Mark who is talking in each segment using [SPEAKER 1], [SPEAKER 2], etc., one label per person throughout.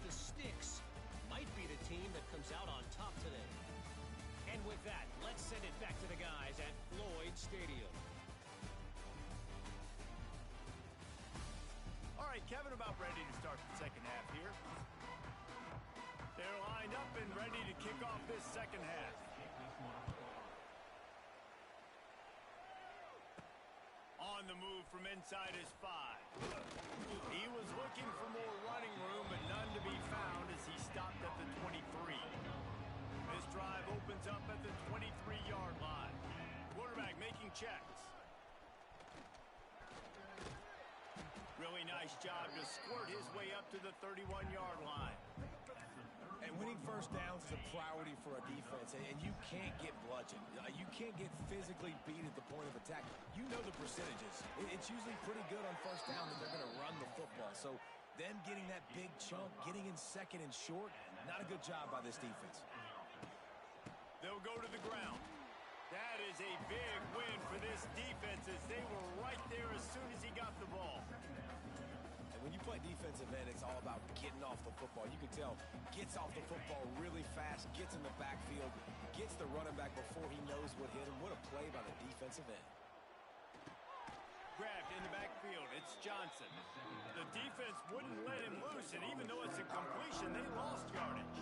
[SPEAKER 1] the sticks might be the team that comes out on top today. And with that, let's send it back to the guys at Floyd Stadium.
[SPEAKER 2] All right, Kevin, about ready to start the second half here. They're lined up and ready to kick off this second half. On the move from inside his 5. He was looking for more running room, but none to be found as he stopped at the 23. This drive opens up at the 23-yard line. Quarterback making checks. Really nice job to squirt his way up to the 31-yard line.
[SPEAKER 3] And winning first downs is a priority for a defense, and you can't get bludgeoned. You can't get physically beat at the point of attack. You know the percentages. It's usually pretty good on first down that they're going to run the football. So them getting that big chunk, getting in second and short, not a good job by this defense.
[SPEAKER 2] They'll go to the ground. That is a big win for this defense as they were right there as soon as he got the ball.
[SPEAKER 3] And when you play defensive end, it's all about getting off the football. You can tell, gets off the football really fast, gets in the backfield, gets the running back before he knows what hit him. What a play by the defensive end.
[SPEAKER 2] Grabbed in the backfield, it's Johnson. The defense wouldn't let him loose, and even though it's a completion, they lost yardage.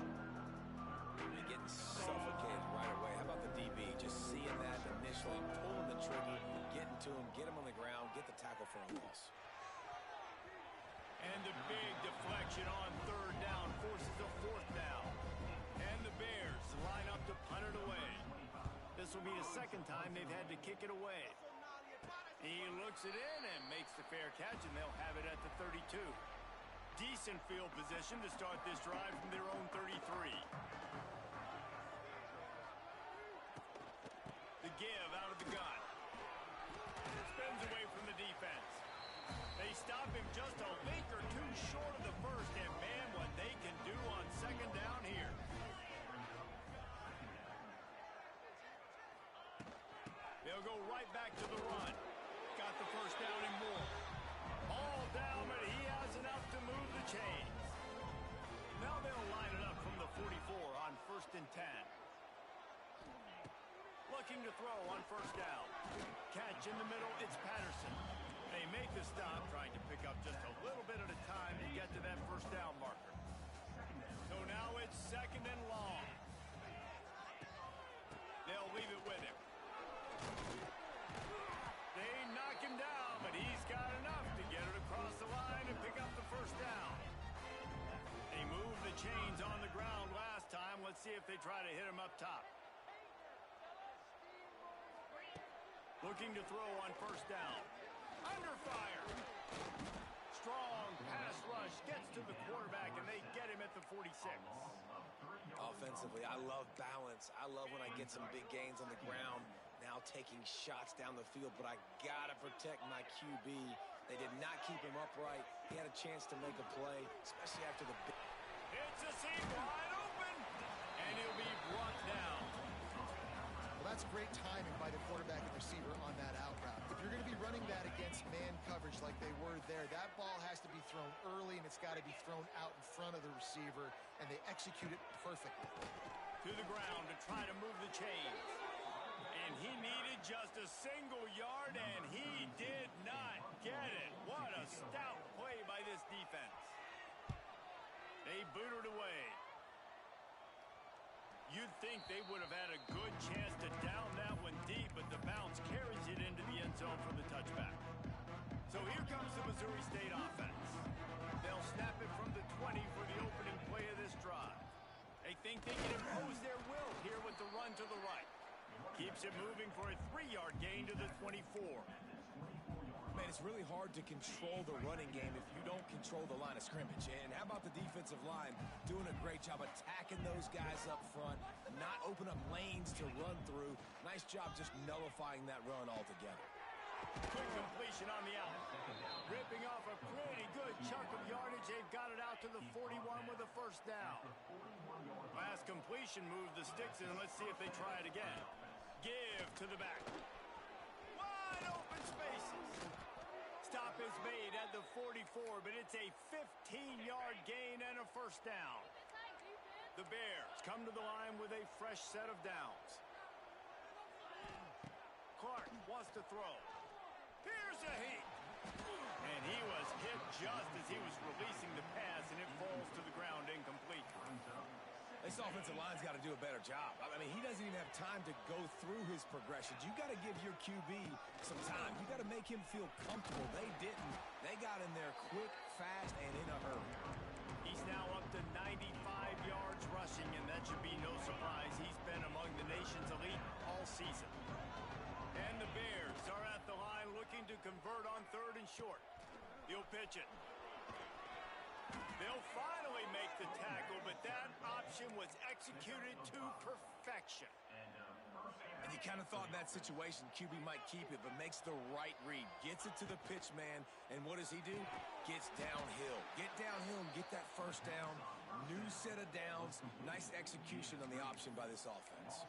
[SPEAKER 3] They're getting suffocated right away. How about the DB? Just seeing that initially, pulling the trigger, getting to him, get him on the ground, get the tackle for a loss.
[SPEAKER 2] And the big deflection on third down forces a fourth down. And the Bears line up to punt it away. This will be the second time they've had to kick it away. He looks it in and makes the fair catch, and they'll have it at the 32. Decent field position to start this drive from their own 33. The give out of the gun. Spins away from the defense. They stop him just a link or two short of the first, and man, what they can do on second down here. They'll go right back to the run. Got the first down and more. All down, but he has enough to move the chains. Now they'll line it up from the 44 on 1st and 10. Looking to throw on first down. Catch in the middle, it's Patterson. They make the stop, trying to pick up just a little bit at a time to get to that first down marker. So now it's second and long. They'll leave it with him. They knock him down, but he's got enough to get it across the line and pick up the first down. They moved the chains on the ground last time. Let's see if they try to hit him up top. Looking to throw on first down. Under fire. Strong pass rush gets to the quarterback, and they get him at the 46.
[SPEAKER 3] Offensively, I love balance. I love when I get some big gains on the ground, now taking shots down the field, but I got to protect my QB. They did not keep him upright. He had a chance to make a play, especially after the...
[SPEAKER 2] It's a seam wide open, and he'll be brought down.
[SPEAKER 4] Well, that's great timing by the quarterback and receiver on that out route. If you're going to be running that against man coverage like they were there, that ball has to be thrown early, and it's got to be thrown out in front of the receiver, and they execute it perfectly.
[SPEAKER 2] To the ground to try to move the chains. And he needed just a single yard, and he did not get it. What a stout play by this defense. They boot it away. You'd think they would have had a good chance to down that one deep, but the bounce carries it into the end zone for the touchback. So here comes the Missouri State offense. They'll snap it from the 20 for the opening play of this drive. They think they can impose their will here with the run to the right. Keeps it moving for a 3-yard gain to the 24.
[SPEAKER 3] Man, it's really hard to control the running game if you don't control the line of scrimmage. And how about the defensive line doing a great job attacking those guys up front, not open up lanes to run through. Nice job just nullifying that run altogether.
[SPEAKER 2] Quick completion on the out. Ripping off a pretty good chunk of yardage. They've got it out to the 41 with a first down. Last completion moved the sticks in. Let's see if they try it again. Give to the back. Wide open spaces. stop is made at the 44, but it's a 15-yard gain and a first down. The Bears come to the line with a fresh set of downs. Clark wants to throw. Here's a heat. And he was hit just as he was releasing the pass, and it falls to the ground incomplete.
[SPEAKER 3] This offensive line's got to do a better job. I mean, he doesn't even have time to go through his progressions. You got to give your QB some time. You got to make him feel comfortable. They didn't. They got in there quick, fast, and in a hurry.
[SPEAKER 2] He's now up to 95 yards rushing, and that should be no surprise. He's been among the nation's elite all season. And the Bears are at the line looking to convert on 3rd and short. He'll pitch it. They'll finally make the tackle, but that option was executed to perfection.
[SPEAKER 3] And you kind of thought in that situation QB might keep it, but makes the right read. Gets it to the pitch man, and what does he do? Gets downhill. Get downhill and get that first down. New set of downs. Nice execution on the option by this offense.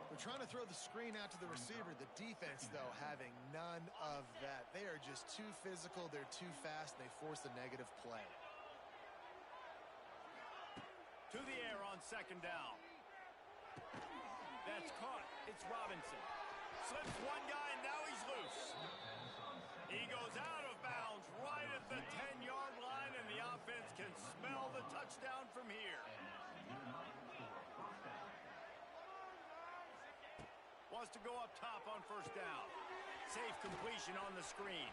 [SPEAKER 4] They're trying to throw the screen out to the receiver. The defense, though, having none of that. They are just too physical. They're too fast, and they force a negative play.
[SPEAKER 2] To the air on 2nd down. That's caught. It's Robinson. Slips one guy, and now he's loose. He goes out of bounds right at the 10-yard line, and the offense can smell the touchdown from here. Wants to go up top on 1st down. Safe completion on the screen.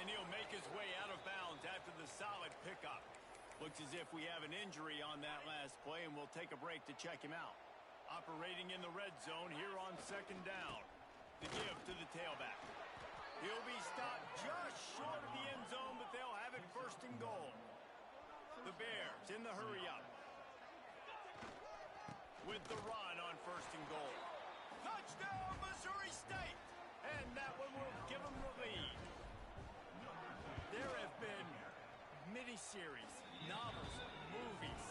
[SPEAKER 2] And he'll make his way out of bounds after the solid pickup. Looks as if we have an injury on that last play, and we'll take a break to check him out. Operating in the red zone here on 2nd down. The give to the tailback. He'll be stopped just short of the end zone, but they'll have it 1st and goal. The Bears in the hurry up. With the run on 1st and goal. Touchdown, Missouri State! And that one will give them the lead. There have been miniseries, novels, movies,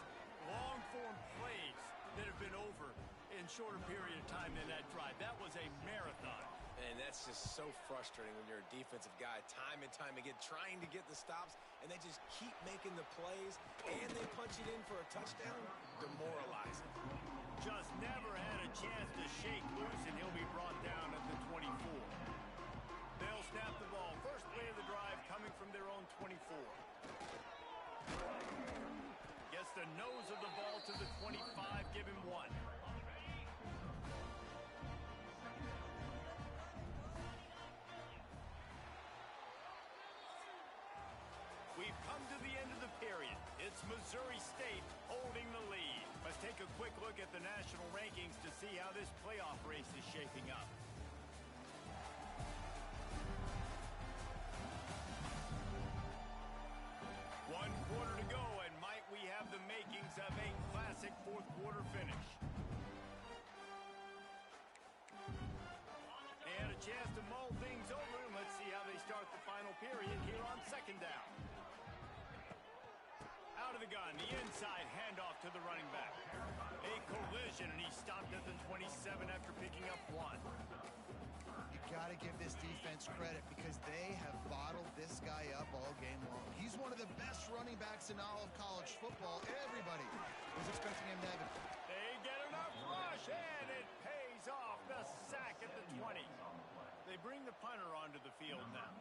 [SPEAKER 2] long-form plays that have been over in shorter period of time than that drive. That was a marathon.
[SPEAKER 3] And that's just so frustrating when you're a defensive guy, time and time again, trying to get the stops, and they just keep making the plays, and they punch it in for a touchdown. Demoralizing.
[SPEAKER 2] Just never had a chance to shake loose, and he'll be brought down at the 24. They'll snap the ball. First play of the drive coming from their own 24. Gets the nose of the ball to the 25, give him 1. We've come to the end of the period. It's Missouri State holding the lead. Let's take a quick look at the national rankings to see how this playoff race is shaping up. One quarter to go, and might we have the makings of a classic 4th quarter finish. They had a chance to mull things over, and let's see how they start the final period here on 2nd down. Out of the gun, the inside handoff to the running back. A collision, and he stopped at the 27 after picking up 1.
[SPEAKER 4] You got to give this defense credit because they have bottled this guy up all game long. He's one of the best running backs in all of college football. Everybody was expecting him to have it.
[SPEAKER 2] They get enough rush, and it pays off. The sack at the 20. They bring the punter onto the field now.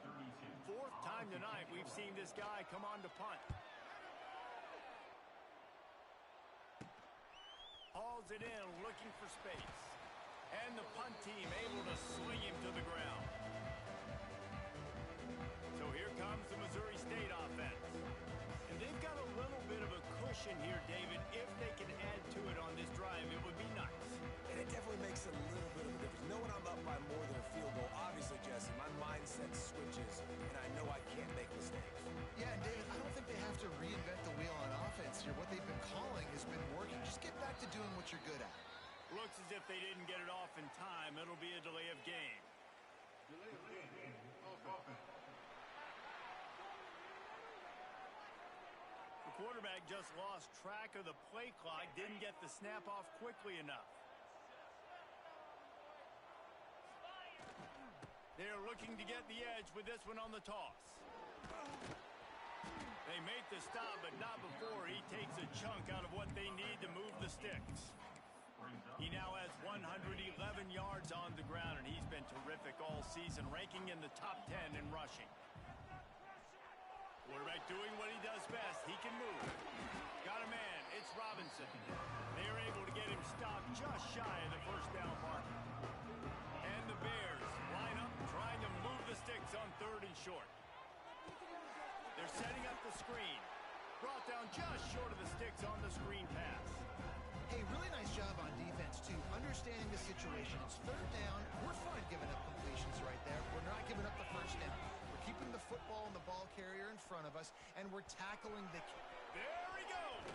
[SPEAKER 2] 4th time tonight we've seen this guy come on to punt. Hauls it in, looking for space. And the punt team able to sling him to the ground. So here comes the Missouri State offense. And they've got a little bit of a cushion here, David. If they can add to it on this drive, it would be nice.
[SPEAKER 3] And it definitely makes a little bit of a difference. Knowing I'm up by more than a field goal, obviously, Jesse, my mindset switches, and I know I can't make mistakes.
[SPEAKER 4] Yeah, and David, I don't think they have to reinvent the wheel on offense here. What they've been calling has been working. Just get back to doing what you're good at.
[SPEAKER 2] Looks as if they didn't get it off in time. It'll be a delay of game. The quarterback just lost track of the play clock, didn't get the snap off quickly enough. They're looking to get the edge with this one on the toss. They make the stop, but not before he takes a chunk out of what they need to move the sticks. He now has 111 yards on the ground, and he's been terrific all season, ranking in the top 10 in rushing. Quarterback doing what he does best. He can move. Got a man. It's Robinson. They are able to get him stopped just shy of the first down marker. And the Bears line up trying to move the sticks on 3rd and short. They're setting up the screen. Brought down just short of the sticks on the screen pass.
[SPEAKER 4] Hey, really nice job on defense, too. Understanding the situation. It's 3rd down. We're fine giving up completions right there. We're not giving up the first down. We're keeping the football and the ball carrier in front of us, and we're tackling the...
[SPEAKER 2] There he goes.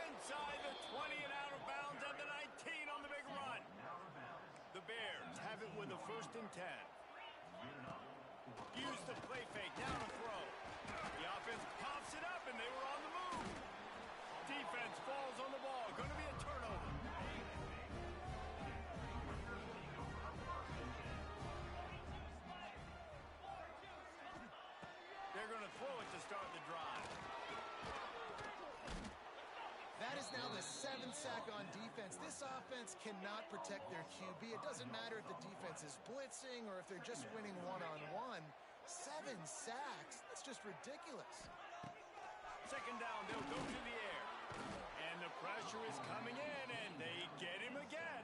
[SPEAKER 2] Inside the 20 and out of bounds at the 19 on the big run. The Bears have it with a 1st and 10. Use the play fake. Down a throw. The offense pops it up, and they were on the move. Defense falls on the ball. Going to be a turnover. They're going to throw it to start the drive.
[SPEAKER 4] That is now the 7th sack on defense. This offense cannot protect their QB. It doesn't matter if the defense is blitzing or if they're just winning one-on-one. 7 sacks. That's just ridiculous.
[SPEAKER 2] 2nd down, they'll go to the air. And the pressure is coming in, and they get him again.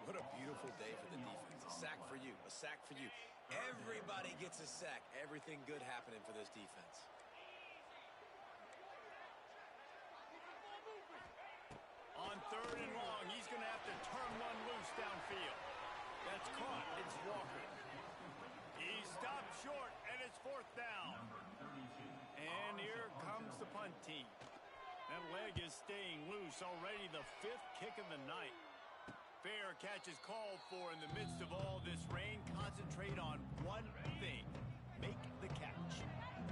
[SPEAKER 3] What a beautiful day for the defense. A sack for you. A sack for you. Everybody gets a sack. Everything good happening for this defense.
[SPEAKER 2] On 3rd and long, he's going to have to turn one loose downfield. That's caught. It's Walker. He stopped short, and it's 4th down. And here comes the punt team. That leg is staying loose. Already the 5th kick of the night. Fair catch is called for in the midst of all this rain. Concentrate on one thing. Make the catch.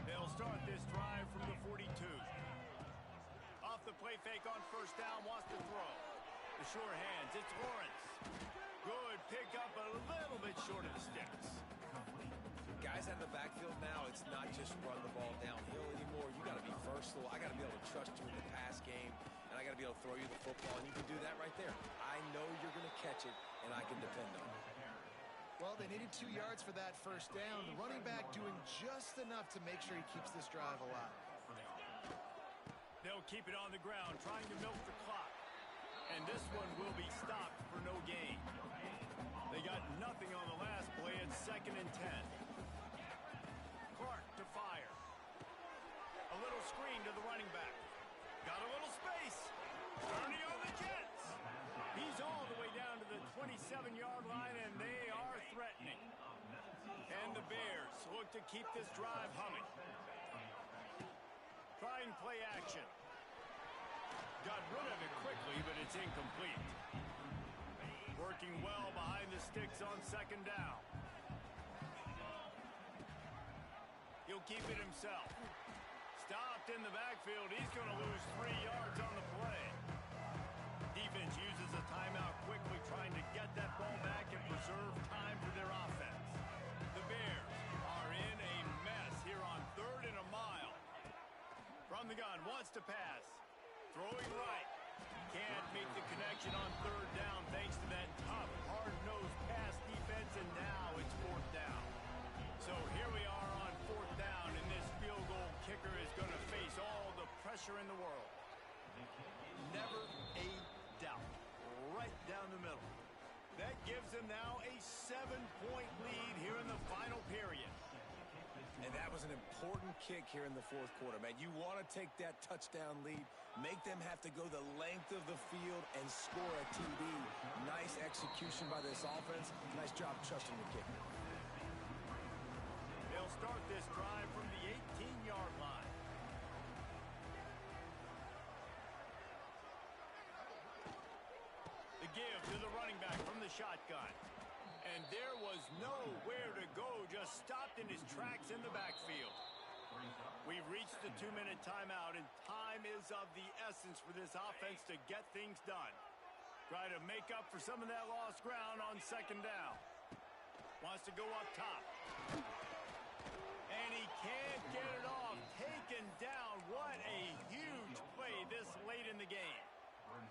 [SPEAKER 2] They'll start this drive from the 42. Off the play fake on 1st down. Wants to throw. The sure hands. It's Lawrence. Good pick up a little bit short of the sticks.
[SPEAKER 3] Guys out of the backfield now, it's not just run the ball downhill anymore. You got to be versatile. I got to be able to trust you in the pass game, and I got to be able to throw you the football, and you can do that right there. I know you're going to catch it, and I can depend on it.
[SPEAKER 4] Well, they needed 2 yards for that 1st down. The running back doing just enough to make sure he keeps this drive alive.
[SPEAKER 2] They'll keep it on the ground, trying to milk the clock. And this one will be stopped for no gain. They got nothing on the last play. It's 2nd and 10. Clark to fire. A little screen to the running back. Got a little space. Ernie on the Jets. He's all the way down to the 27-yard line, and they are threatening. And the Bears look to keep this drive humming. Try and play action. Got rid of it quickly, but it's incomplete. Working well behind the sticks on 2nd down. He'll keep it himself. Stopped in the backfield. He's going to lose 3 yards on the play. Defense uses a timeout quickly, trying to get that ball back and preserve time for their offense. The Bears are in a mess here on 3rd and a mile. From the gun, wants to pass. Throwing right. Can't make the connection on 3rd down thanks to that tough, hard-nosed pass defense, and now it's 4th down. So here we are on 4th down, and this field goal kicker is going to face all the pressure in the world. Never a doubt. Right down the middle. That gives them now a 7-point lead here in the final period.
[SPEAKER 3] And that was an important kick here in the 4th quarter, man. You want to take that touchdown lead, make them have to go the length of the field and score a TD. Nice execution by this offense. Nice job trusting the kicker.
[SPEAKER 2] They'll start this drive from the 18-yard line. The give to the running back from the shotgun. And there was nowhere to go, just stopped in his tracks in the backfield. We've reached the 2-minute timeout, and time is of the essence for this offense to get things done. Try to make up for some of that lost ground on 2nd down. Wants to go up top. And he can't get it off. Taken down. What a huge play this late in the game.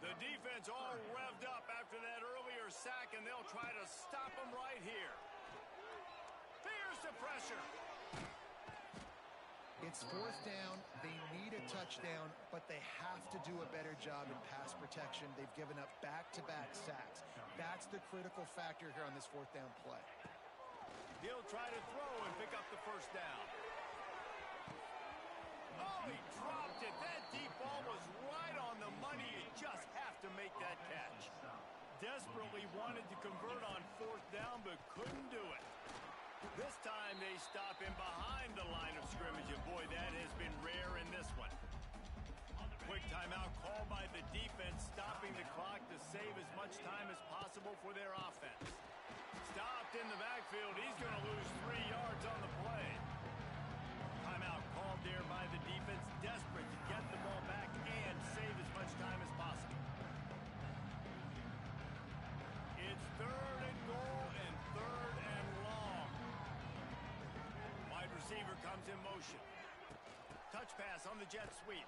[SPEAKER 2] The defense all revved up after that earlier sack, and they'll try to stop him right here. Fears the pressure.
[SPEAKER 4] It's fourth down. They need a touchdown, but they have to do a better job in pass protection. They've given up back-to-back sacks. That's the critical factor here on this fourth down play.
[SPEAKER 2] He'll try to throw and pick up the first down. Oh, he dropped it. That deep ball was right on the money. You just have to make that catch. Desperately wanted to convert on fourth down, but couldn't do it. This time they stop him behind the line of scrimmage, and boy, that has been rare in this one. Quick timeout called by the defense, stopping the clock to save as much time as possible for their offense. Stopped in the backfield. He's going to lose 3 yards on the play. Timeout called there by the defense, desperate to get the ball back and save as much time as possible. It's 3rd and goal and 3rd and long. Wide receiver comes in motion. Touch pass on the jet sweep.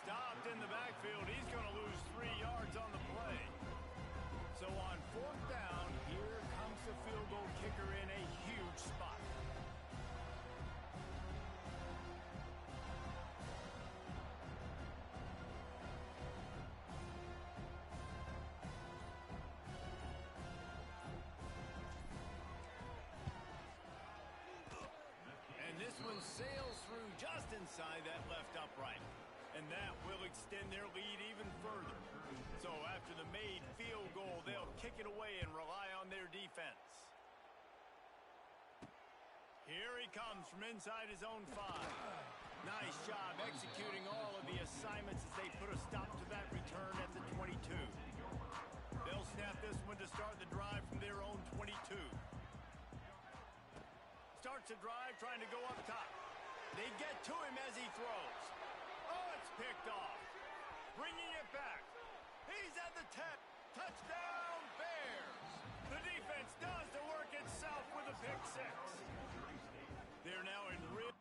[SPEAKER 2] Stopped in the backfield. He's going to lose 3 yards on the play. So on fourth down, here comes the field goal kicker in a huge spot. And this one sails through just inside that left upright. And that will extend their lead even further. So after the made field goal, they'll kick it away and rely on their defense. Here he comes from inside his own 5. Nice job executing all of the assignments as they put a stop to that return at the 22. They'll snap this one to start the drive from their own 22. Starts the drive trying to go up top. They get to him as he throws. Oh, it's picked off. Bringing it back. He's at the 10. Touchdown, Bears. The defense does the work itself with a pick 6. They're now in real...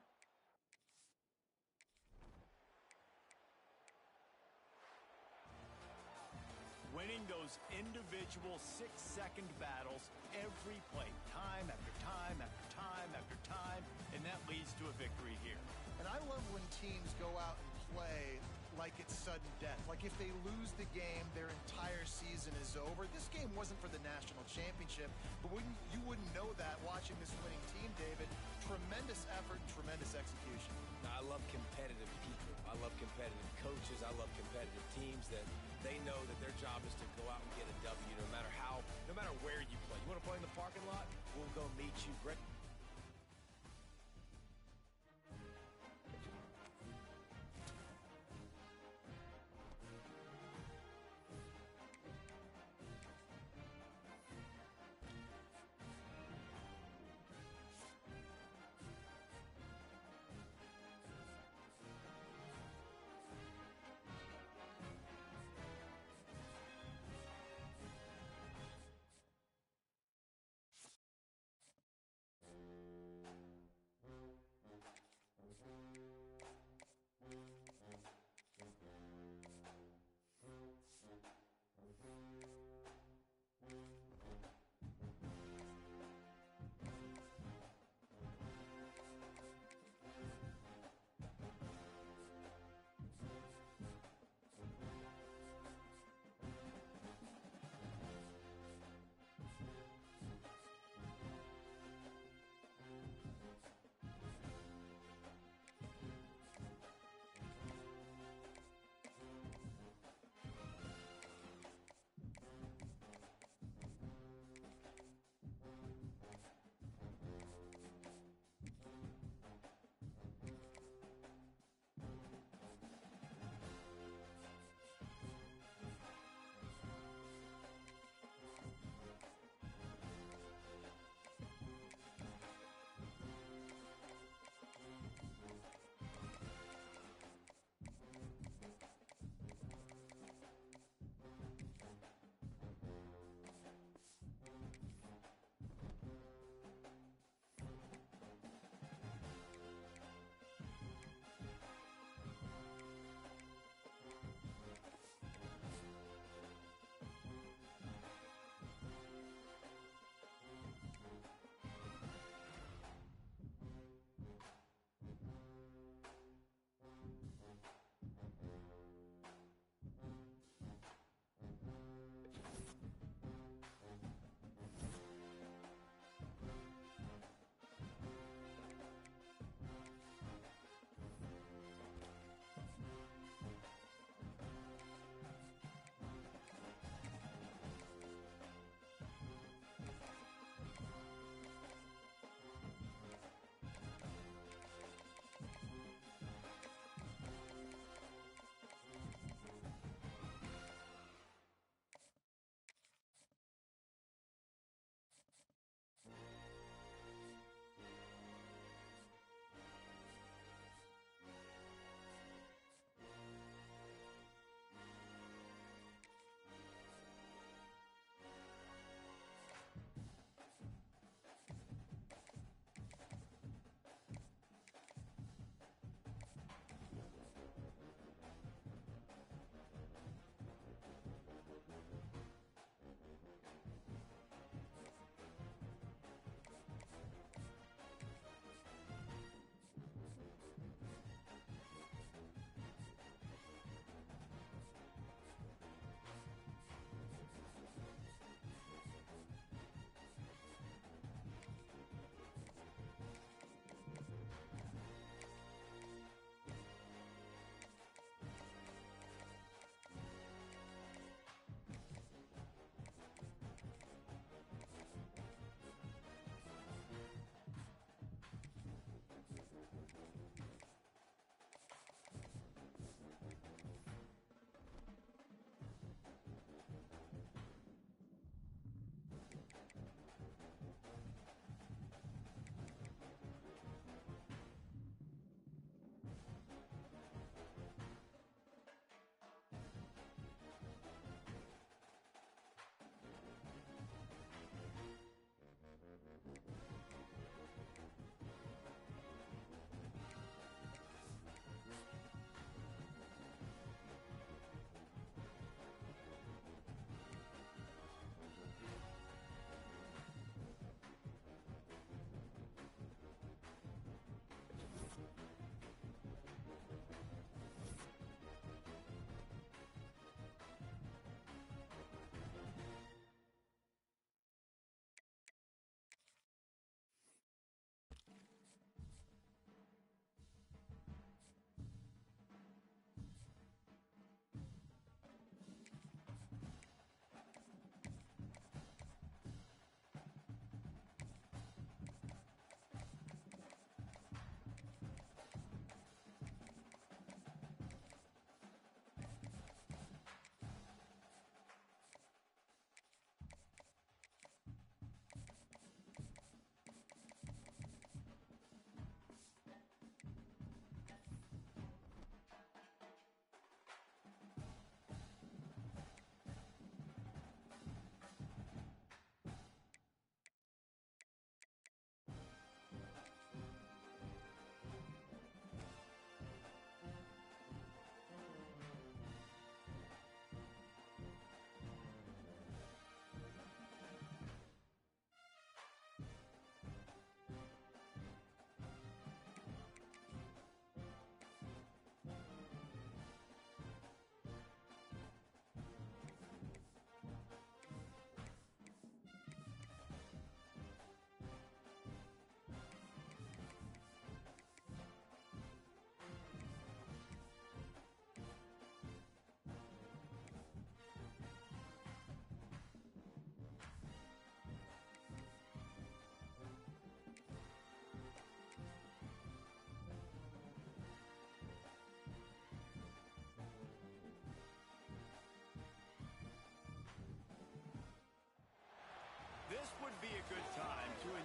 [SPEAKER 2] Winning those individual 6-second battles every play, time after time after time after time, and that leads to a victory here.
[SPEAKER 4] And I love when teams go out and play like it's sudden death. Like if they lose the game, their entire season is over. This game wasn't for the national championship, but you wouldn't know that watching this winning team, David. Tremendous effort, tremendous execution.
[SPEAKER 3] I love competitive people. I love competitive coaches. I love competitive teams that they know that their job is to go out and get a W no matter where you play. You want to play in the parking lot? We'll go meet you. Great.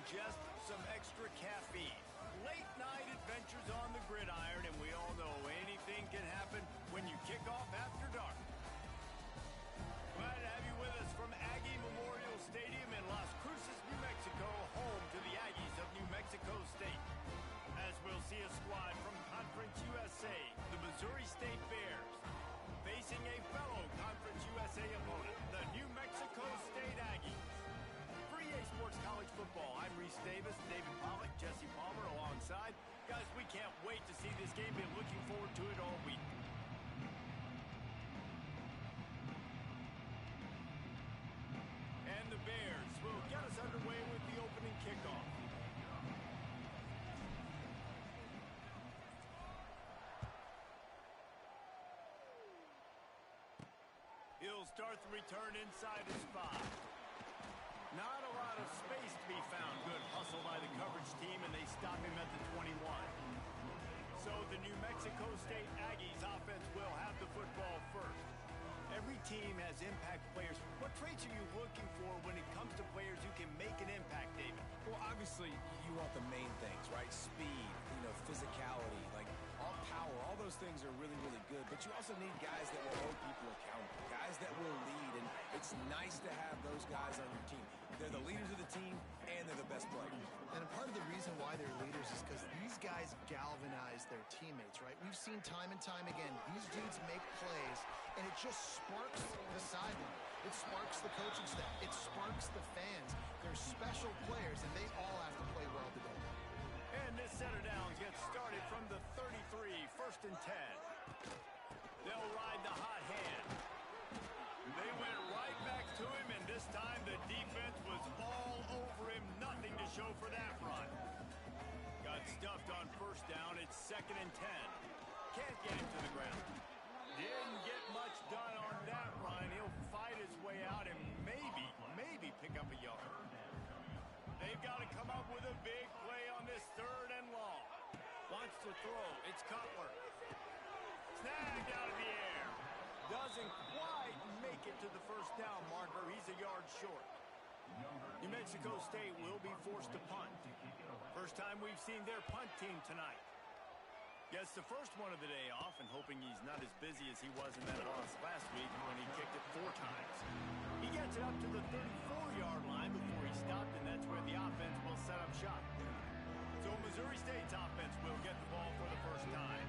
[SPEAKER 2] ingest some extra caffeine. Late night adventures on the gridiron, and we all know anything can happen when you kick off after dark. Glad to have you with us from Aggie Memorial Stadium in Las Cruces, New Mexico, home to the Aggies of New Mexico State. As we'll see a squad from Conference USA, the Missouri State Bears, facing a fellow Conference USA opponent, the New Mexico State Aggies. For EA Sports College Football, I'm Reese Davis, David Pollack, Jesse Palmer alongside. Guys, we can't wait to see this game. Been looking forward to it all week. And the Bears will get us underway with the opening kickoff. He'll start the return inside his 5. Not a lot of space to be found. Good hustle by the coverage team, and they stop him at the 21. So the New Mexico State Aggies offense will have the football first. Every team has impact players. What traits are you looking for when it comes to players who can make an impact, David?
[SPEAKER 3] Well, obviously, you want the main things, right? Speed, physicality, like all power. All those things are really, really good. But you also need guys that will hold people accountable, guys that will lead. And it's nice to have those guys on your team. They're the leaders of the team, and they're the best players.
[SPEAKER 4] And a part of the reason why they're leaders is because these guys galvanize their teammates, right? We've seen time and time again, these dudes make plays, and it just sparks the sideline. It sparks the coaching staff. It sparks the fans. They're special players, and they all have to play well today.
[SPEAKER 2] And this setter down gets started from the 33, 1st and 10. They'll ride the hot hand. They went right back to him, and this time the defense was all over him. Nothing to show for that run. Got stuffed on 1st down. It's 2nd and 10. Can't get him to the ground. Didn't get much done on that run. He'll fight his way out and maybe pick up a yard. They've got to come up with a big play on this 3rd and long. Wants to throw. It's Cutler. Snagged out of the air. Doesn't quite make it to the 1st down marker. He's a yard short. New Mexico State will be forced to punt. First time we've seen their punt team tonight. Gets the first one of the day off, and hoping he's not as busy as he was in that loss last week when he kicked it 4 times. He gets it up to the 34-yard line before he stopped, and that's where the offense will set up shop. So Missouri State's offense will get the ball for the first time.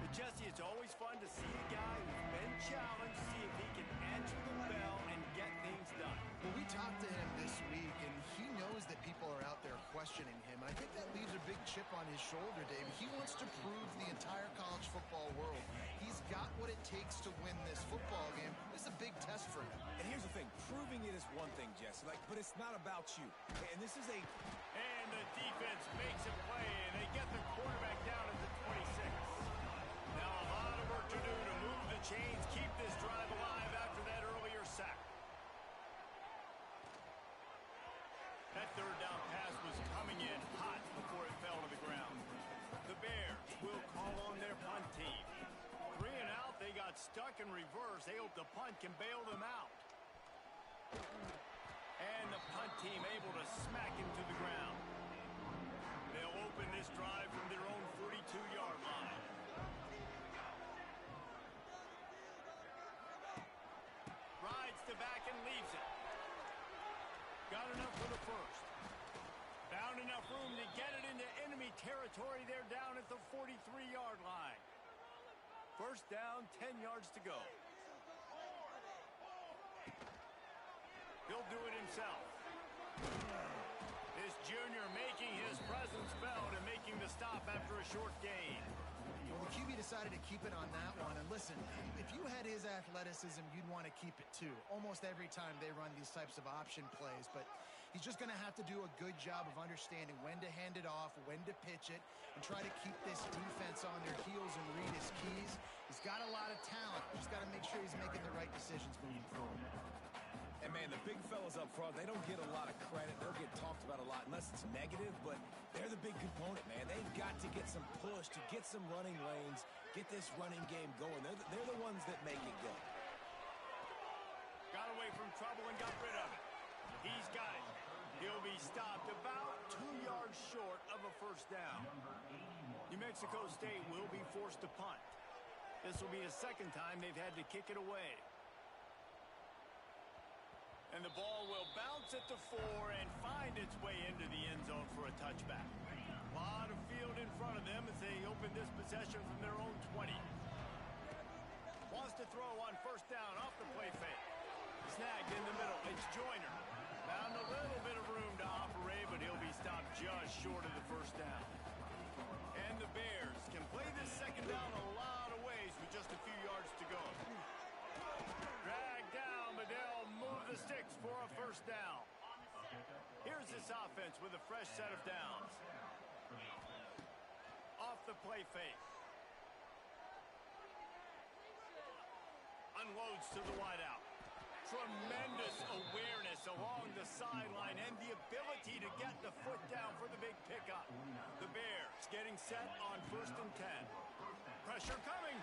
[SPEAKER 2] But Jesse, it's always fun to see a guy who's been challenged, see if he can answer the bell and get things done.
[SPEAKER 4] Well, we talked to him this week, and he knows that people are out there questioning him. I think that leaves a big chip on his shoulder, Dave. He wants to prove the entire college football world he's got what it takes to win this football game. This is a big test for him.
[SPEAKER 3] And here's the thing. Proving it is one thing, Jesse, but it's not about you. And this is a...
[SPEAKER 2] And the defense makes a play, and they get the quarterback down at the 26. Now a lot of work to do to move the chains, keep this drive alive after that earlier sack. That 3rd down pass was coming in hot before it fell to the ground. The Bears will call on their punt team. 3 and out, they got stuck in reverse. They hope the punt can bail them out. And the punt team able to smack him to the ground. They'll open this drive from their own 42-yard line. Rides the back and leaves it. Got enough for the 1st. Found enough room to get it into enemy territory. They're down at the 43-yard line. 1st down, 10 yards to go. He'll do it himself. This junior making his presence felt and making the stop after a short gain.
[SPEAKER 4] Well, the QB decided to keep it on that one. And listen, if you had his athleticism, you'd want to keep it too. Almost every time they run these types of option plays. But he's just going to have to do a good job of understanding when to hand it off, when to pitch it, and try to keep this defense on their heels and read his keys. He's got a lot of talent. Just got to make sure he's making the right decisions moving forward.
[SPEAKER 3] And, man, the big fellas up front, they don't get a lot of credit. They'll get talked about a lot unless it's negative, but they're the big component, man. They've got to get some push, to get some running lanes, get this running game going. They're the ones that make it go.
[SPEAKER 2] Got away from trouble and got rid of it. He's got it. He'll be stopped about 2 yards short of a first down. New Mexico State will be forced to punt. This will be the second time they've had to kick it away. And the ball will bounce at the 4 and find its way into the end zone for a touchback. A lot of field in front of them as they open this possession from their own 20. Wants to throw on first down off the play fake. Snagged in the middle. It's Joyner. Found a little bit of room to operate, but he'll be stopped just short of the first down. And the Bears can play this second down a lot of ways with just a few yards to go. Dragged down, but they'll move the sticks for a first down. Here's this offense with a fresh set of downs. Off the play fake. Unloads to the wideout. Tremendous awareness along the sideline and the ability to get the foot down for the big pickup. The Bears getting set on 1st and 10. Pressure coming.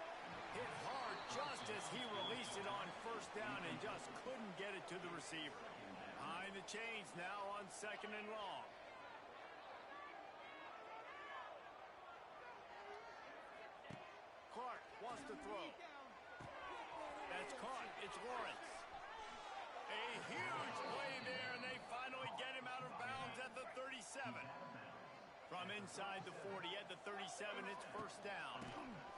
[SPEAKER 2] Hit hard just as he released it on first down and just couldn't get it to the receiver. Behind the chains now on 2nd and long. Clark wants to throw. That's caught. It's Lawrence. A huge play there, and they finally get him out of bounds at the 37. From inside the 40 at the 37, it's first down.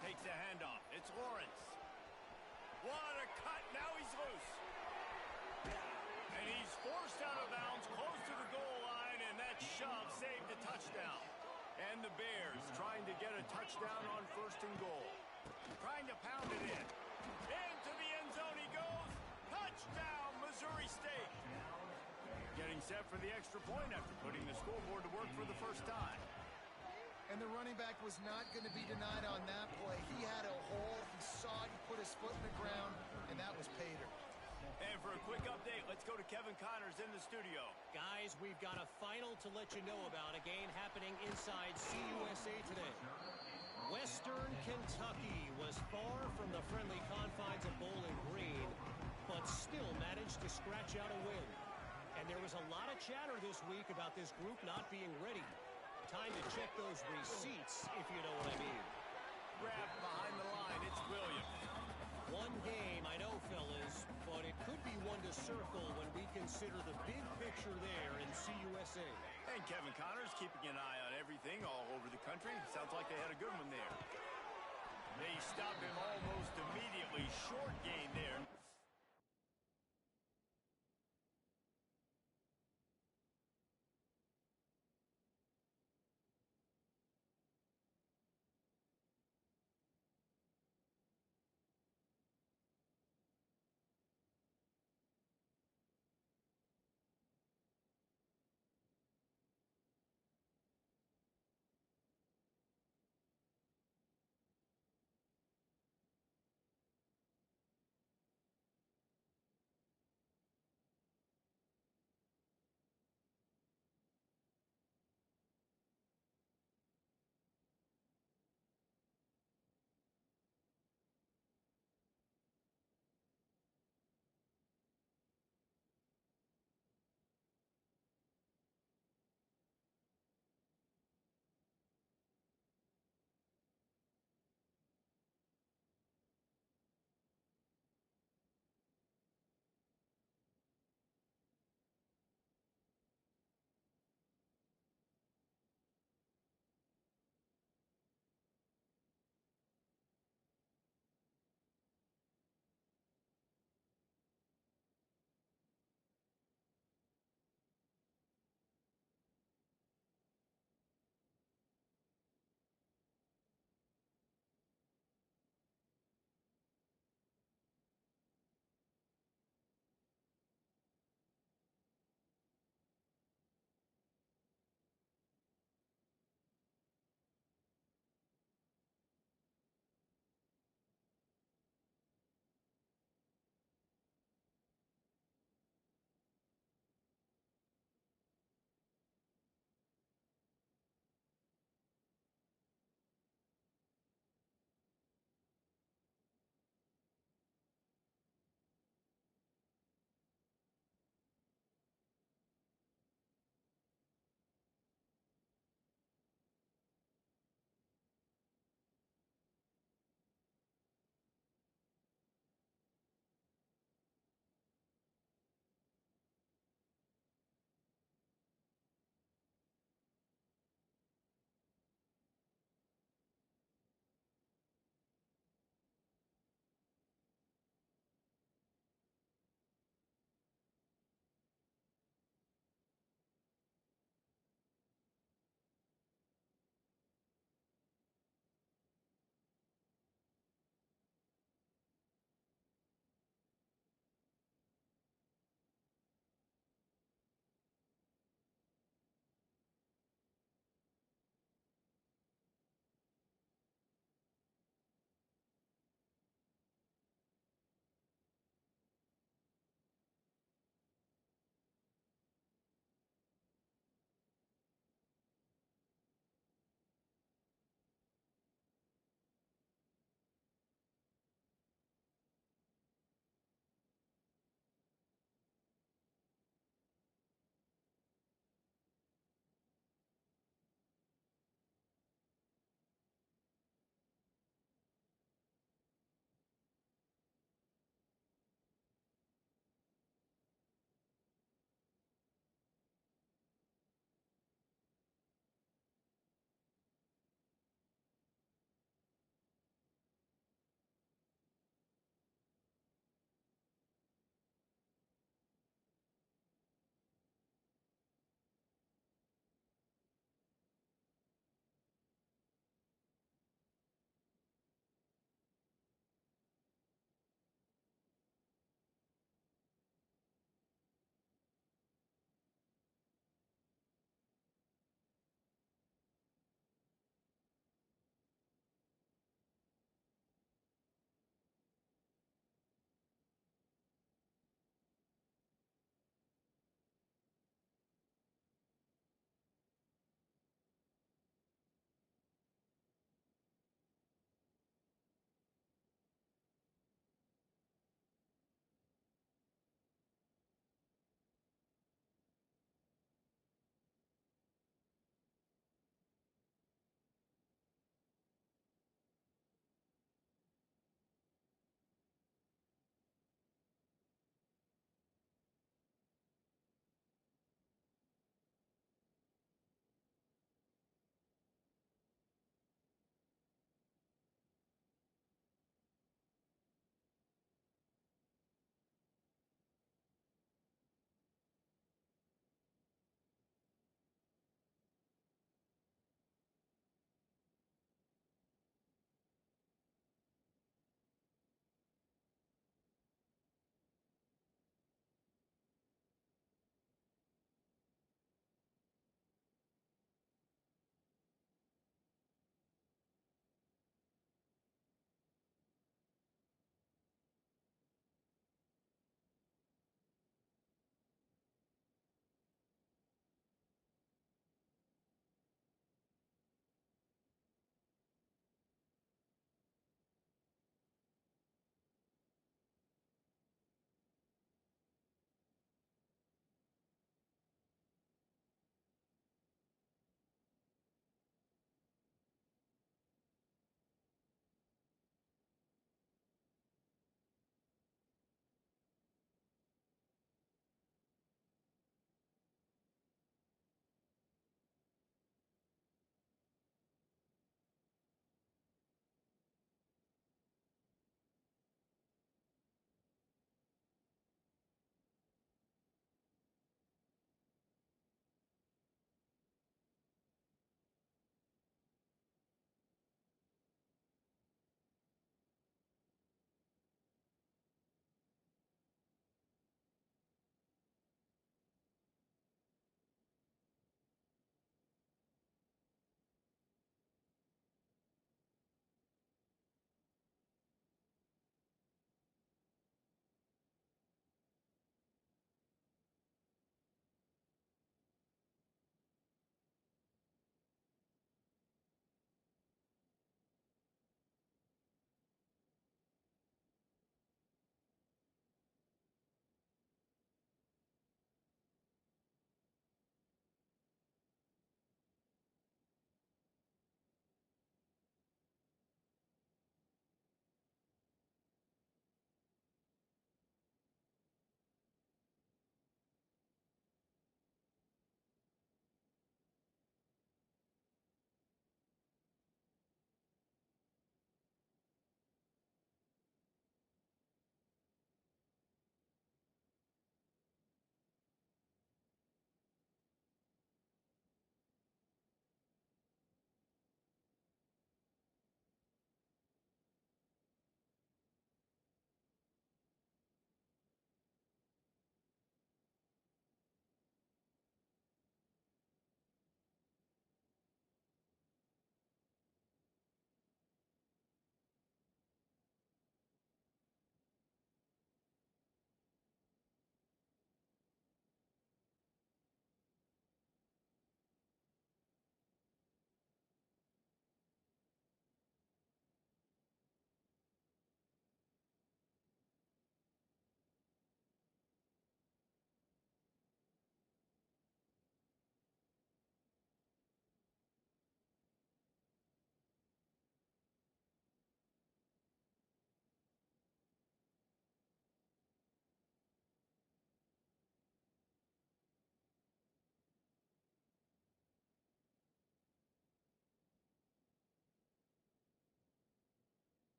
[SPEAKER 2] Takes a handoff. It's Lawrence. What a cut. Now he's loose. And he's forced out of bounds close to the goal line, and that shove saved a touchdown. And the Bears trying to get a touchdown on 1st and goal. Trying to pound it in. Into the end zone he goes. Touchdown, Missouri State. Getting set for the extra point after putting the scoreboard to work for the first time.
[SPEAKER 4] And the running back was not going to be denied on that play. He had a hole. He saw it. He put his foot in the ground, and that was pay dirt.
[SPEAKER 2] And for a quick update, let's go to Kevin Connors in the studio.
[SPEAKER 1] Guys, we've got a final to let you know about, a game happening inside CUSA today. Western Kentucky was far from the friendly confines of Bowling Green, but still managed to scratch out a win. And there was a lot of chatter this week about this group not being ready. Time to check those receipts, if you know what I mean.
[SPEAKER 2] Grabbed behind the line, it's Williams.
[SPEAKER 1] One game, I know, fellas, but it could be one to circle when we consider the big picture there in CUSA.
[SPEAKER 2] And Kevin Connors keeping an eye on everything all over the country. Sounds like they had a good one there. They stop him almost immediately. Short gain there.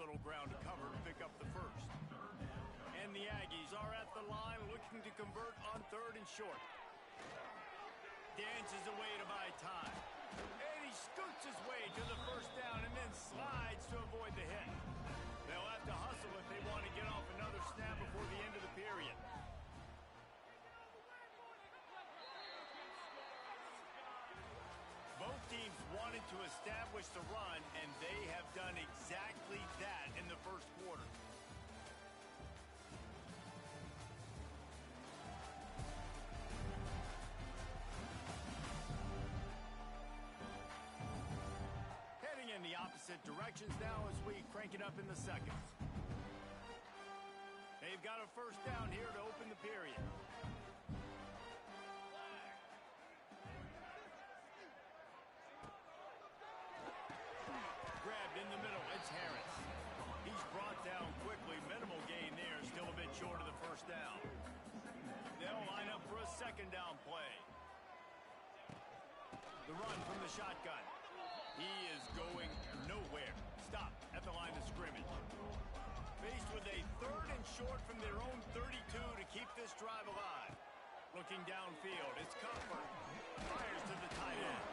[SPEAKER 2] little ground to cover to pick up the first. And the Aggies are at the line looking to convert on 3rd and short. Dances away to buy time. And he scoots his way to the first down and then slides to avoid the hit. They'll have to hustle if they want to get off another snap before the end of the period. Both teams wanted to establish the run, and they have done exactly that in the first quarter. Heading in the opposite directions now as we crank it up in the second. They've got a first down here to open the period. Grabbed in the middle, it's Harris. He's brought down quickly. Minimal gain there, still a bit short of the first down. They'll line up for a second down play. The run from the shotgun. He is going nowhere. Stop at the line of scrimmage. Faced with a 3rd and short from their own 32 to keep this drive alive. Looking downfield, it's Comfort. Fires to the tight end.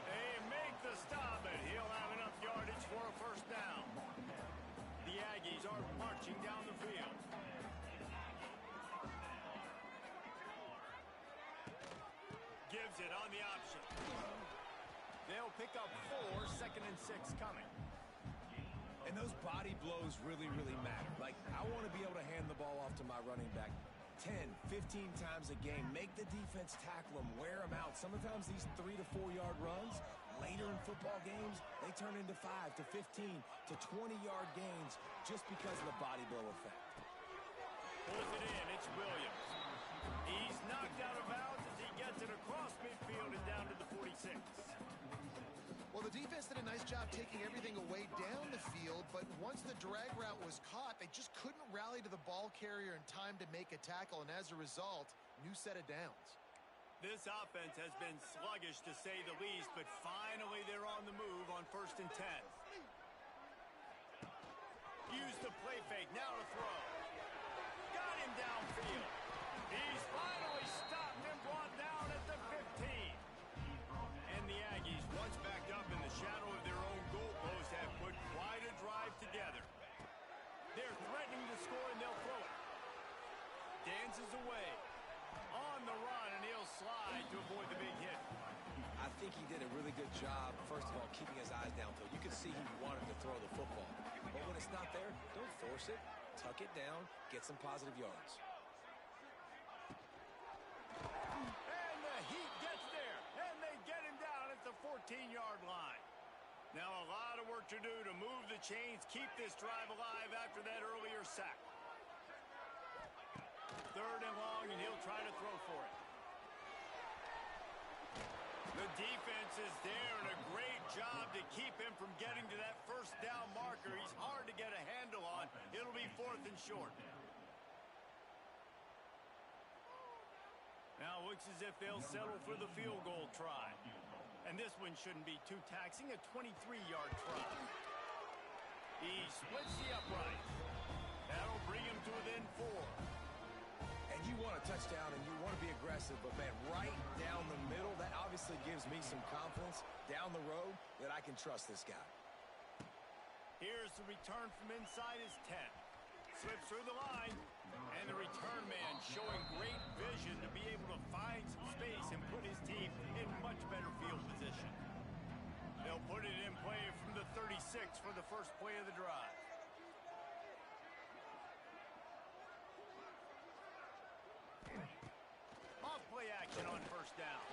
[SPEAKER 2] They make the stop, but he'll have enough yardage for a first down. The Aggies are marching down the field. Gives it on the option. They'll pick up 4, 2nd and 6 coming.
[SPEAKER 3] And those body blows really, really matter. Like, I want to be able to hand the ball off to my running back 10, 15 times a game. Make the defense tackle them, wear them out. Sometimes these 3 to 4 yard runs, later in football games, they turn into 5 to 15 to 20 yard gains just because of the body blow effect.
[SPEAKER 2] Pulls it in, it's Williams. He's knocked out of bounds as he gets it across midfield and down to the 46.
[SPEAKER 4] Well, the defense did a nice job taking everything away down the field, but once the drag route was caught, they just couldn't rally to the ball carrier in time to make a tackle, and as a result, new set of downs.
[SPEAKER 2] This offense has been sluggish to say the least, but finally they're on the move on 1st and 10. Use the play fake, now to throw. Got him downfield. He's finally stopped and brought down at the 15. And the Aggies, once backed up in the shadow of their own goalpost, have put quite a drive together. They're threatening to score, and they'll throw it. Dances away. On the run, and he'll slide to avoid the big hit.
[SPEAKER 3] I think he did a really good job, first of all, keeping his eyes downfield. You could see he wanted to throw the football. But when it's not there, don't force it. Tuck it down, get some positive yards.
[SPEAKER 2] And the Heat gets there, and they get him down at the 14-yard line. Now a lot of work to do to move the chains, keep this drive alive after that earlier sack. 3rd and long, and he'll try to throw for it. The defense is there, and a great job to keep him from getting to that first down marker. He's hard to get a handle on. It'll be 4th and short. Now it looks as if they'll settle for the field goal try. And this one shouldn't be too taxing, a 23-yard try. He splits the upright. That'll bring him to within 4.
[SPEAKER 3] And you want a touchdown and you want to be aggressive, but man, right down the middle, that obviously gives me some confidence down the road that I can trust this guy.
[SPEAKER 2] Here's the return from inside his 10. Slips through the line, and the return man showing great vision to be able to find some space and put his team in much better field position. They'll put it in play from the 36 for the first play of the drive. Off play action on first down.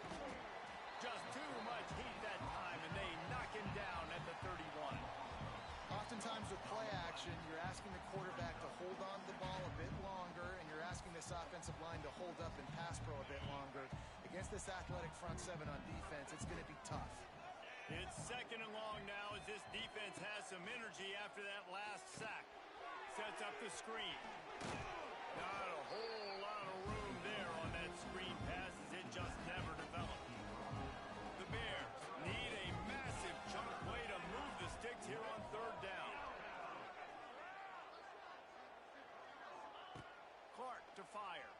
[SPEAKER 2] Just too much heat that time, and they knock him down at the 31.
[SPEAKER 4] Oftentimes with play action, you're asking the quarterback to hold on to the ball a bit longer, and you're asking this offensive line to hold up and pass pro a bit longer. Against this athletic front seven on defense, it's going to be tough.
[SPEAKER 2] It's 2nd and long now as this defense has some energy after that last sack. Sets up the screen. Not a whole lot of room there on that screen pass as it just never developed. The Bears need a massive chunk play to move the sticks here on 3rd down. fire.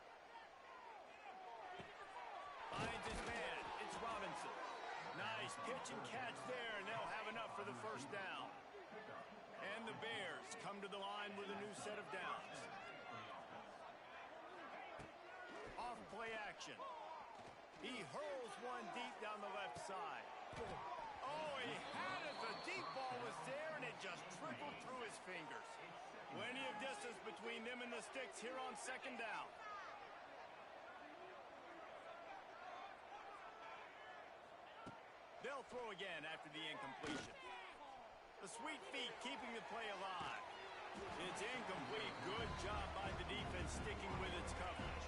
[SPEAKER 2] Finds his man. It's Robinson. Nice pitch and catch there, and they'll have enough for the first down. And the Bears come to the line with a new set of downs. Off play action. He hurls one deep down the left side. Oh, he had it. The deep ball was there, and it just trickled through his fingers. Plenty of distance between them and the sticks here on second down. They'll throw again after the incompletion. The sweet feet keeping the play alive. It's incomplete. Good job by the defense sticking with its coverage.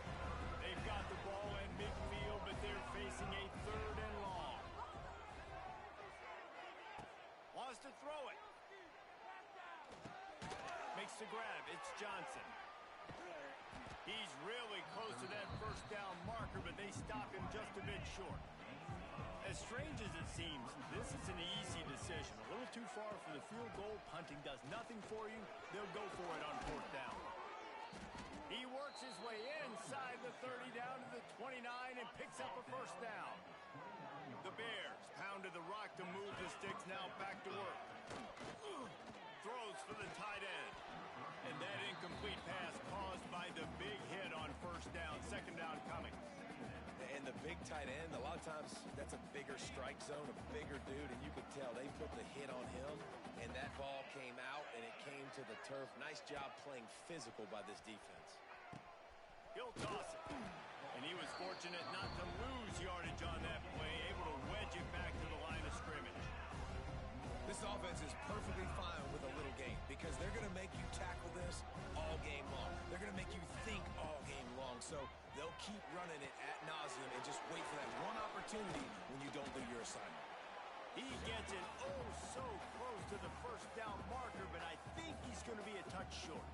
[SPEAKER 2] They've got the ball in midfield, but they're facing a 3rd and long. Wants to throw it. Makes the grab. It's Johnson. He's really close to that first down marker, but they stop him just a bit short. As strange as it seems, this is an easy decision. A little too far for the field goal. Punting does nothing for you. They'll go for it on 4th down. He works his way inside the 30 down to the 29 and picks up a first down. The Bears pounded the rock to move the sticks, now back to work. Throws for the tight end. And that incomplete pass caused by the big hit on first down. Second down coming.
[SPEAKER 3] And the big tight end, a lot of times that's a bigger strike zone, a bigger dude, and you could tell they put the hit on him, and that ball came out, and it came to the turf. Nice job playing physical by this defense.
[SPEAKER 2] He'll toss it. And he was fortunate not to lose yardage on that play, able to wedge it back to the line of scrimmage.
[SPEAKER 3] This offense is perfectly fine with a little game because they're going to make you tackle this all game long. They're going to make you think all game long. So they'll keep running it ad nauseum and just wait for that one opportunity when you don't do your assignment.
[SPEAKER 2] He gets it oh so close to the first down marker, but I think he's going to be a touch short.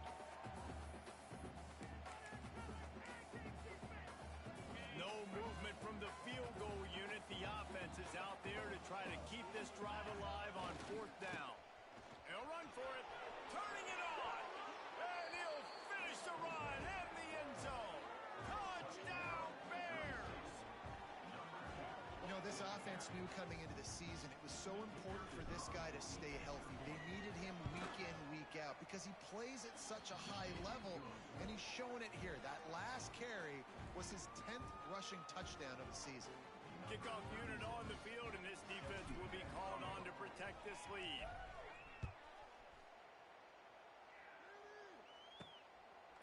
[SPEAKER 2] No movement from the field goal unit. The offense is out there to try to keep this drive alive on 4th down. He'll run for it. Turning it on. And he'll finish the run in the end zone. Touchdown, Bears!
[SPEAKER 4] You know, this offense knew coming into the season it was so important for this guy to stay healthy. They needed him week in, week out because he plays at such a high level, and he's showing it here. That last carry was his 10th rushing touchdown of the season.
[SPEAKER 2] Kickoff unit on the field, and this defense will be called on to protect this lead.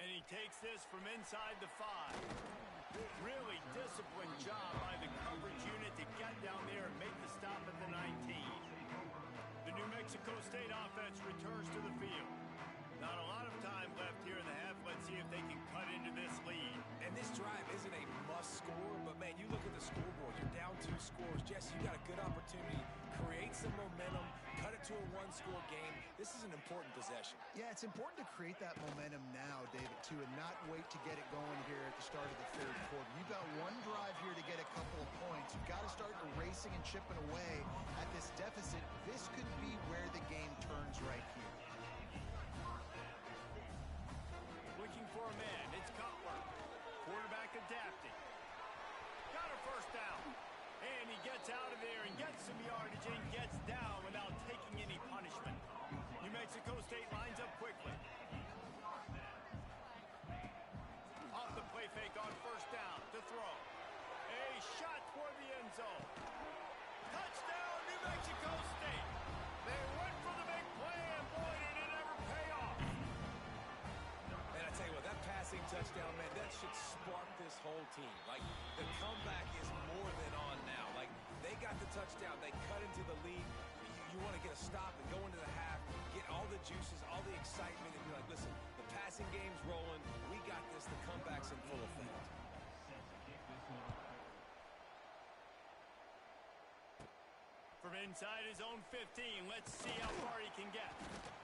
[SPEAKER 2] And he takes this from inside the 5. Really disciplined job by the coverage unit to get down there and make the stop at the 19. The New Mexico State offense returns to the field. Not a lot of time left here in the half. Let's see if they can cut into this lead.
[SPEAKER 3] And this drive isn't a must score, but man, you look at the scoreboard, you're down 2 scores. Jesse, you got a good opportunity. Create some momentum, cut it to a 1-score game. This is an important possession.
[SPEAKER 4] Yeah, it's important to create that momentum now, David, too, and not wait to get it going here at the start of the 3rd quarter. You've got one drive here to get a couple of points. You've got to start erasing and chipping away at this deficit. This could be where the game turns right here.
[SPEAKER 2] Looking for a man. It's Cutler. Quarterback adapting. Got a first down. And he gets out of there and gets some yardage and gets down without taking any punishment. New Mexico State lines up quickly. Off the play fake on first down to throw. A shot toward the end zone. Touchdown, New Mexico State. They went for the big play, and boy, did it ever pay off.
[SPEAKER 3] And I tell you what, that passing touchdown, man, that should spark this whole team. Like, the comeback is more than on now. Like, they got the touchdown. They cut into the lead. You want to get a stop and go into the half, get all the juices, all the excitement, and be like, listen, the passing game's rolling. We got this. The comeback's in full effect.
[SPEAKER 2] From inside his own 15, let's see how far he can get.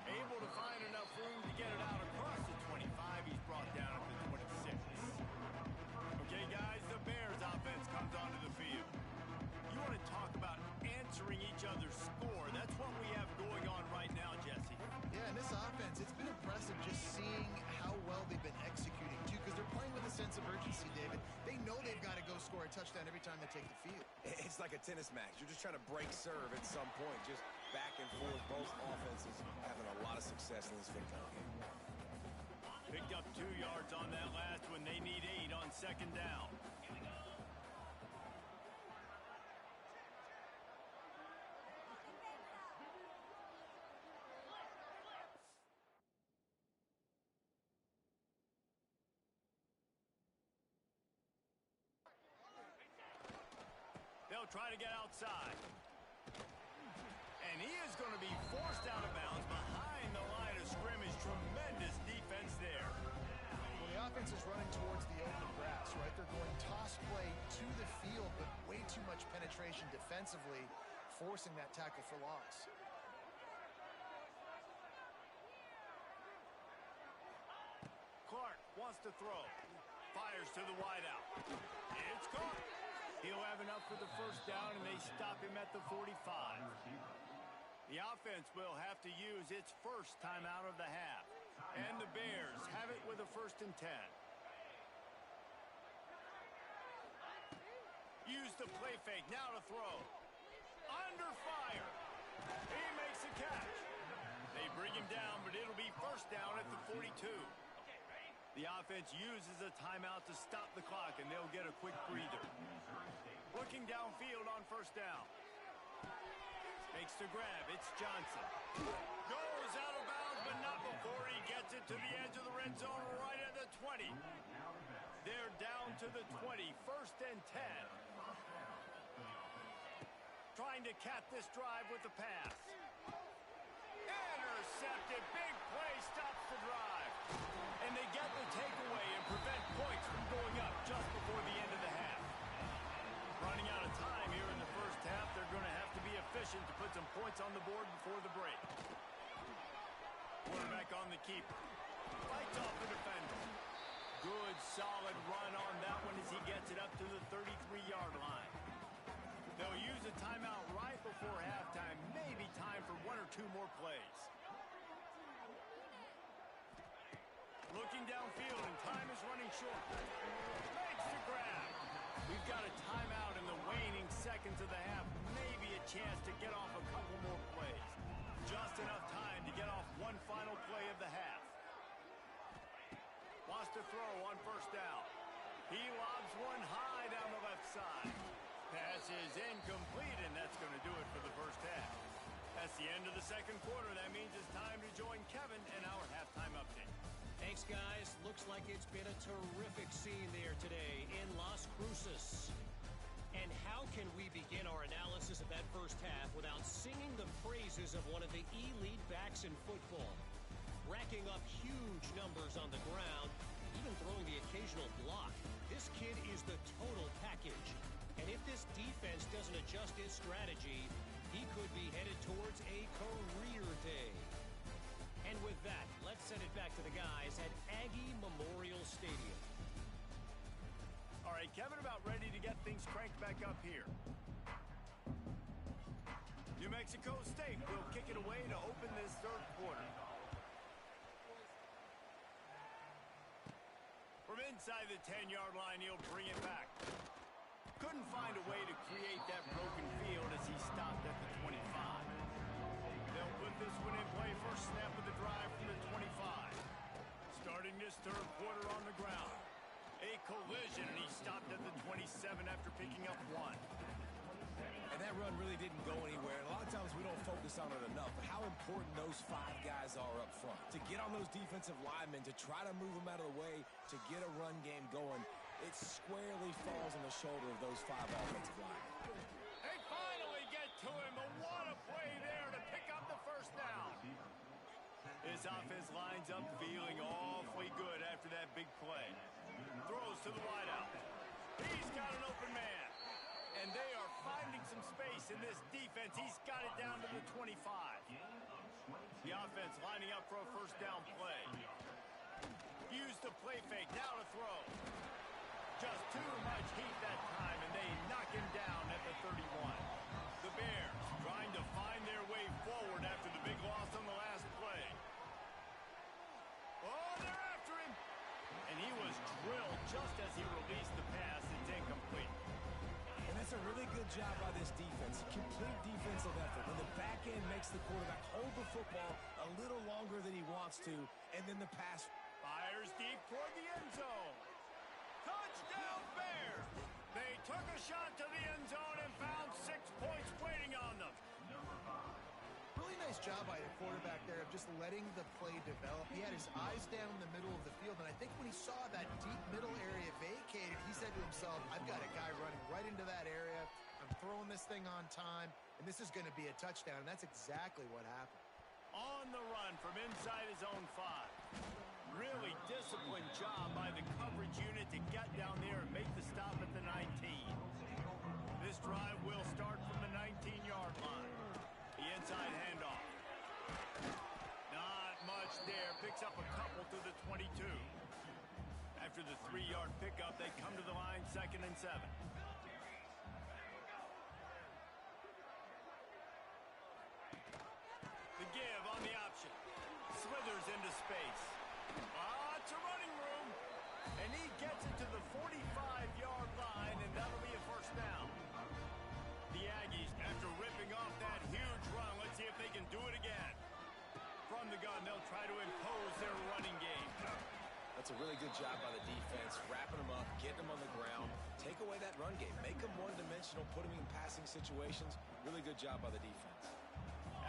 [SPEAKER 2] Able to find enough room to get it out across the 25. He's brought down at the 26. Okay, guys, the Bears offense comes onto the field. You want to talk about answering each other's score. That's what we have going on right now, Jesse.
[SPEAKER 4] Yeah, and this offense, it's been impressive just seeing how well they've been executing, too, because they're playing with a touchdown every time they take the field.
[SPEAKER 3] It's like a tennis match. You're just trying to break serve at some point. Just back and forth. Both offenses having a lot of success in this football game.
[SPEAKER 2] Picked up 2 yards on that last one. They need 8 on second down. They'll try to get outside. And he is going to be forced out of bounds behind the line of scrimmage. Tremendous defense there.
[SPEAKER 4] Well, the offense is running towards the open grass, right? They're going toss play to the field, but way too much penetration defensively, forcing that tackle for loss.
[SPEAKER 2] Clark wants to throw. Fires to the wideout. It's caught. He'll have enough for the first down, and they stop him at the 45. The offense will have to use its first timeout of the half. And the Bears have it with a 1st and 10. Use the play fake. Now to throw. Under fire. He makes a catch. They bring him down, but it'll be first down at the 42. The offense uses a timeout to stop the clock, and they'll get a quick breather. Looking downfield on first down. Makes the grab. It's Johnson. Goes out of bounds, but not before he gets it to the edge of the red zone right at the 20. They're down to the 20. 1st and 10. Trying to cap this drive with the pass. Intercepted. Big play stops the drive. And they get the takeaway and prevent points from going up just before the end of the half. Running out of time here in the first half. They're going to have to be efficient to put some points on the board before the break. Quarterback on the keeper. Fights off the defender. Good, solid run on that one as he gets it up to the 33-yard line. They'll use a timeout right before halftime. Maybe time for 1 or 2 more plays. Looking downfield, and time is running short. Makes the grab. We've got a timeout in the waning seconds of the half. Maybe a chance to get off a couple more plays. Just enough time to get off one final play of the half. Wants to throw on first down. He lobs one high down the left side. Pass is incomplete, and that's going to do it for the first half. That's the end of the second quarter. That means it's time to join Kevin in our halftime update.
[SPEAKER 1] Thanks, guys. Looks like it's been a terrific scene there today in Las Cruces. And how can we begin our analysis of that first half without singing the praises of one of the elite backs in football? Racking up huge numbers on the ground, even throwing the occasional block. This kid is the total package. And if this defense doesn't adjust its strategy, he could be headed towards a career day. And with that, let's send it back to the guys at Aggie Memorial Stadium.
[SPEAKER 2] All right, Kevin, about ready to get things cranked back up here. New Mexico State will kick it away to open this third quarter. From inside the 10-yard line, he'll bring it back. Couldn't find a way to create that broken field as he stopped at the 25. They'll put this one in play. First snap of the drive from the 25. Starting this third quarter on the ground. A collision, and he stopped at the 27 after picking up 1.
[SPEAKER 3] And that run really didn't go anywhere. And a lot of times we don't focus on it enough. But how important those 5 guys are up front. To get on those defensive linemen, to try to move them out of the way, to get a run game going, it squarely falls on the shoulder of those 5 offensive linemen.
[SPEAKER 2] They finally get to him, but what a play there to pick up the first down. His offense lines up feeling awfully good after that big play. Throws to the wideout. He's got an open man. And they are finding some space in this defense. He's got it down to the 25. The offense lining up for a first down play. Use the play fake. Now to throw. Just too much heat that time, and they knock him down at the 31. The Bears trying to find their way forward after the big loss on the last play. Oh, they're after him. And he was drilled just as he released the pass. It's incomplete.
[SPEAKER 3] That's a really good job by this defense. Complete defensive effort. When the back end makes the quarterback hold the football a little longer than he wants to, and then the pass
[SPEAKER 2] fires deep toward the end zone. Touchdown Bears! They took a shot to the end zone and found 6 points waiting on them.
[SPEAKER 4] Really nice job by the quarterback there of just letting the play develop. He had his eyes down in the middle of the field, and I think when he saw that deep middle area vacated, he said to himself, I've got a guy running right into that area. I'm throwing this thing on time, and this is going to be a touchdown, and that's exactly what happened.
[SPEAKER 2] On the run from inside his own 5. Really disciplined job by the coverage unit to get down there and make the stop at the 19. This drive will start from the 19-yard line. The inside handoff. Not much there. Picks up a couple to the 22. After the 3-yard pickup, they come to the line 2nd and 7. The give on the option. Slithers into space. It's a running room. And he gets it to the 45-yard line, and that'll be a first down. The Aggies, after ripping off that huge run, let's see if they can do it again. From the gun, they'll try to impose their running game.
[SPEAKER 3] That's a really good job by the defense, wrapping them up, getting them on the ground. Take away that run game. Make them one-dimensional, put them in passing situations. Really good job by the defense.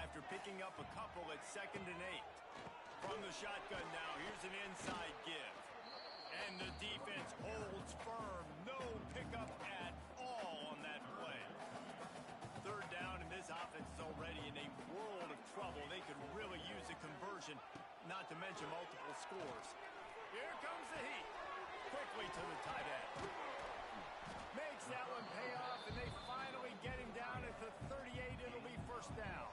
[SPEAKER 2] After picking up a couple at 2nd and 8. From the shotgun now, here's an inside give. And the defense holds firm. No pickup at all on that play. 3rd down, and this offense is already in a world of trouble. They could really use a conversion, not to mention multiple scores. Here comes the heat. Quickly to the tight end. Makes that one pay off, and they finally get him down at the 38. It'll be first down.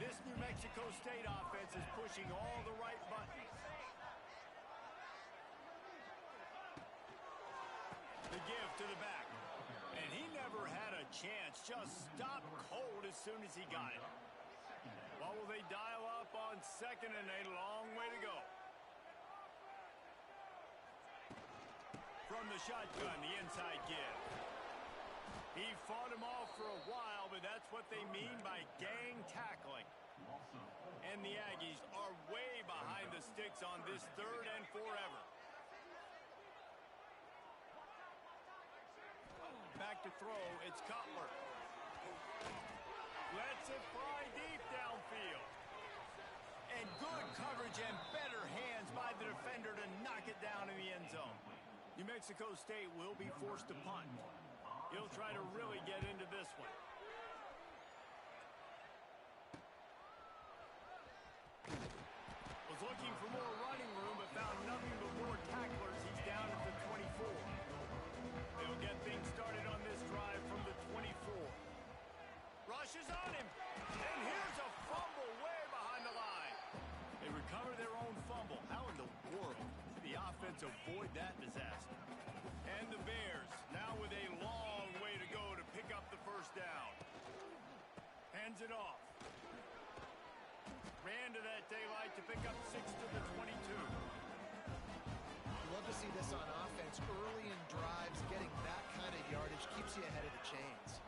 [SPEAKER 2] This New Mexico State offense is pushing all the right buttons. The give to the back. And he never had a chance. Just stopped cold as soon as he got it. What will they dial up on 2nd and 8? Long way to go. From the shotgun, the inside give. He fought him off for a while, but that's what they mean by gang tackling. And the Aggies are way behind the sticks on this 3rd and forever. Back to throw, it's Cutler. Lets it fly deep downfield. And good coverage and better hands by the defender to knock it down in the end zone. New Mexico State will be forced to punt. He'll try to really get into this one. Was looking for more running room, but found nothing but more tacklers. He's down at the 24. They'll get things started on this drive from the 24. Rushes on him. And here's a fumble way behind the line. They recover their own fumble. How in the world did the offense avoid that disaster? And the Bears, now with a long way to go to pick up the first down. Hands it off. Ran to that daylight to pick up 6 to the 22.
[SPEAKER 4] You love to see this on offense. Early in drives, getting that kind of yardage keeps you ahead of the chains.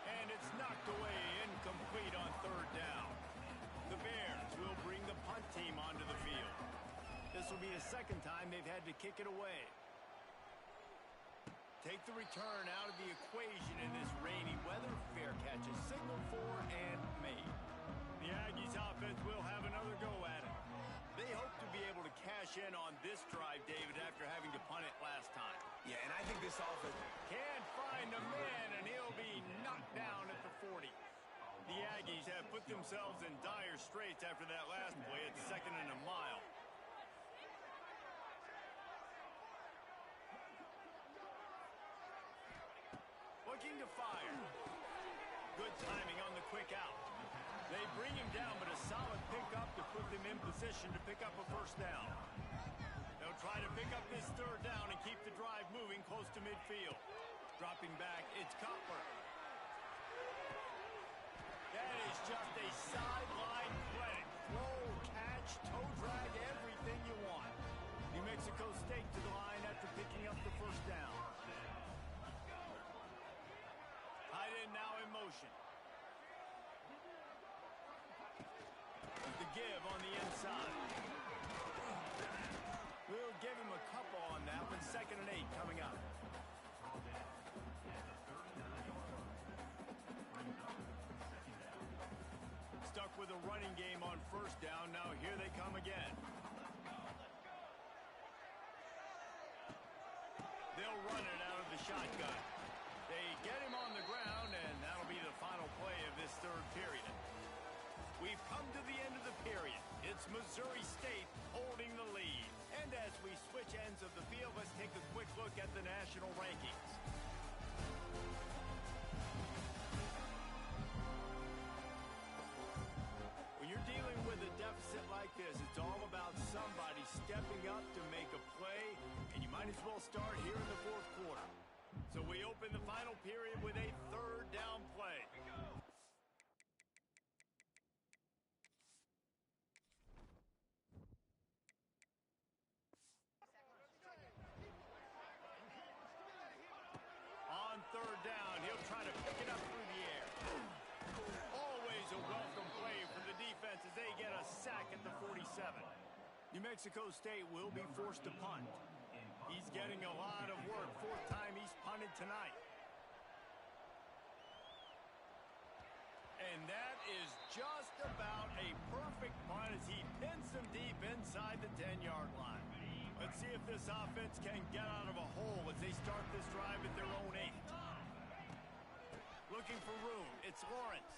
[SPEAKER 2] And it's knocked away, incomplete on 3rd down. The Bears will bring the punt team onto the field. This will be the 2nd time they've had to kick it away. Take the return out of the equation in this rainy weather. Fair catch is signaled for and made. The Aggies offense will have another go at it. They hope to be able to cash in on this drive, David, after having to punt it last time.
[SPEAKER 3] Yeah, and I think this offense
[SPEAKER 2] Can't find a man, and he'll be knocked down at the 40. The Aggies have put themselves in dire straits after that last play at 2nd and a mile. Looking to fire. Good timing on the quick out. They bring him down, but a solid pickup to put them in position to pick up a first down. They'll try to pick up this 3rd down and keep the drive moving close to midfield. Dropping back, it's Cutler. That is just a sideline play. Throw, catch, toe drag, everything you want. New Mexico State to the line at after picking up the first down. Tight end now in motion. The give on the inside. We'll give him a couple on that one. 2nd and 8 coming up. Stuck with a running game on first down. Now here they come again. They'll run it out of the shotgun. They get him on the ground, and that'll be the final play of this 3rd period. We've come to the end of the period. It's Missouri State holding the lead. And as we switch ends of the field, let's take a quick look at the national rankings. When you're dealing with a deficit like this, it's all about somebody stepping up to make a play, and you might as well start here in the 4th quarter. So we open the final period with a 3rd down play. On 3rd down, he'll try to pick it up through the air. Always a welcome play for the defense as they get a sack at the 47. New Mexico State will be forced to punt. He's getting a lot of work. 4th time he's punted tonight. And that is just about a perfect punt as he pins them deep inside the 10-yard line. Let's see if this offense can get out of a hole as they start this drive at their own 8. Looking for room. It's Lawrence.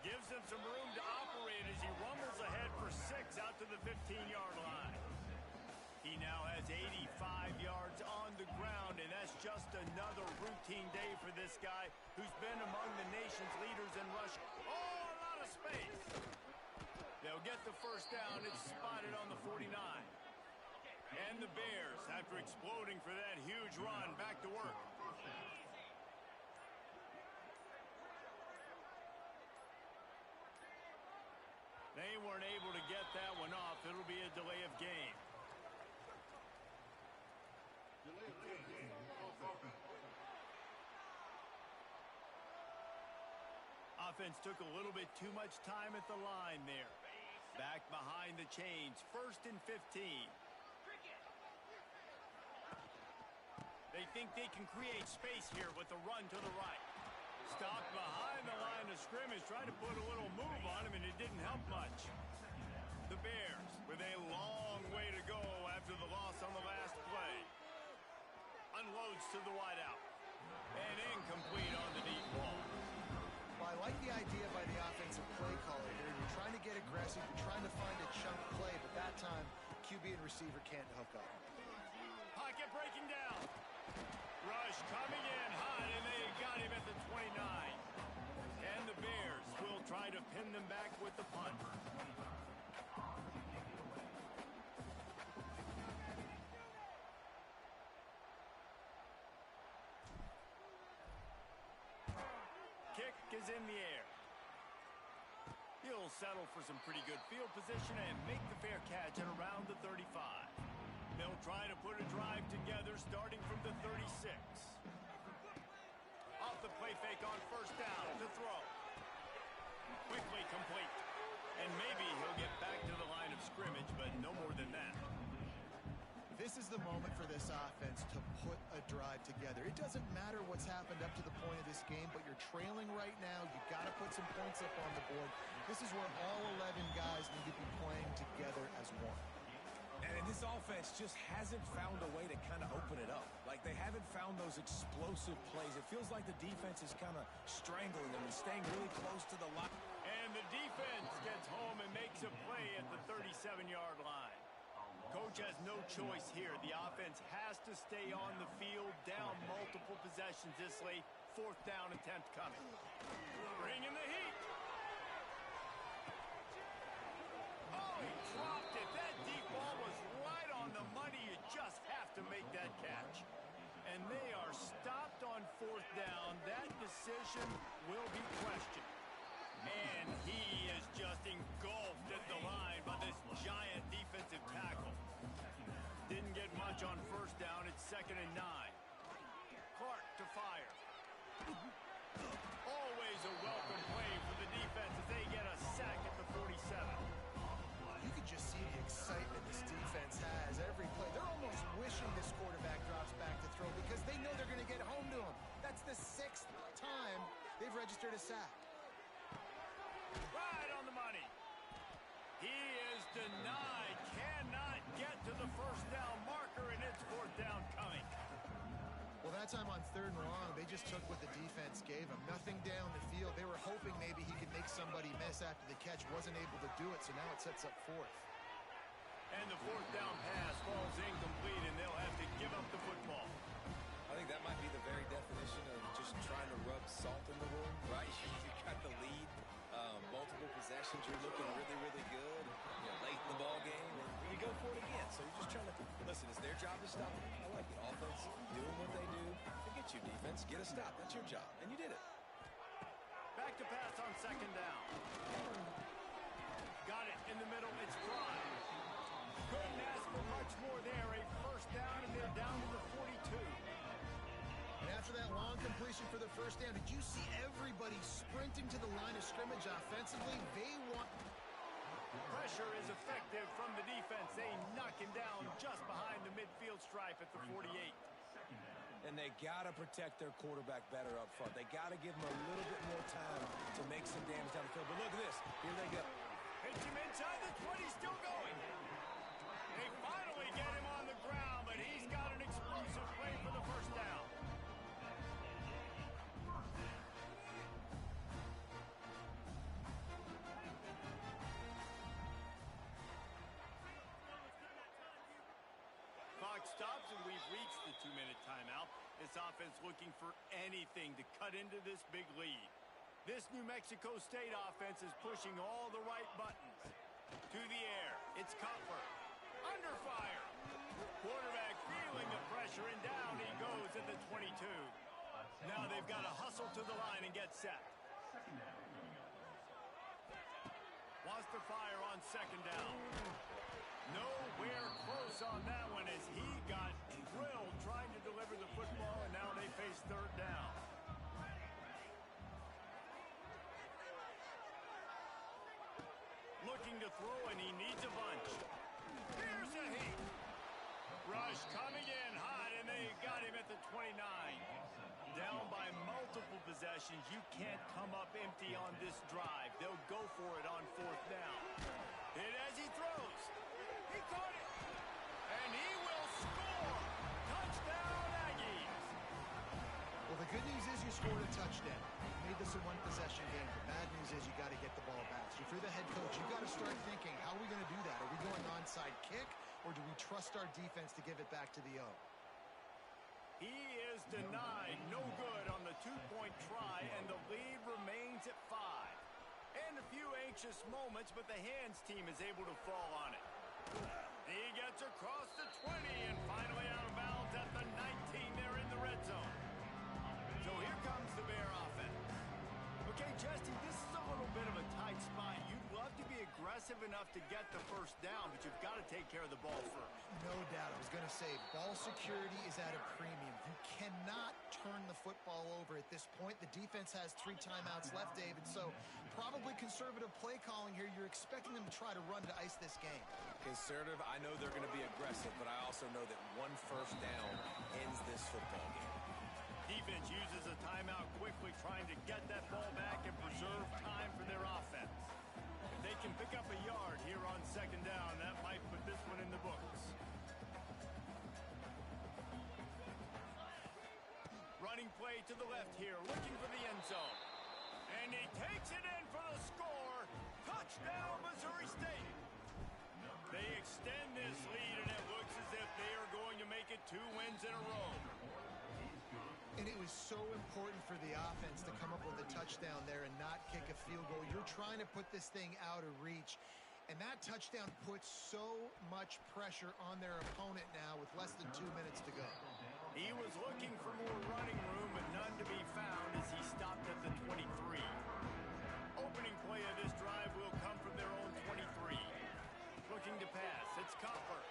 [SPEAKER 2] Gives him some room to operate as he rumbles ahead for 6 out to the 15-yard line. He now has 85 yards on the ground, and that's just another routine day for this guy who's been among the nation's leaders in rushing. Oh, a lot of space. They'll get the first down. It's spotted on the 49. And the Bears, after exploding for that huge run, back to work. They weren't able to get that one off. It'll be a delay of game. Offense took a little bit too much time at the line there. Back behind the chains. 1st and 15. They think they can create space here with the run to the right. Stopped behind the line of scrimmage, trying to put a little move on him, and it didn't help much. The Bears with a long way to go after the loss on the last play. Unloads to the wideout. And incomplete on the deep ball.
[SPEAKER 4] Well, I like the idea by the offensive play caller here. You're trying to get aggressive. You're trying to find a chunk play, but that time, QB and receiver can't hook up.
[SPEAKER 2] Pocket breaking down. Rush coming in hot, and they got him at the 29. And the Bears will try to pin them back with the punt. Kick is in the air. He'll settle for some pretty good field position and make the fair catch at around the 35. They'll try to put a drive together starting from the 36. Off the play fake on first down to throw. Quickly complete. And maybe he'll get back to the line of scrimmage, but no more than that.
[SPEAKER 4] This is the moment for this offense to put a drive together. It doesn't matter what's happened up to the point of this game, but you're trailing right now. You've got to put some points up on the board. This is where all 11 guys need to be playing together as one.
[SPEAKER 3] And this offense just hasn't found a way to kind of open it up. Like, they haven't found those explosive plays. It feels like the defense is kind of strangling them and staying really close to the line.
[SPEAKER 2] And the defense gets home and makes a play at the 37-yard line. Coach has no choice here. The offense has to stay on the field, down multiple possessions this late. 4th down attempt coming. Bringing the heat. Oh, he dropped it. That deep ball was right on the money. You just have to make that catch. And they are stopped on 4th down. That decision will be questioned. And he is just engulfed at the line by this giant defensive tackle. Didn't get much on first down. It's 2nd and 9. Clark to fire. Always a welcome play for the defense as they get a sack at the 47.
[SPEAKER 4] You can just see the excitement this defense has every play. They're almost wishing this quarterback drops back to throw because they know they're going to get home to him. That's the 6th time they've registered a sack.
[SPEAKER 2] Right on the money. He is denied. Cannot get to the first down marker, and it's 4th down coming.
[SPEAKER 4] Well, that time on 3rd and long, they just took what the defense gave them. Nothing down the field. They were hoping maybe he could make somebody miss after the catch. Wasn't able to do it, so now it sets up 4th.
[SPEAKER 2] And the 4th down pass falls incomplete, and they'll have to give up the football.
[SPEAKER 3] I think that might be the very definition of just trying to rub salt in the wound, right? You got the lead, multiple possessions, you're looking really, really good, late in the ball game, and you go for it again. So you're just trying to, listen, it's their job to stop it. I like it. Offense, doing what they do. Forget you, defense. Get a stop. That's your job. And you did it.
[SPEAKER 2] Back to pass on 2nd down. Got it in the middle. It's Fry. Couldn't ask for much more there. A 1st down, and they're down to the 42.
[SPEAKER 4] And after that long completion for the 1st down, did you see everybody sprinting to the line of scrimmage offensively? They want...
[SPEAKER 2] Pressure is effective from the defense. They knock him down just behind the midfield stripe at the 48.
[SPEAKER 3] And they got to protect their quarterback better up front. They got to give him a little bit more time to make some damage down the field. But look at this. Here they go.
[SPEAKER 2] Hits him inside the 20, still going. They finally get him on the ground, but he's got an explosive play for the 1st down. Clock stops, and we've reached the 2-minute timeout. This offense looking for anything to cut into this big lead. This New Mexico State offense is pushing all the right buttons. To the air, it's Cutler. Under fire. Quarterback feeling the pressure, and down he goes at the 22. Now they've got to hustle to the line and get set. Wants to fire on 2nd down. Nowhere close on that one as he got drilled trying to deliver the football, and now they face 3rd down. Looking to throw, and he needs a bunch. Here's a hit. Rush coming in hot, and they got him at the 29. Down by multiple possessions. You can't come up empty on this drive. They'll go for it on 4th down. Hit as he throws. He caught it. And he will score. Touchdown, Aggies.
[SPEAKER 4] Well, the good news is you scored a touchdown. You made this a one-possession game. The bad news is you got to get the ball back. So if you're the head coach, you got to start thinking, how are we going to do that? Are we going onside kick, or do we trust our defense to give it back to the O?
[SPEAKER 2] He is denied. No good on the 2-point try, and the lead remains at 5. And a few anxious moments, but the hands team is able to fall on it. He gets across the 20 and finally out of bounds at the 19. They're in the red zone. So here comes the Bear offense. Okay, Justin, this is a little bit of a tight spot. You'd love to be aggressive enough to get the 1st down, but you've got to take care of the ball first.
[SPEAKER 4] No doubt. I was going to say, ball security is at a premium. You cannot turn the football over at this point. The defense has 3 timeouts left, David, so probably conservative play calling here. You're expecting them to try to run to ice this game.
[SPEAKER 3] Conservative, I know they're going to be aggressive, but I also know that 1 1st down ends this football game.
[SPEAKER 2] Defense uses a timeout quickly, trying to get that ball back and preserve time for their offense. If they can pick up a yard here on 2nd down, that might put this one in the books. Running play to the left here, looking for the end zone. And he takes it in for the score. Touchdown, Missouri State. They extend this lead, and it looks as if they are going to make it 2 wins in a row.
[SPEAKER 4] And it was so important for the offense to come up with a touchdown there and not kick a field goal. You're trying to put this thing out of reach. And that touchdown puts so much pressure on their opponent now with less than 2 minutes to go.
[SPEAKER 2] He was looking for more running room, but none to be found as he stopped at the 23. Opening play of this drive will come from their own 23. Looking to pass. It's Copper.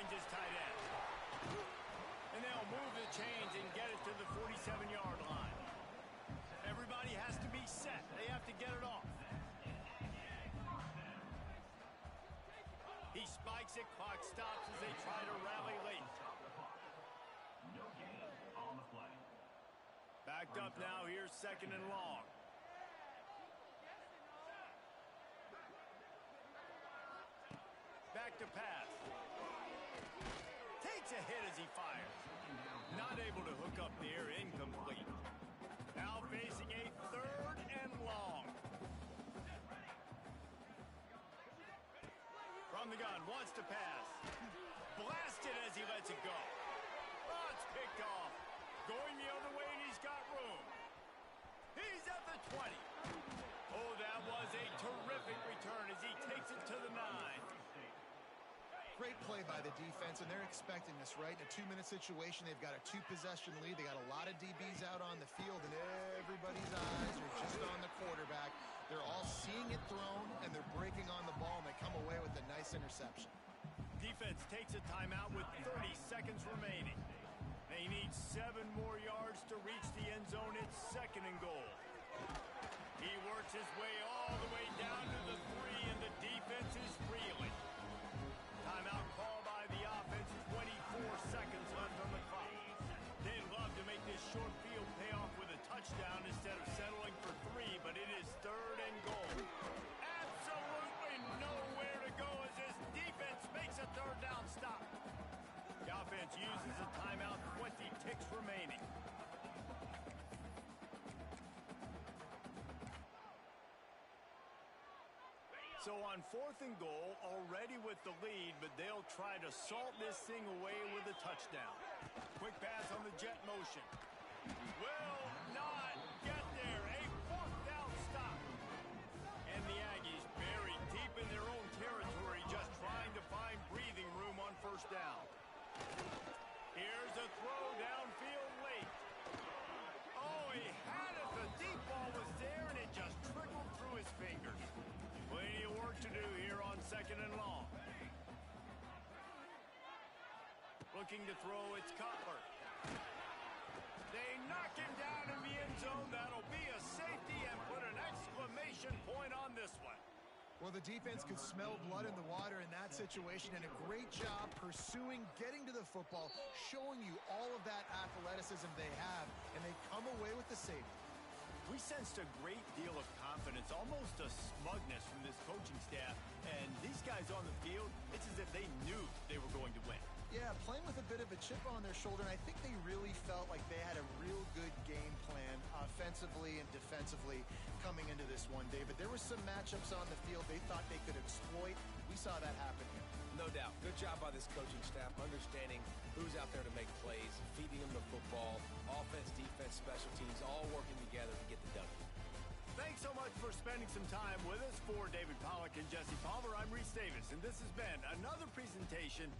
[SPEAKER 2] change his tight end. And they'll move the chains and get it to the 47-yard line. Everybody has to be set. They have to get it off. He spikes it, clock stops as they try to rally late. Backed up now, here's 2nd and long. Back to pass. Takes a hit as he fires. Not able to hook up there, incomplete. Now facing a 3rd and long. From the gun, wants to pass. Blasted as he lets it go. Oh, it's picked off. Going the other way, and he's got room. He's at the 20. Oh, that was a terrific return as he takes it to the 9.
[SPEAKER 4] Great play by the defense, and they're expecting this, right? In a 2-minute situation, they've got a 2-possession lead. They got a lot of DBs out on the field, and everybody's eyes are just on the quarterback. They're all seeing it thrown, and they're breaking on the ball, and they come away with a nice interception.
[SPEAKER 2] Defense takes a timeout with 30 seconds remaining. They need 7 more yards to reach the end zone. It's 2nd and goal. He works his way all the way down to the 3, and the defense is reeling. Timeout call by the offense. 24 seconds left on the clock. They'd love to make this short field pay off with a touchdown instead of settling for 3, but it is 3rd and goal. Absolutely nowhere to go as this defense makes a 3rd down stop. The offense uses a timeout, 20 ticks remaining. So on 4th and goal, already with the lead, but they'll try to salt this thing away with a touchdown. Quick pass on the jet motion. Will not get there. A 4th down stop. And the Aggies buried deep in their own territory, just trying to find breathing room on 1st down. Here's a throw downfield late. Oh, he had it. The deep ball was there, and it just trickled through his fingers. Plenty of work to do here on 2nd and long. Looking to throw, it's Cutler. They knock him down in the end zone. That'll be a safety and put an exclamation point on this one.
[SPEAKER 4] Well, the defense could smell blood in the water in that situation, and a great job pursuing, getting to the football, showing you all of that athleticism they have, and they come away with the safety.
[SPEAKER 2] We sensed a great deal of confidence, almost a smugness from this coaching staff, and these guys on the field, it's as if they knew they were going to win.
[SPEAKER 4] Yeah, playing with a bit of a chip on their shoulder, and I think they really felt like they had a real good game plan offensively and defensively coming into this one, David. There were some matchups on the field they thought they could exploit. We saw that happen here.
[SPEAKER 3] No doubt. Good job by this coaching staff, understanding who's out there to make plays, feeding them the football, offense, defense, special teams, all working together to get the W.
[SPEAKER 2] Thanks so much for spending some time with us. For David Pollack and Jesse Palmer, I'm Reese Davis, and this has been another presentation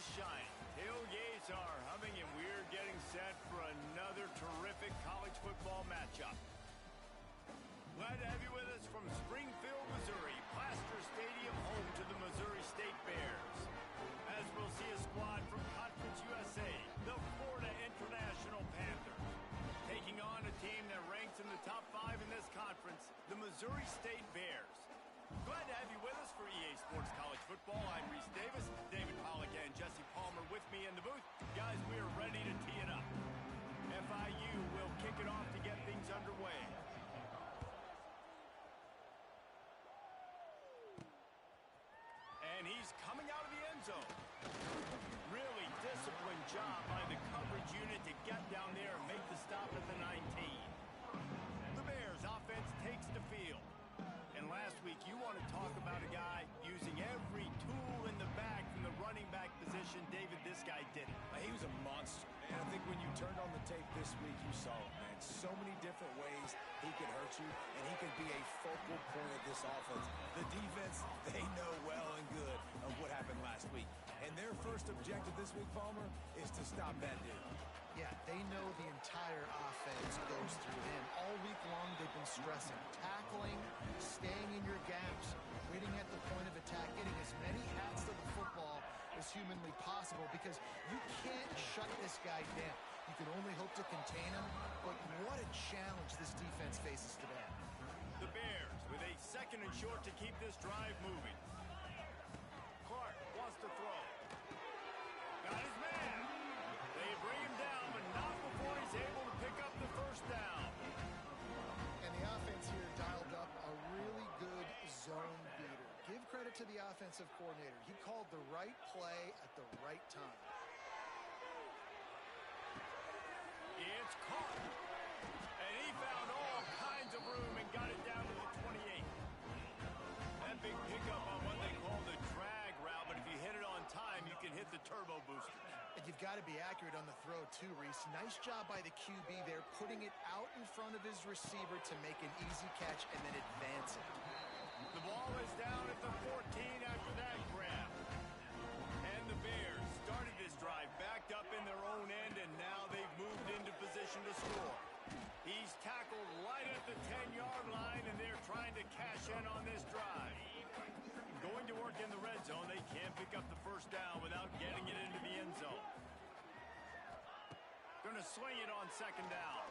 [SPEAKER 2] is shining. Tailgates are humming, and we're getting set for another terrific college football matchup. Glad to have you with us from Springfield, Missouri, Plaster Stadium, home to the Missouri State Bears. As we'll see a squad from Conference USA, the Florida International Panthers, taking on a team that ranks in the top 5 in this conference, the Missouri State Bears. Glad to have you with us for EA Sports College Football. I'm Reese Davis, David Pollack and Jesse Palmer with me in the booth. Guys, we are ready to tee it up. FIU will kick it off to get things underway. And he's coming out of the end zone. Really disciplined job by the coverage unit to get down there and make the stop at the 19. The Bears offense takes the field. And last week, you want to talk about a guy using every tool in the bag from the running back position. David, this guy did it.
[SPEAKER 3] He was a monster. And I think when you turned on the tape this week, you saw it, man. So many different ways he could hurt you, and he could be a focal point of this offense. The defense, they know well and good of what happened last week. And their first objective this week, Palmer, is to stop that dude.
[SPEAKER 4] Yeah, they know the entire offense goes through him. All week long, they've been stressing tackling, staying in your gaps, waiting at the point of attack, getting as many hats to the football as humanly possible, because you can't shut this guy down. You can only hope to contain him, but what a challenge this defense faces today.
[SPEAKER 2] The Bears with a second and short to keep this drive moving. Clark wants to throw. Got his man. They bring him down, but not before he's able to pick up the first down.
[SPEAKER 4] And the offense here dialed up a really good zone beater. Give credit to the offensive coordinator. He called the right play at the right time.
[SPEAKER 2] It's caught. And he found all kinds of room and got it down to the 28. That big pickup on what they call the drag route, but if you hit it on time, you can hit the turbo booster.
[SPEAKER 4] And you've got to be accurate on the throw too, Reese. Nice job by the QB there, putting it out in front of his receiver to make an easy catch and then advance it.
[SPEAKER 2] The ball is down at the 14 after that grab. And the Bears started this drive backed up in their own end, and now they've moved into position to score. He's tackled right at the 10-yard line, and they're trying to cash in on this drive. Going to work in the red zone, they can't pick up the first down without getting it into the end zone. Going to sling it on second down.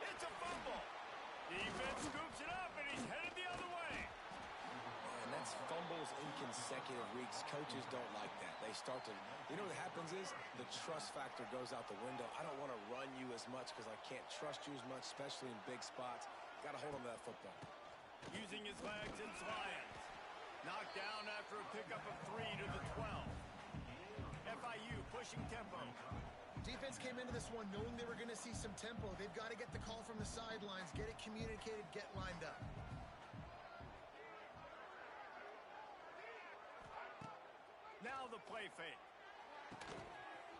[SPEAKER 2] It's a fumble. Defense scoops it up, and he's headed the other way.
[SPEAKER 3] And that's fumbles in consecutive weeks. Coaches don't like that. They start to, you know what happens is the trust factor goes out the window. I don't want to run you as much because I can't trust you as much, especially in big spots. Got to hold on to that football.
[SPEAKER 2] Using his legs, it's Lions. Knocked down after a pickup of 3 to the 12. FIU pushing tempo.
[SPEAKER 4] Defense came into this one knowing they were going to see some tempo. They've got to get the call from the sidelines, get it communicated, get lined up.
[SPEAKER 2] Now the play fake.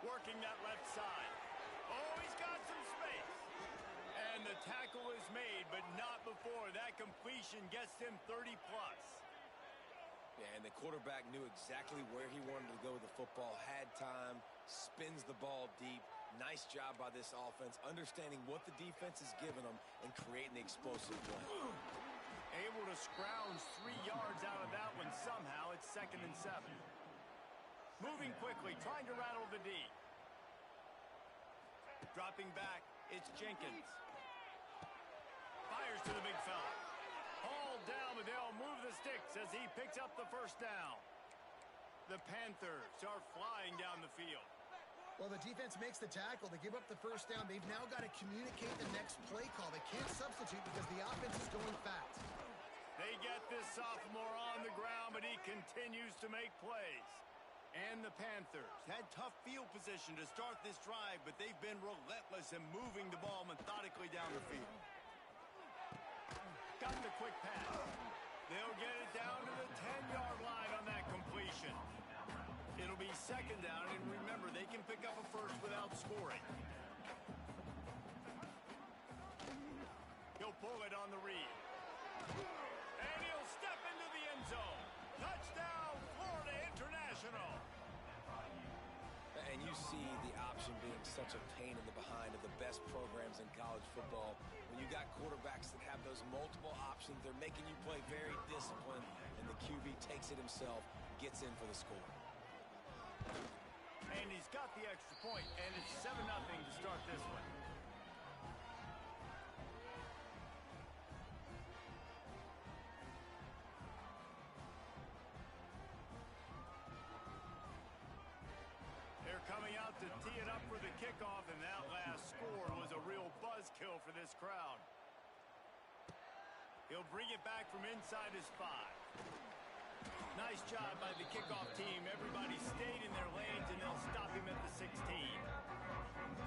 [SPEAKER 2] Working that left side. Oh, he's got some space. And the tackle is made, but not before that completion gets him 30-plus.
[SPEAKER 3] Yeah, and the quarterback knew exactly where he wanted to go with the football, had time, spins the ball deep. Nice job by this offense, understanding what the defense is giving them and creating the explosive play.
[SPEAKER 2] Able to scrounge 3 yards out of that one somehow. It's 2nd and 7. Moving quickly, trying to rattle the D. Dropping back, it's Jenkins. Fires to the big fella. Hauled down, but they'll move the sticks as he picks up the first down. The Panthers are flying down the field.
[SPEAKER 4] Well, the defense makes the tackle. They give up the first down. They've now got to communicate the next play call. They can't substitute because the offense is going fast.
[SPEAKER 2] They get this sophomore on the ground, but he continues to make plays. And the Panthers had tough field position to start this drive, but they've been relentless in moving the ball methodically down the field. Got the quick pass. They'll get it down to the 10-yard line on that completion. It'll be 2nd down, and remember, they can pick up a first without scoring. He'll pull it on the read. And he'll step into the end zone. Touchdown, Florida International.
[SPEAKER 3] And you see the option being such a pain in the behind of the best programs in college football. When you got quarterbacks that have those multiple options, they're making you play very disciplined, and the QB takes it himself, gets in for the score.
[SPEAKER 2] And he's got the extra point, and it's 7-0 to start this one. They're coming out to tee it up for the kickoff, and that last score was a real buzzkill for this crowd. He'll bring it back from inside his 5. Nice job by the kickoff team. Everybody stayed in their lanes, and they'll stop him at the 16.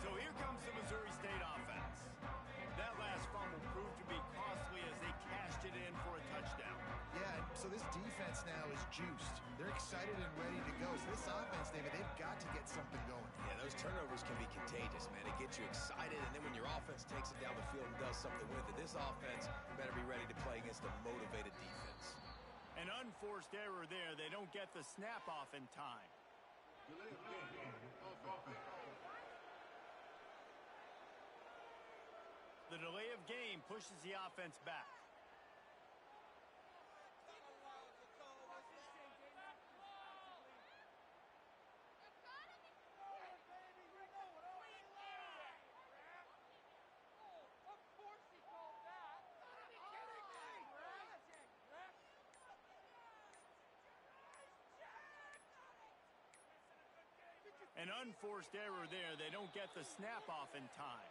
[SPEAKER 2] So here comes the Missouri State offense. That last fumble proved to be costly as they cashed it in for a touchdown.
[SPEAKER 4] Yeah, so this defense now is juiced. They're excited and ready to go. So this offense, David, they've got to get something going.
[SPEAKER 3] Yeah, those turnovers can be contagious, man. It gets you excited, and then when your offense takes it down the field and does something with it, this offense better be ready to play against a motivated defense.
[SPEAKER 2] An unforced error there. They don't get the snap off in time. The delay of game pushes the offense back. An unforced error there. They don't get the snap off in time.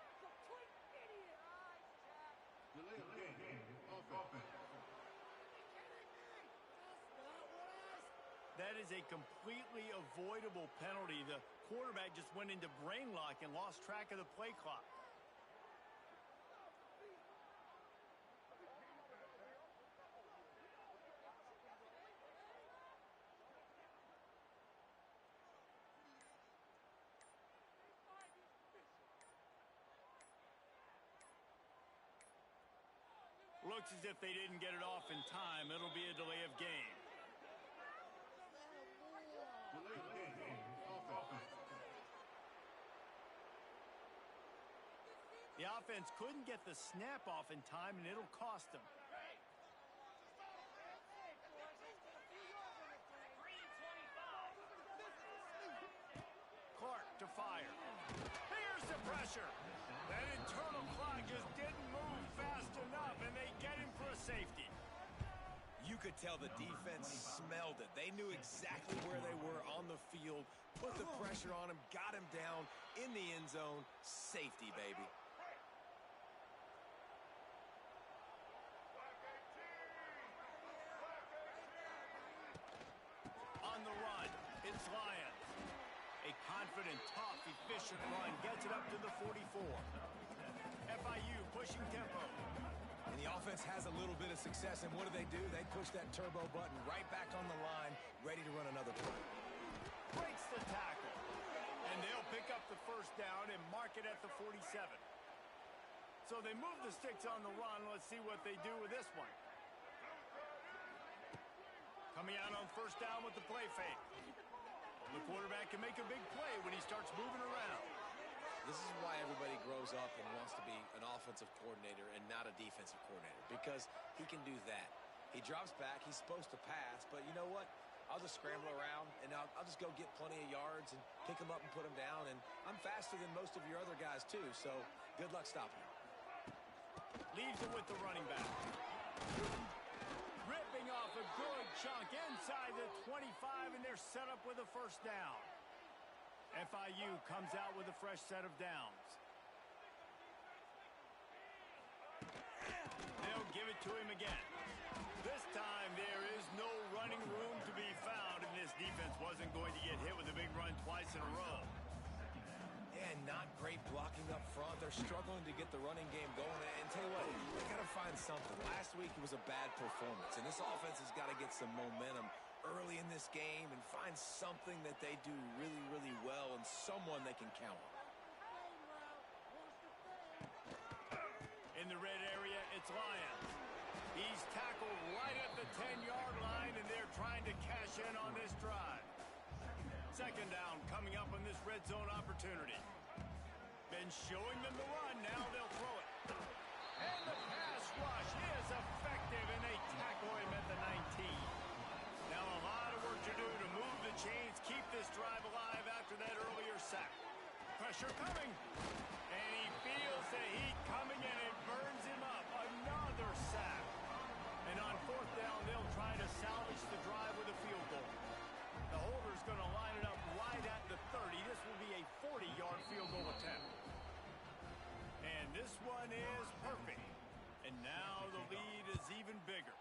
[SPEAKER 2] That is a completely avoidable penalty. The quarterback just went into brain lock and lost track of the play clock. Looks as if they didn't get it off in time. It'll be a delay of game. The offense couldn't get the snap off in time, and it'll cost them. Clark to fire. Here's the pressure. That internal clock just didn't move fast enough, and they get him for a safety.
[SPEAKER 3] You could tell the defense smelled it. They knew exactly where they were on the field, put the pressure on him, got him down in the end zone. Safety, baby.
[SPEAKER 2] On the run, it's Lions. A confident, tough, efficient run gets it up to the 44. FIU pushing tempo.
[SPEAKER 3] And the offense has a little bit of success, and what do? They push that turbo button right back on the line, ready to run another play.
[SPEAKER 2] Breaks the tackle. And they'll pick up the first down and mark it at the 47. So they move the sticks on the run. Let's see what they do with this one. Coming out on first down with the play fake. The quarterback can make a big play when he starts moving around.
[SPEAKER 3] This is why everybody grows up and wants to be an offensive coordinator and not a defensive coordinator, because he can do that. He drops back. He's supposed to pass, but you know what? I'll just scramble around, and I'll just go get plenty of yards and pick him up and put him down, and I'm faster than most of your other guys, too, so good luck stopping him.
[SPEAKER 2] Leaves it with the running back. Ripping off a good chunk inside the 25, and they're set up with a first down. FIU comes out with a fresh set of downs. They'll give it to him again. This time there is no running room to be found, and this defense wasn't going to get hit with a big run twice in a row.
[SPEAKER 3] And not great blocking up front. They're struggling to get the running game going. And tell you what, they got to find something. Last week it was a bad performance, and this offense has got to get some momentum early in this game and find something that they do really, really well and someone they can count on.
[SPEAKER 2] In the red area, it's Lions. He's tackled right at the 10-yard line, and they're trying to cash in on this drive. Second down coming up on this red zone opportunity. Been showing them the run. Now they'll throw it. And the pass rush is effective, and they tackle him at the 19. Now a lot of work to do to move the chains, keep this drive alive after that earlier sack. Pressure coming. And he feels the heat coming, and it burns him up. Another sack. And on fourth down, they'll try to salvage the drive with a field goal. The holder's going to line it up right at the 30. This will be a 40-yard field goal attempt. And this one is perfect. And now the lead is even bigger.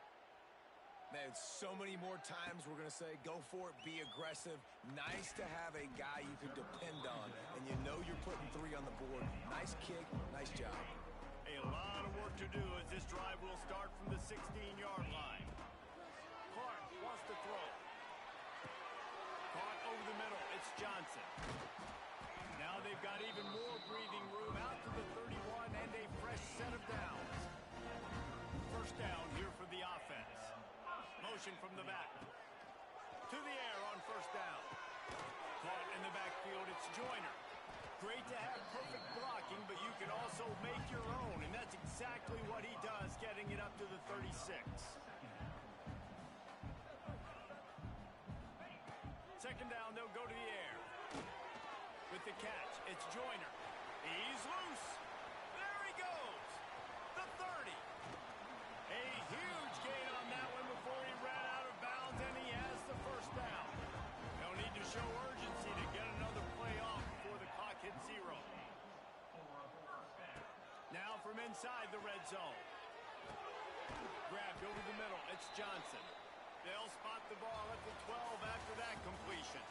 [SPEAKER 3] Man, so many more times we're going to say, go for it, be aggressive. Nice to have a guy you can depend on, and you know you're putting 3 on the board. Nice kick, nice job.
[SPEAKER 2] A lot of work to do as this drive will start from the 16-yard line. Clark wants to throw. Caught over the middle. It's Johnson. Now they've got even more breathing room out to the 31 and a fresh set of downs. First down here for the offense. Motion from the back. To the air on first down. Caught in the backfield, it's Joyner. Great to have perfect blocking, but you can also make your own, and that's exactly what he does, getting it up to the 36. Second down, they'll go to the air. With the catch, it's Joyner. He's loose. There he goes. The 30. A huge gain on that one before he ran out of bounds, and he has the first down. They'll need to show urgency to get another play off before the clock hits 0. Now from inside the red zone. Grabbed over the middle. It's Johnson. They'll spot the ball at the 12 after that completion.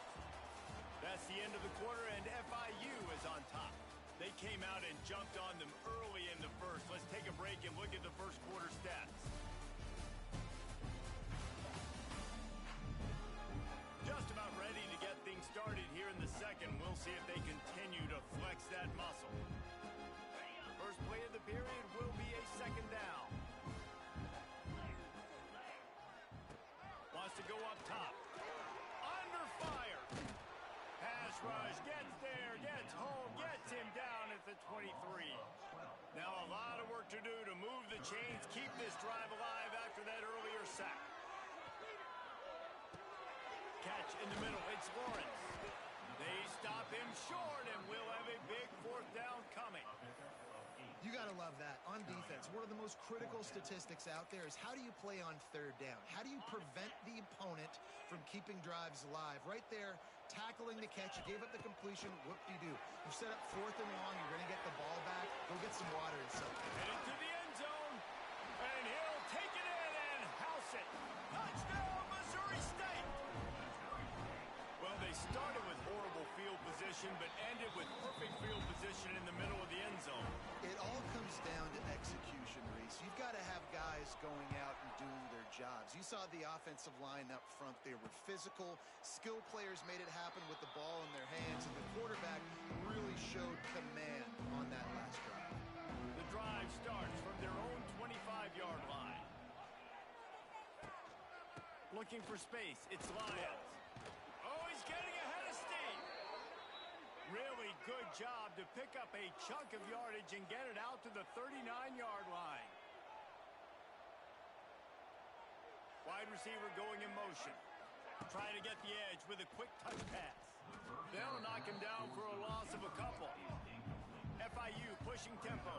[SPEAKER 2] That's the end of the quarter, and FIU is on top. They came out and jumped on them early in the first. Let's take a break and look at the first quarter stats. Just about ready to get things started here in the second. We'll see if they continue to flex that muscle. First play of the period will be a second down. Wants to go up top. Under fire. Pass rush, gets there, gets home, gets him down at the 23. Now a lot of work to do to move the chains, keep this drive alive after that earlier sack. Catch in the middle, it's Lawrence. They stop him short, and we'll have a big fourth down coming.
[SPEAKER 4] You got to love that. On defense, one of the most critical statistics out there is how do you play on third down? How do you prevent the opponent from keeping drives alive? Right there, tackling the catch. You gave up the completion. What do? You set up fourth and long. You're going to get the ball back. Go get some water and something.
[SPEAKER 2] Headed to the end zone, and he'll take it in and house it. Touchdown, Missouri State! Well, they started with horrible field position, but ended with perfect field position in the middle of the end zone.
[SPEAKER 4] It all comes down to execution, Reese. You've got to have guys going out and doing their jobs. You saw the offensive line up front. They were physical. Skilled players made it happen with the ball in their hands, and the quarterback really showed command on that last drive.
[SPEAKER 2] The drive starts from their own 25-yard line. Looking for space. It's Lyons. Oh, he's getting ahead of steam. Really good job to pick up a chunk of yardage and get it out to the 39-yard line. Wide receiver going in motion. Trying to get the edge with a quick touch pass. They'll knock him down for a loss of a couple. FIU pushing tempo.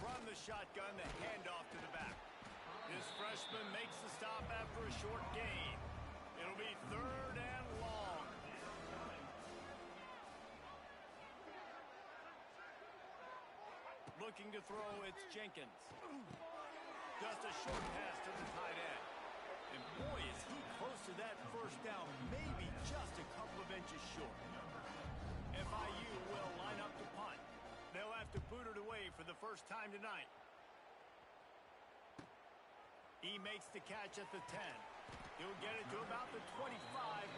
[SPEAKER 2] From the shotgun, the handoff to the back. This freshman makes the stop after a short gain. It'll be third and long. Looking to throw, it's Jenkins. Just a short pass to the tight end. And boy, is he close to that first down, maybe just a couple of inches short. FIU will line up to punt. They'll have to boot it away for the first time tonight. He makes the catch at the 10. He'll get it to about the 25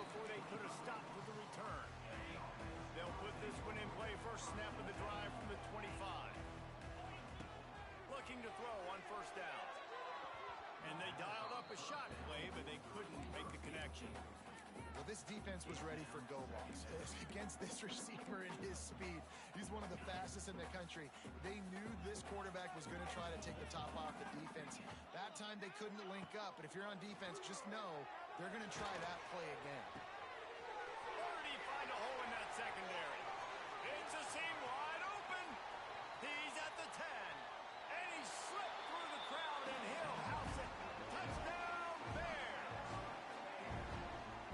[SPEAKER 2] before they put a stop to the return. They'll put this one in play first snap of the drive from the 25. Looking to throw on first down. And they dialed up a shot play, but they couldn't make the connection.
[SPEAKER 4] Well, this defense was ready for go balls. Against this receiver and his speed, he's one of the fastest in the country. They knew this quarterback was going to try to take the top off the defense. That time they couldn't link up, but if you're on defense, just know they're going to try that play again.
[SPEAKER 2] Where did he find a hole in that secondary? It's a seam wide open. He's at the 10, and he slipped through the crowd, and he'll house it. Touchdown, Bears!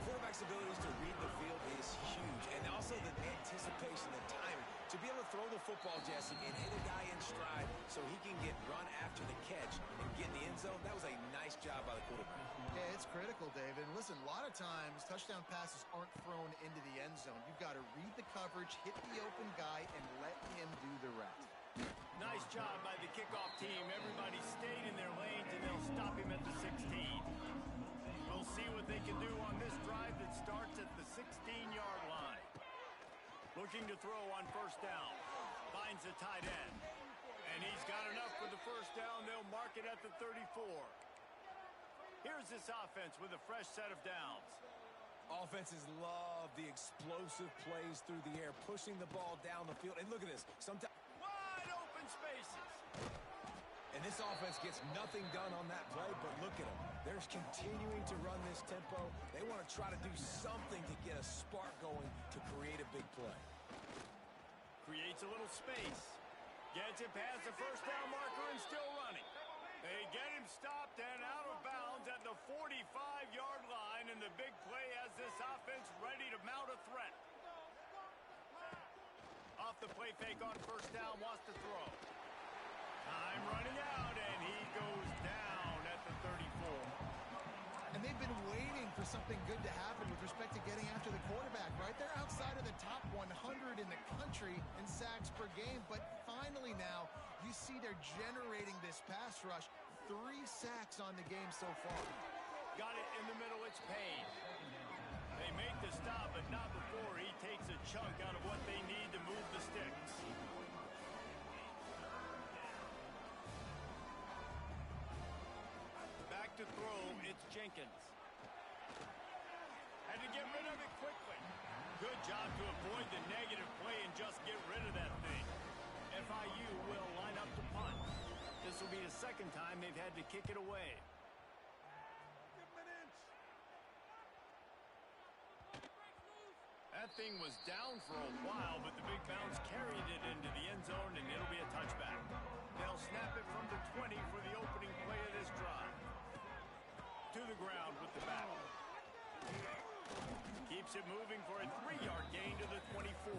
[SPEAKER 3] Quarterback's abilities to read the field is huge, and also the anticipation, the timing. To be able to throw the football, Jesse, and hit a guy in stride so he can get run after the catch and get in the end zone, that was a nice job by the quarterback.
[SPEAKER 4] Yeah, it's critical, David. Listen, a lot of times touchdown passes aren't thrown into the end zone. You've got to read the coverage, hit the open guy, and let him do the rest.
[SPEAKER 2] Nice job by the kickoff team. Everybody stayed in their lanes, and they'll stop him at the 16. We'll see what they can do on this drive that starts at the 16-yard line. Looking to throw on first down. Finds the tight end. And he's got enough for the first down. They'll mark it at the 34. Here's this offense with a fresh set of downs.
[SPEAKER 3] Offenses love the explosive plays through the air, pushing the ball down the field. And look at this. Sometimes
[SPEAKER 2] Wide open spaces.
[SPEAKER 3] And this offense gets nothing done on that play, but look at them. They're continuing to run this tempo. They want to try to do something to get a spark going to create a big play.
[SPEAKER 2] Creates a little space. Gets it past the first down marker and still running. They get him stopped and out of bounds at the 45-yard line, and the big play has this offense ready to mount a threat. Off the play fake on first down, wants to throw. Time running out, and he goes down at the 34.
[SPEAKER 4] And they've been waiting for something good to happen with respect to getting after the quarterback, right? They're outside of the top 100 in the country in sacks per game, but finally now you see they're generating this pass rush. 3 sacks on the game so far.
[SPEAKER 2] Got it in the middle, it's Payne. They make the stop, but not before he takes a chunk out of what they need to move the sticks. Back to throw, it's Jenkins. Had to get rid of it quickly. Good job to avoid the negative play and just get rid of that thing. FIU will line up to punt. This will be the second time they've had to kick it away. That thing was down for a while, but the big bounce carried it into the end zone, and it'll be a touchback. They'll snap it from the 20 for the opening play of this drive. To the ground with the back. Keeps it moving for a 3-yard gain to the 24.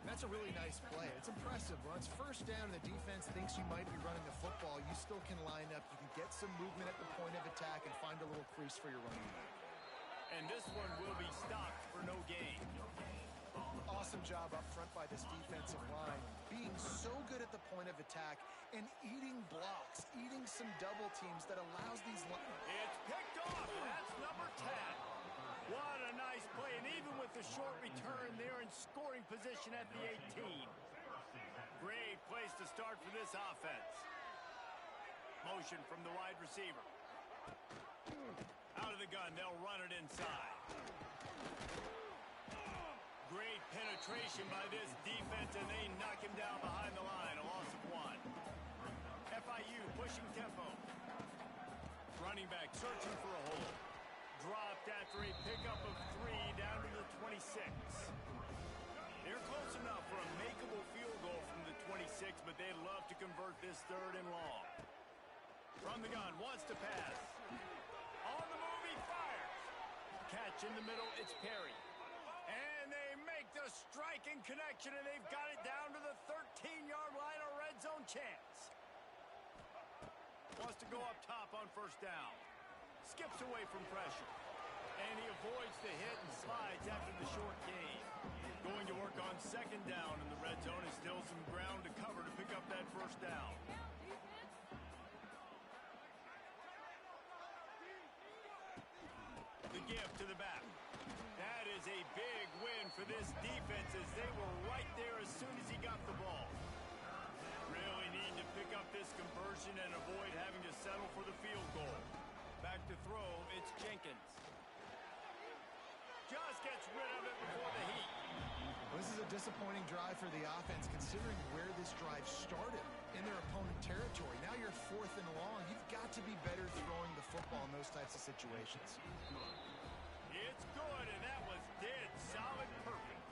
[SPEAKER 4] That's a really nice play. It's impressive. When it's first down and the defense thinks you might be running the football, you still can line up. You can get some movement at the point of attack and find a little crease for your running back.
[SPEAKER 2] And this one will be stopped for no gain.
[SPEAKER 4] Awesome job up front by this defensive line, being so good at the point of attack and eating blocks, eating some double teams that allows these lines.
[SPEAKER 2] It's picked off. That's number 10. What a nice play, and even with the short return, they're in scoring position at the 18. Great place to start for this offense. Motion from the wide receiver. Out of the gun, they'll run it inside. Great penetration by this defense, and they knock him down behind the line. A loss of 1. FIU pushing tempo. Running back searching for a hole. Dropped after a pickup of 3 down to the 26. They're close enough for a makeable field goal from the 26, but they'd love to convert this 3rd and long. From the gun, wants to pass. On the move, he fires. Catch in the middle, it's Perry. And they make the striking connection, and they've got it down to the 13-yard line, a red zone chance. Wants to go up top on first down. Skips away from pressure. And he avoids the hit and slides after the short gain. Going to work on 2nd down in the red zone, and still some ground to cover to pick up that first down. The give to the back. That is a big win for this defense, as they were right there as soon as he got the ball. Really need to pick up this conversion and avoid having to settle settle for the field goal. Back to throw, it's Jenkins. Just gets rid of it before the heat.
[SPEAKER 4] This is a disappointing drive for the offense, considering where this drive started, in their opponent territory. Now you're 4th and long. You've got to be better throwing the football in those types of situations.
[SPEAKER 2] It's good, and that was dead solid perfect.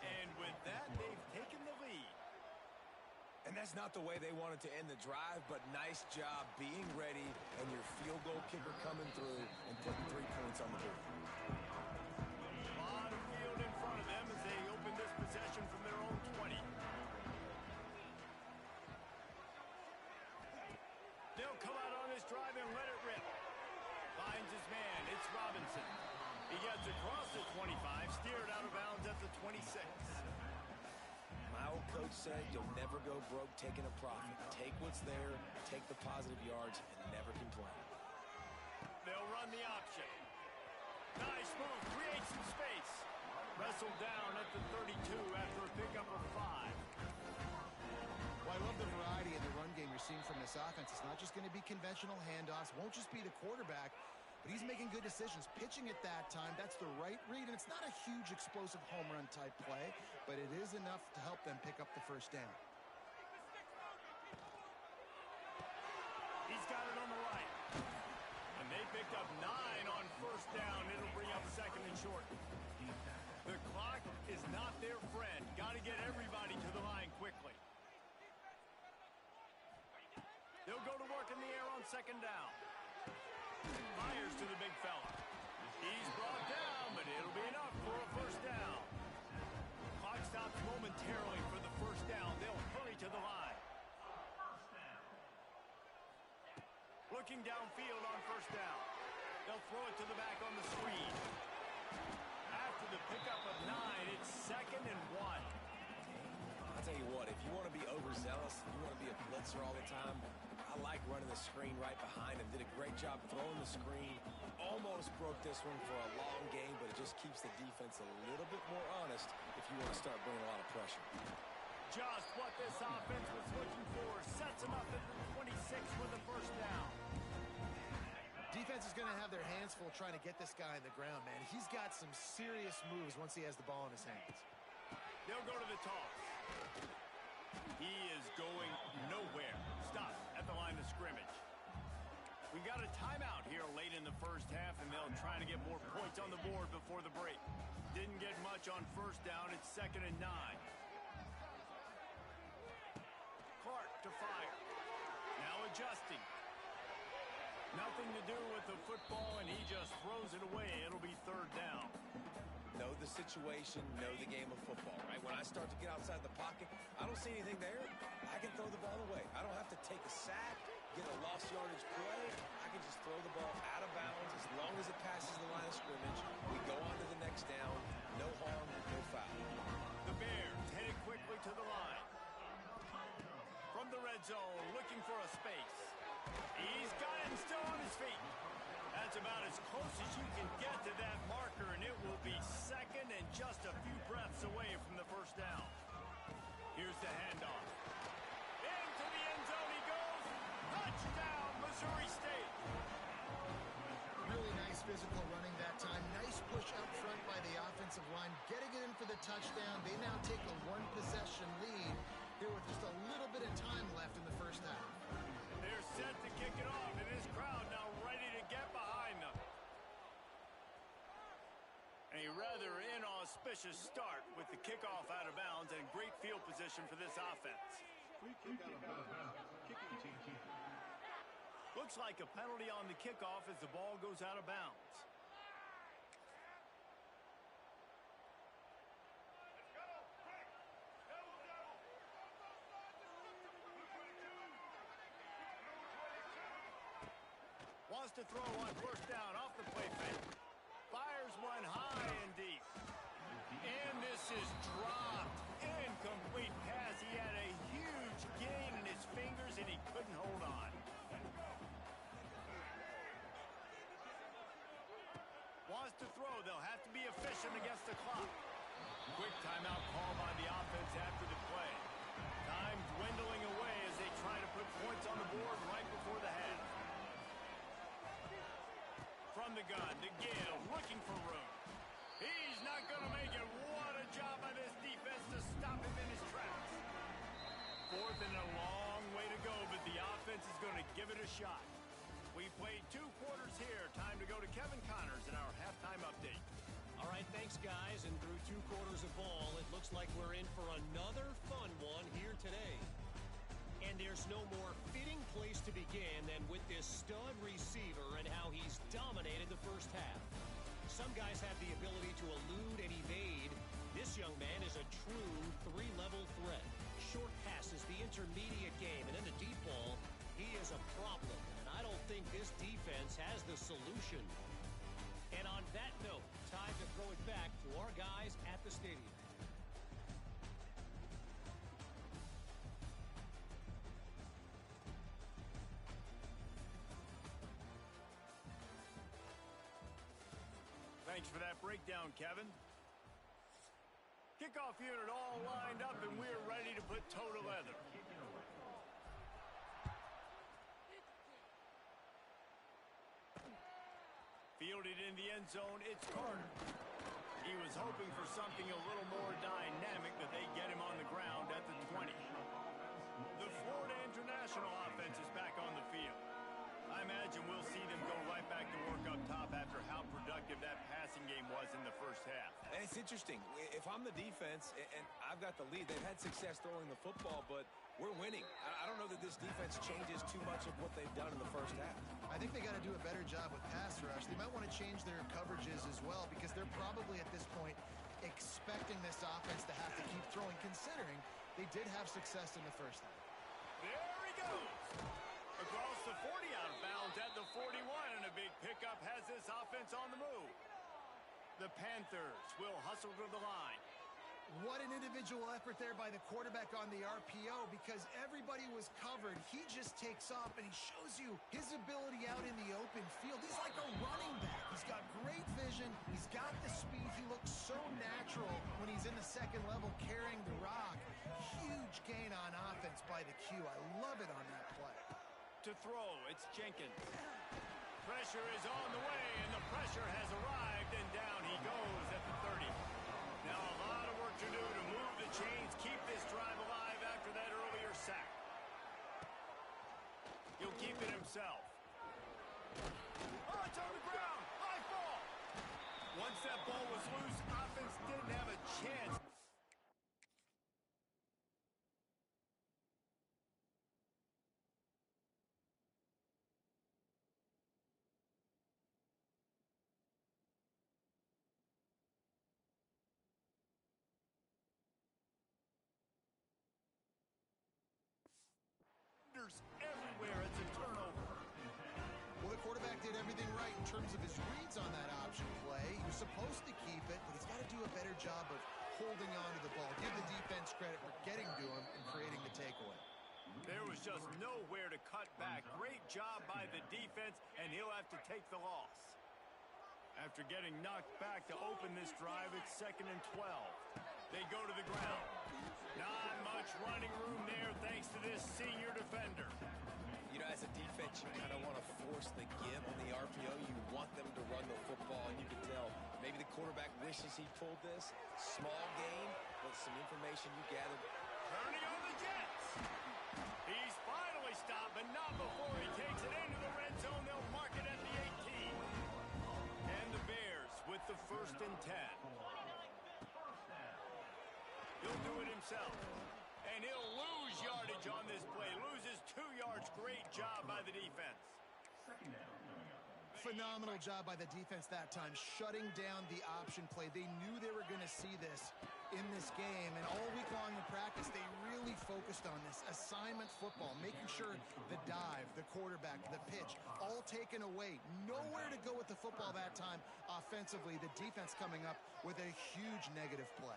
[SPEAKER 2] And with that, they've taken the lead.
[SPEAKER 3] And that's not the way they wanted to end the drive, but nice job being ready and your field goal kicker coming through and putting 3 points on the board.
[SPEAKER 2] A lot of field in front of them as they open this possession from their own 20. They'll come out on this drive and let it rip. Finds his man. It's Robinson. He gets across the 25, steered out of bounds at the 26.
[SPEAKER 3] My old coach said you'll never go broke taking a profit. Take what's there, take the positive yards, and never complain.
[SPEAKER 2] They'll run the option. Nice move, creates some space. Wrestled down at the 32 after a pickup of 5.
[SPEAKER 4] Well, I love the variety in the run game you're seeing from this offense. It's not just going to be conventional handoffs. Won't just be the quarterback, but he's making good decisions. Pitching at that time, that's the right read, and it's not a huge explosive home run type play, but it is enough to help them pick up the first down.
[SPEAKER 2] He's got it on the right. And they picked up 9 on first down. It'll bring up 2nd and short. The clock is not their friend. Got to get everybody to the line quickly. They'll go to work in the air on 2nd down. Fires to the big fella. He's brought down, but it'll be enough for a first down. Clock stops momentarily for the first down. They'll hurry to the line. Looking downfield on first down. They'll throw it to the back on the screen. After the pickup of 9, it's 2nd and 1.
[SPEAKER 3] I'll tell you what, if you want to be overzealous, if you want to be a blitzer all the time, I like running the screen right behind him. Did a great job throwing the screen. Almost broke this one for a long game, but it just keeps the defense a little bit more honest if you want to start bringing a lot of pressure.
[SPEAKER 2] Just what this offense was looking for. Sets him up at the 26 with the first down.
[SPEAKER 4] Defense is going to have their hands full trying to get this guy on the ground, man. He's got some serious moves once he has the ball in his hands.
[SPEAKER 2] They'll go to the toss. He is going nowhere. Stop at the line of scrimmage. We got a timeout here late in the first half, and they'll try to get more points on the board before the break. Didn't get much on first down. It's 2nd and 9. Clark to fire. Now adjusting. Nothing to do with the football, and he just throws it away. It'll be 3rd down.
[SPEAKER 3] Know the situation, know the game of football, right? When I start to get outside the pocket, I don't see anything there. I can throw the ball away. I don't have to take a sack, get a lost yardage play. I can just throw the ball out of bounds as long as it passes the line of scrimmage. We go on to the next down. No harm, no foul.
[SPEAKER 2] The Bears headed quickly to the line. From the red zone, looking for a space. He's got it and still on his feet. That's about as close as you can get to that marker, and it will be 2nd and just a few breaths away from the first down. Here's the handoff. Into the end zone he goes. Touchdown, Missouri State.
[SPEAKER 4] Really nice physical running that time. Nice push up front by the offensive line, getting it in for the touchdown. They now take a 1-possession lead here with just a little bit of time left in the first half.
[SPEAKER 2] They're set to kick it off, and this crowd now ready to get behind them. A rather inauspicious start with the kickoff out of bounds and great field position for this offense. Looks like a penalty on the kickoff as the ball goes out of bounds. Wants to throw on first down off the play fake. Fires one high and deep. And this is dropped. Incomplete pass. He had a huge gain in his fingers and he couldn't hold on. Wants to throw. They'll have to be efficient against the clock. Quick timeout call by the offense after the play. Time dwindling away as they try to put points on the board right before the half. from the gun to give, looking for room. He's not going to make it. What a job by this defense to stop him in his tracks. Fourth and a long way to go, but the offense is going to give it a shot. We played 2 quarters here. Time to go to Kevin Connors in our halftime update.
[SPEAKER 1] All right, thanks, guys. And through 2 quarters of ball, it looks like we're in for another fun one here today. And there's no more fitting place to begin than with this stud receiver and how he's dominated the first half. Some guys have the ability to elude and evade. This young man is a true 3-level threat. Short passes, the intermediate game, and then the deep ball, he is a problem. And I don't think this defense has the solution. And on that note, time to throw it back to our guys at the stadium.
[SPEAKER 2] Thanks for that breakdown, Kevin. Kickoff unit all lined up, and we're ready to put toe to leather. Fielded in the end zone, it's Carter. He was hoping for something a little more dynamic, but they get him on the ground at the 20. The Florida International offense is back on the field. I imagine we'll see them go right back to work up top after how productive that passing game was in the first half.
[SPEAKER 3] And it's interesting. If I'm the defense and I've got the lead, they've had success throwing the football, but we're winning. I don't know that this defense changes too much of what they've done in the first half.
[SPEAKER 4] I think they got to do a better job with pass rush. They might want to change their coverages as well because they're probably at this point expecting this offense to have to keep throwing, considering they did have success in the first half.
[SPEAKER 2] There he goes. Across the 40, out of bounds at the 41, and a big pickup has this offense on the move. The Panthers will hustle to the line.
[SPEAKER 4] What an individual effort there by the quarterback on the RPO because everybody was covered. He just takes off and he shows you his ability out in the open field. He's like a running back. He's got great vision. He's got the speed. He looks so natural when he's in the second level carrying the rock. Huge gain on offense by the Q. I love it on that play.
[SPEAKER 2] To throw, it's Jenkins. Pressure is on the way, and the pressure has arrived, and down he goes at the 30. Now a lot of work to do to move the chains, keep this drive alive after that earlier sack. He'll keep it himself. Oh, it's on the ground. High ball. Once that ball was loose, offense didn't have a chance. Everywhere, it's a turnover.
[SPEAKER 4] Well, the quarterback did everything right in terms of his reads on that option play. He was supposed to keep it, but he's got to do a better job of holding on to the ball. Give the defense credit for getting to him and creating the takeaway.
[SPEAKER 2] There was just nowhere to cut back. Great job by the defense, and he'll have to take the loss. After getting knocked back to open this drive, it's 2nd and 12. They go to the ground. Not much running room there thanks to this senior defender.
[SPEAKER 3] You know, as a defense, you kind of want to force the give on the RPO. You want them to run the football, and you can tell maybe the quarterback wishes he pulled this. Small gain, but some information you gathered.
[SPEAKER 2] Turning on the Jets. He's finally stopped, but not before he takes it into the red zone. They'll mark it at the 18. And the Bears with the 1st and 10. He'll do it himself. And he'll lose yardage on this play. Loses 2 yards. Great job by the defense.
[SPEAKER 4] Phenomenal job by the defense that time, shutting down the option play. They knew they were going to see this in this game, and all week long in practice, they really focused on this. Assignment football, making sure the dive, the quarterback, the pitch, all taken away. Nowhere to go with the football that time offensively. The defense coming up with a huge negative play.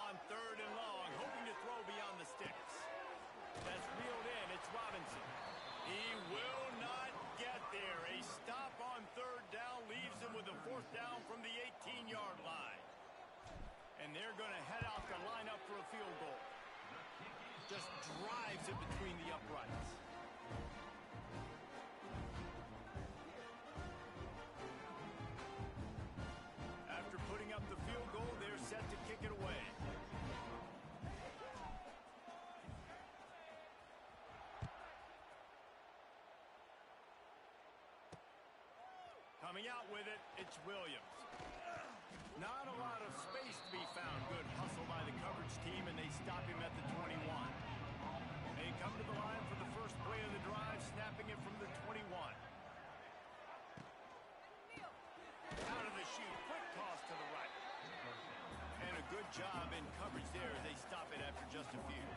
[SPEAKER 2] On 3rd and long, hoping to throw beyond the sticks. That's reeled in. It's Robinson. He will not get there. A stop on 3rd down leaves him with a 4th down from the 18-yard line. And they're going to head out to line up for a field goal. Just drives it between the uprights. Coming out with it, it's Williams. Not a lot of space to be found. Good hustle by the coverage team, and they stop him at the 21. They come to the line for the first play of the drive, snapping it from the 21. Out of the chute, quick toss to the right. And a good job in coverage there as they stop it after just a few.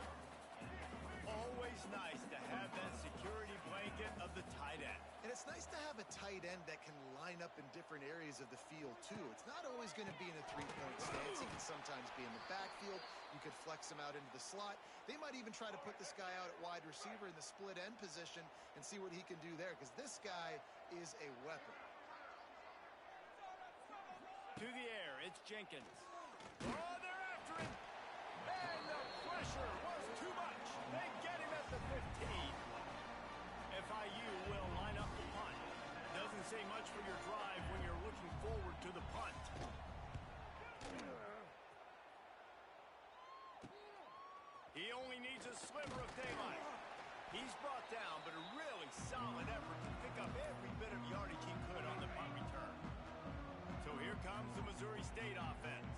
[SPEAKER 2] Always nice to have that security blanket of the tight end.
[SPEAKER 4] And it's nice to have a tight end that can line up in different areas of the field, too. It's not always going to be in a three-point stance. He can sometimes be in the backfield. You could flex him out into the slot. They might even try to put this guy out at wide receiver in the split end position and see what he can do there, because this guy is a weapon.
[SPEAKER 2] To the air, it's Jenkins. Oh, they're after him. And the pressure was too much. They get him at the 15. FIU will line up the punt. Doesn't say much for your drive when you're looking forward to the punt. He only needs a sliver of daylight. He's brought down, but a really solid effort to pick up every bit of yardage he could on the punt return. So here comes the Missouri State offense.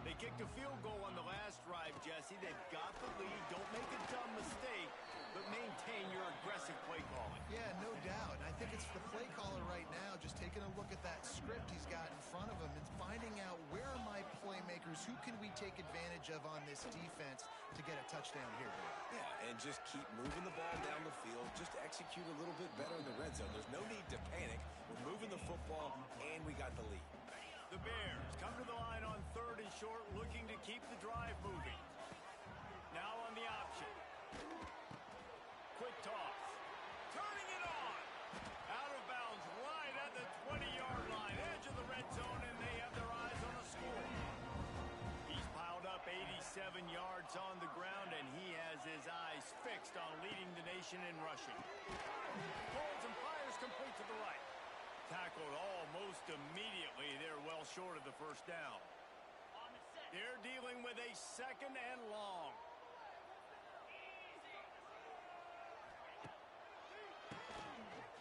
[SPEAKER 2] They kicked a field goal on the last drive, Jesse. They've got the lead. Don't make a dumb mistake, but maintain your aggressive play calling.
[SPEAKER 4] Yeah, no doubt. And I think it's the play caller right now just taking a look at that script he's got in front of him and finding out where are my playmakers, who can we take advantage of on this defense to get a touchdown here.
[SPEAKER 3] Yeah, and just keep moving the ball down the field. Just execute a little bit better in the red zone. There's no need to panic. We're moving the football, and we got the lead.
[SPEAKER 2] The Bears come to the line on 3rd and short, looking to keep the drive moving. Now on the option. Quick toss. Turning it on. Out of bounds right at the 20-yard line. Edge of the red zone, and they have their eyes on the score. He's piled up 87 yards on the ground, and he has his eyes fixed on leading the nation in rushing. Pulls and fires complete to the right. Tackled almost immediately. They're well short of the first down. They're dealing with a 2nd and long.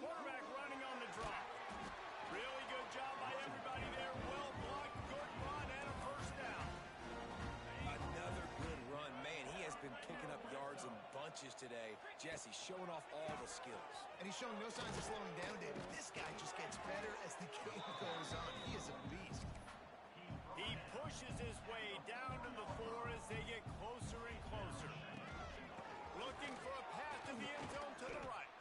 [SPEAKER 2] Quarterback running on the drop. Really good job by everybody there. Well blocked, good run, and a first down.
[SPEAKER 3] Another good run. Man, he has been picking up yards in bunches today. Jesse showing off all the skills.
[SPEAKER 4] And he's showing no signs of slowing down, David. This guy just gets better as the game goes on. He is a beast.
[SPEAKER 2] He pushes his way down to the 4 as they get closer and closer. Looking for a path to the end zone to the right.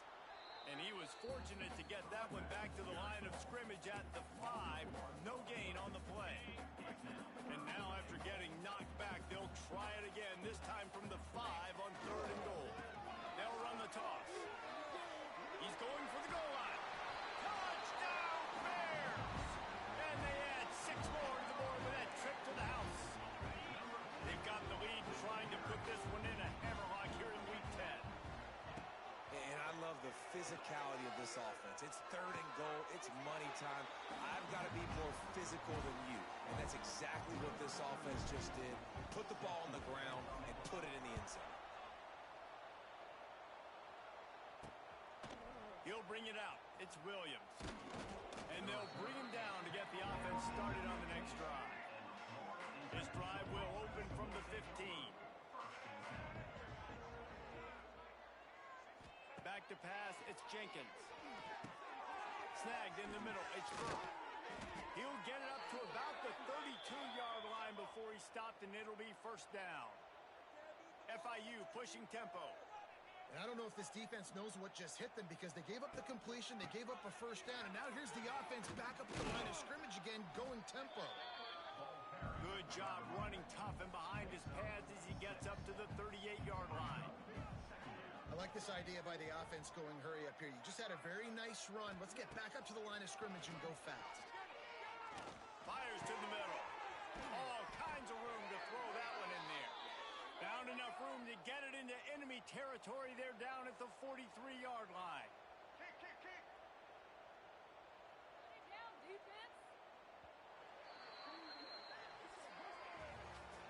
[SPEAKER 2] And he was fortunate to get that one back to the line of scrimmage at the 5. No gain on the play. And now after getting knocked back, they'll try it again, this time from the 5 on 3rd and goal. They'll run the toss. He's going for the goal line. Touchdown, Bears! And they add 6 more to the board with that trip to the house. They've got the lead trying to put this one in a hammerlock here in Week 10.
[SPEAKER 3] And I love the physicality of this offense. It's 3rd and goal. It's money time. I've got to be more physical than you. And that's exactly what this offense just did. Put the ball on the ground and put it in the end zone.
[SPEAKER 2] He'll bring it out. It's Williams. And they'll bring him down to get the offense started on the next drive. This drive will open from the 15. Back to pass, it's Jenkins. Snagged in the middle, it's Burke. He'll get it up to about the 32-yard line before he's stopped, and it'll be first down. FIU pushing tempo.
[SPEAKER 4] And I don't know if this defense knows what just hit them, because they gave up the completion, they gave up a first down, and now here's the offense back up to the line of scrimmage again, going tempo.
[SPEAKER 2] Good job running tough and behind his pads as he gets up to the 38-yard line.
[SPEAKER 4] I like this idea by the offense going hurry up here. You just had a very nice run. Let's get back up to the line of scrimmage and go fast.
[SPEAKER 2] Fires to the middle. All kinds of room to throw that one in there. Found enough room to get it into enemy territory. They're down at the 43-yard line. Kick.
[SPEAKER 5] Down, defense.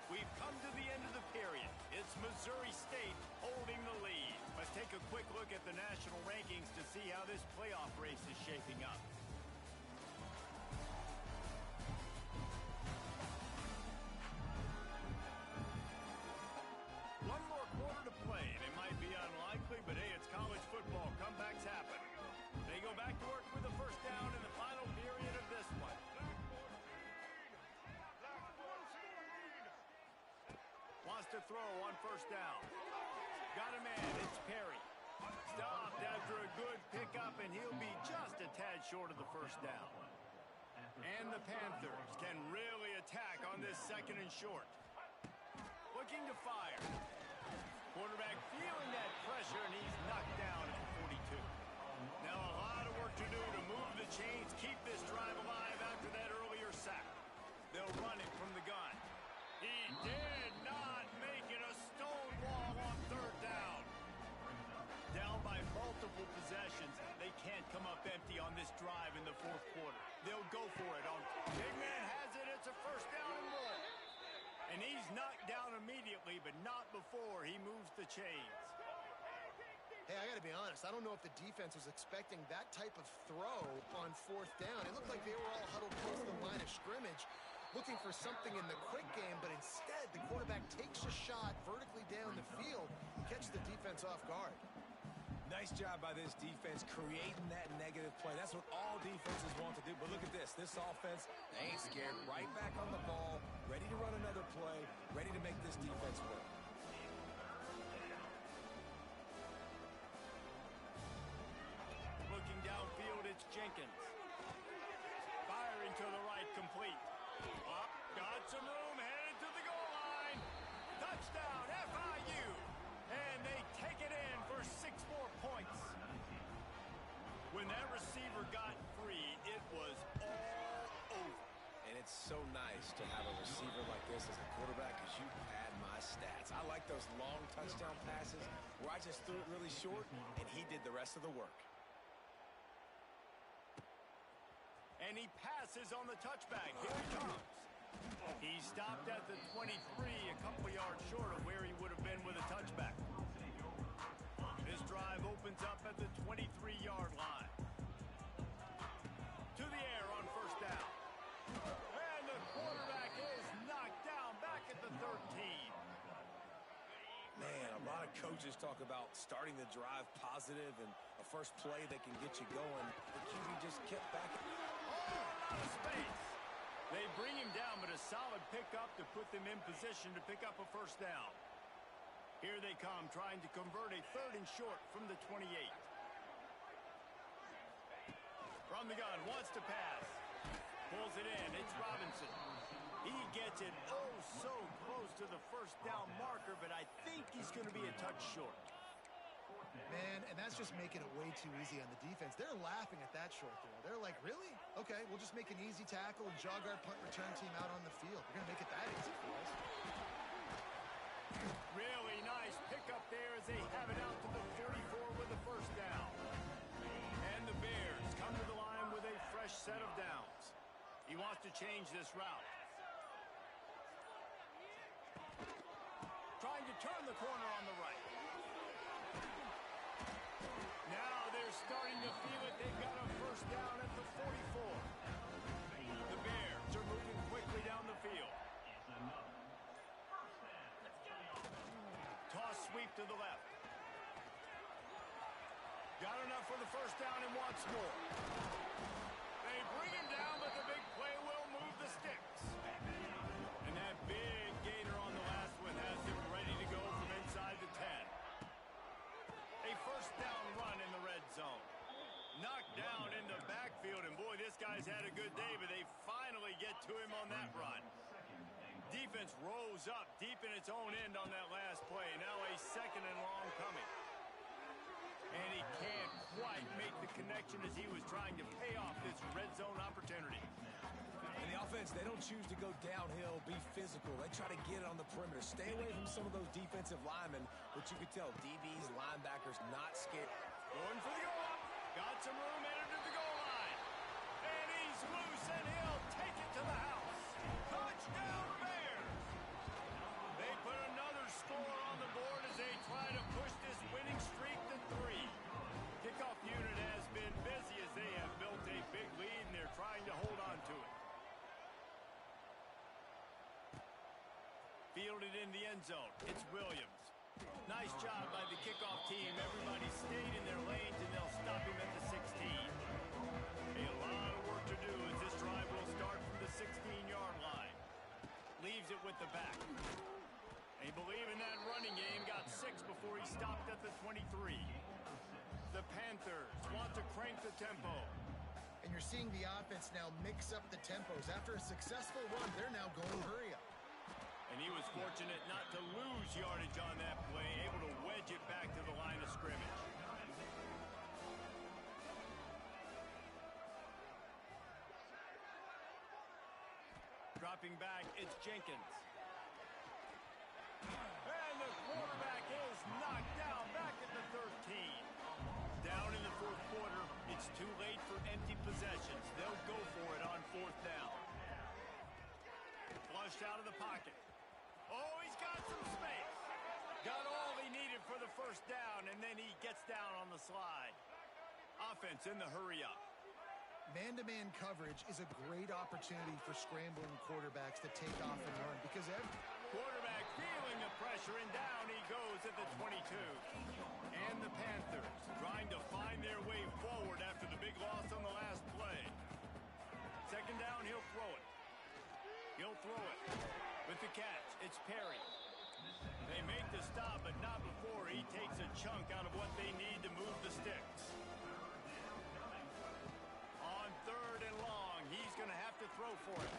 [SPEAKER 2] We've come to the end of the period. It's Missouri State holding the lead. Let's take a quick look at the national rankings to see how this playoff race is shaping up. throw on first down. Got a man, it's Perry. Stopped after a good pickup, and he'll be just a tad short of the first down. And the Panthers can really attack on this second and short. Looking to fire. Quarterback feeling that pressure, and he's knocked down at the 42. Now a lot of work to do to move the chains, keep this drive alive after that earlier sack. They'll run it from the gun. He did not make it a stone wall on third down. Down by multiple possessions, they can't come up empty on this drive in the fourth quarter. They'll go for it on. Big man has it. It's a first down and more. And he's knocked down immediately, but not before he moves the chains.
[SPEAKER 4] Hey, I got to be honest. I don't know if the defense was expecting that type of throw on fourth down. It looked like they were all huddled close to the line of scrimmage, looking for something in the quick game, but instead the quarterback takes a shot vertically down the field and catches the defense off guard.
[SPEAKER 3] Nice job by this defense creating that negative play. That's what all defenses want to do. But look at this. This offense, they ain't scared. Right back on the ball, ready to run another play, ready to make this defense work.
[SPEAKER 2] Looking downfield, it's Jenkins. Firing to the right, complete. Up, got some room, headed to the goal line. Touchdown, FIU. And they take it in for 6 more points. When that receiver got free, it was all over.
[SPEAKER 3] And it's so nice to have a receiver like this as a quarterback because you pad my stats. I like those long touchdown passes where I just threw it really short and he did the rest of the work.
[SPEAKER 2] And he passes on the touchback. Here he comes. He stopped at the 23, a couple yards short of where he would have been with a touchback. This drive opens up at the 23-yard line. To the air on first down. And the quarterback is knocked down back at the 13.
[SPEAKER 3] Man, a lot of coaches talk about starting the drive positive and a first play that can get you going. The QB just kept back.
[SPEAKER 2] Out of space. They bring him down, but a solid pickup to put them in position to pick up a first down. Here they come, trying to convert a third and short from the 28. From the gun, wants to pass. Pulls it in, it's Robinson. He gets it oh so close to the first down marker, but I think he's going to be a touch short.
[SPEAKER 4] Man, and that's just making it way too easy on the defense. They're laughing at that short throw. They're like, really? Okay, we'll just make an easy tackle and jog our punt return team out on the field. We're going to make it that easy for us.
[SPEAKER 2] Really nice pickup there as they have it out to the 34 with the first down. And the Bears come to the line with a fresh set of downs. He wants to change this route. Trying to turn the corner on the right. Now they're starting to feel it. They've got a first down at the 44. The Bears are moving quickly down the field. Toss sweep to the left. Got enough for the first down and wants more. They bring him down, but the big play will move the sticks. And that big gainer on the last one has him ready to go from inside the 10. A first down run in the red zone. Knocked down in the backfield, and boy, this guy's had a good day, but they finally get to him on that run. Defense rose up deep in its own end on that last play. Now a second and long coming. And he can't quite make the connection as he was trying to pay off this red zone opportunity.
[SPEAKER 3] And the offense, they don't choose to go downhill, be physical. They try to get it on the perimeter. Stay away from some of those defensive linemen, but you could tell DBs, linebackers, not scared.
[SPEAKER 2] Going for the goal. Got some room, entered to the goal line. And he's loose, and he'll take it to the house. Touchdown, Bears! They put another score on the board as they try to push this winning streak to 3. Kickoff unit has been busy as they have built a big lead, and they're trying to hold on to it. Fielded in the end zone. It's Williams. Nice job by the kickoff team. Everybody stayed in their lanes, and they'll stop him at the 16. A lot of work to do as this drive will start from the 16-yard line. Leaves it with the back. He They believe in that running game. Got 6 before he stopped at the 23. The Panthers want to crank the tempo.
[SPEAKER 4] And you're seeing the offense now mix up the tempos. After a successful run, they're now going hurry up.
[SPEAKER 2] And he was fortunate not to lose yardage on that play, able to wedge it back to the line of scrimmage. Dropping back, it's Jenkins. And the quarterback is knocked down back at the 13. Down in the fourth quarter, it's too late for empty possessions. They'll go for it on 4th down. Flushed out of the pocket. Oh, he's got some space. Got all he needed for the first down, and then he gets down on the slide. Offense in the hurry up.
[SPEAKER 4] Man-to-man coverage is a great opportunity for scrambling quarterbacks to take off and run because
[SPEAKER 2] quarterback feeling the pressure, and down he goes at the 22. And the Panthers trying to find their way forward after the big loss on the last play. 2nd down, he'll throw it. He'll throw it. With the catch, it's Perry. They make the stop, but not before he takes a chunk out of what they need to move the sticks. On 3rd and long, he's going to have to throw for it.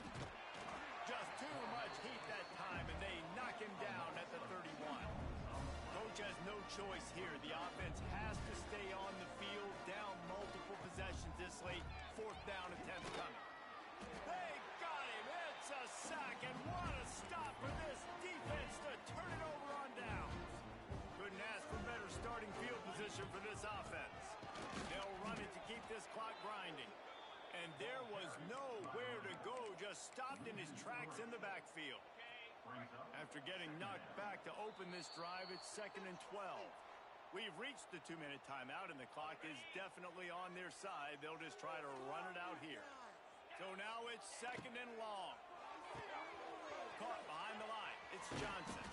[SPEAKER 2] Just too much heat that time, and they knock him down at the 31. Coach has no choice here. The offense has to stay on the field, down multiple possessions this late. 4th down and 10th coming. They got him. It's a sack, and what a stop for this defense to turn it over on down. Couldn't ask for better starting field position for this offense. They'll run it to keep this clock grinding. And there was nowhere to go, just stopped in his tracks in the backfield. After getting knocked back to open this drive, it's 2nd and 12. We've reached the 2-minute timeout, and the clock is definitely on their side. They'll just try to run it out here. So now it's 2nd and long. Caught behind the line. It's Johnson.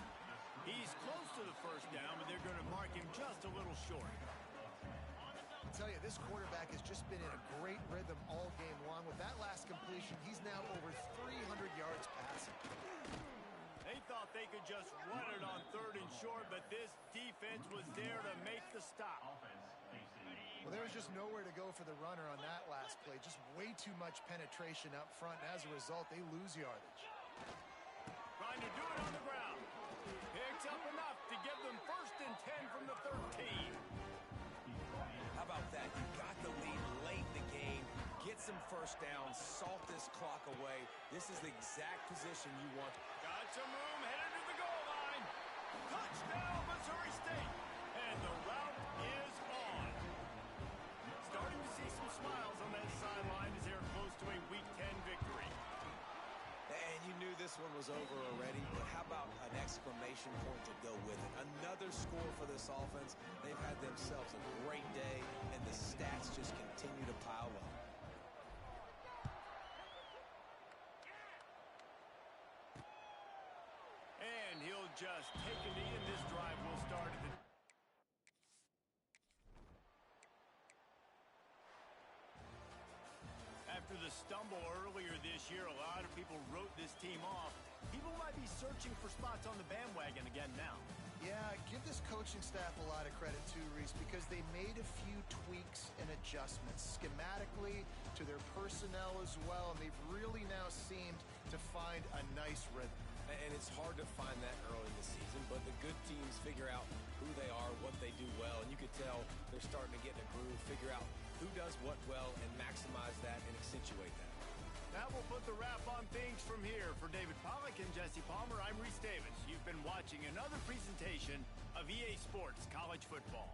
[SPEAKER 2] He's close to the first down, but they're going to mark him just a little short.
[SPEAKER 4] I tell you, this quarterback has just been in a great rhythm all game long. With that last completion, he's now over 300 yards passing.
[SPEAKER 2] They thought they could just run it on 3rd and short, but this defense was there to make the stop.
[SPEAKER 4] Well, there was just nowhere to go for the runner on that last play. Just way too much penetration up front, and as a result, they lose yardage.
[SPEAKER 2] Trying to do it on the ground. Picks up enough to give them 1st and 10 from the 13.
[SPEAKER 3] How about that? You got the lead late in the game. Get some first downs. Salt this clock away. This is the exact position you want.
[SPEAKER 2] Got some room. Headed to the goal line. Touchdown, Missouri State. And the route is on. Starting to see some smiles on that sideline as they're close to a Week 10 victory.
[SPEAKER 3] And you knew this one was over already, but how about an exclamation point to go with it? Another score for this offense. They've had themselves a great day, and the stats just continue to pile up.
[SPEAKER 2] And he'll just take a knee, and this drive will start at the... After the stumble earlier this year, a lot of people wrote this team off. People might be searching for spots on the bandwagon again now.
[SPEAKER 4] Yeah, give this coaching staff a lot of credit too, Reese, because they made a few tweaks and adjustments schematically to their personnel as well, and they've really now seemed to find a nice rhythm.
[SPEAKER 3] And it's hard to find that early in the season, but the good teams figure out who they are, what they do well, and you could tell they're starting to get in a groove, figure out who does what well, and maximize that and accentuate that.
[SPEAKER 2] That will put the wrap on things from here. For David Pollack and Jesse Palmer, I'm Reese Davis. You've been watching another presentation of EA Sports College Football.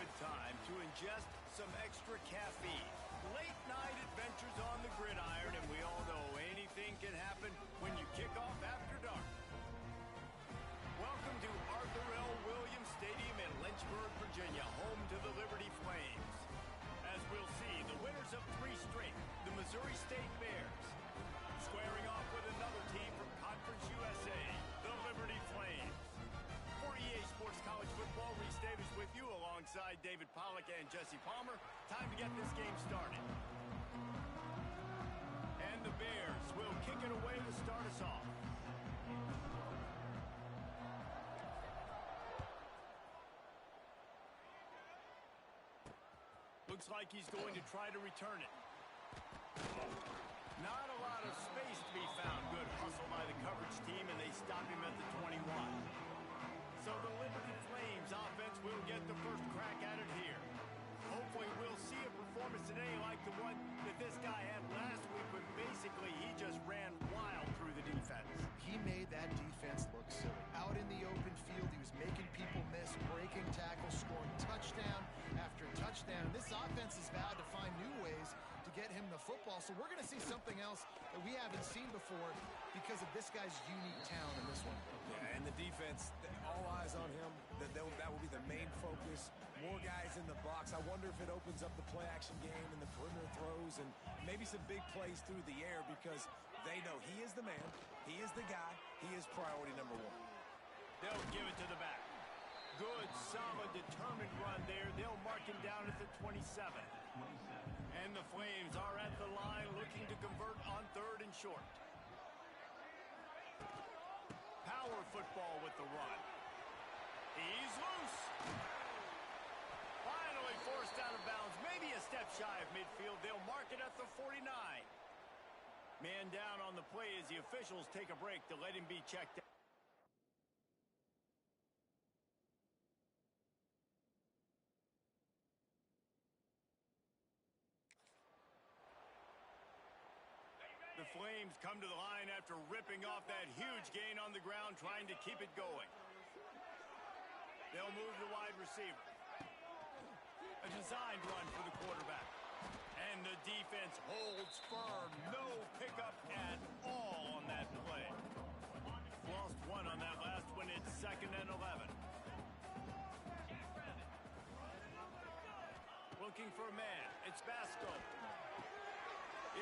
[SPEAKER 2] of time to ingest some extra caffeine. Late night adventures on the gridiron, and we all know anything can happen when you kick off after dark. Welcome to Arthur L. Williams Stadium in Lynchburg, Virginia, home to the Liberty Flames. As we'll see, the winners of 3 straight, the Missouri State Bears, squaring off with another team from Conference USA, the Liberty Flames. For EA Sports College Football, Reese Davis with you alongside David Pollack and Jesse Palmer. Time to get this game started. And the Bears will kick it away to start us off. Looks like he's going to try to return it. Not a lot of space to be found. Good hustle by the coverage team, and they stop him at the 21. So the Liberty Flames offense will get the first crack at it here. Hopefully we'll see a performance today like the one that this guy had last week, but basically he just ran wild through the defense.
[SPEAKER 4] He made that defense look silly. Out in the open field, he was making people miss, breaking tackles, scoring touchdown after touchdown. This offense has vowed to find new ways to get him the football, so we're going to see something else that we haven't seen before because of this guy's unique talent in this one.
[SPEAKER 3] Yeah, and the defense, all eyes on him. That will be the main focus. More guys in the box. I wonder if it opens up the play-action game and the perimeter throws and maybe some big plays through the air because they know he is the man, he is the guy, he is priority number 1.
[SPEAKER 2] They'll give it to the back. Good, solid, determined run there. They'll mark him down at the 27. And the Flames are at the line looking to convert on 3rd and short. Power football with the run. He's loose. Finally forced out of bounds. Maybe a step shy of midfield. They'll mark it at the 49. Man down on the play as the officials take a break to let him be checked out. The Flames come to the line after ripping off that huge gain on the ground, trying to keep it going. They'll move the wide receiver. A designed run for the quarterback. And the defense holds firm. No pickup at all on that play. Lost 1 on that last one. It's 2nd and 11. Looking for a man. It's Basco.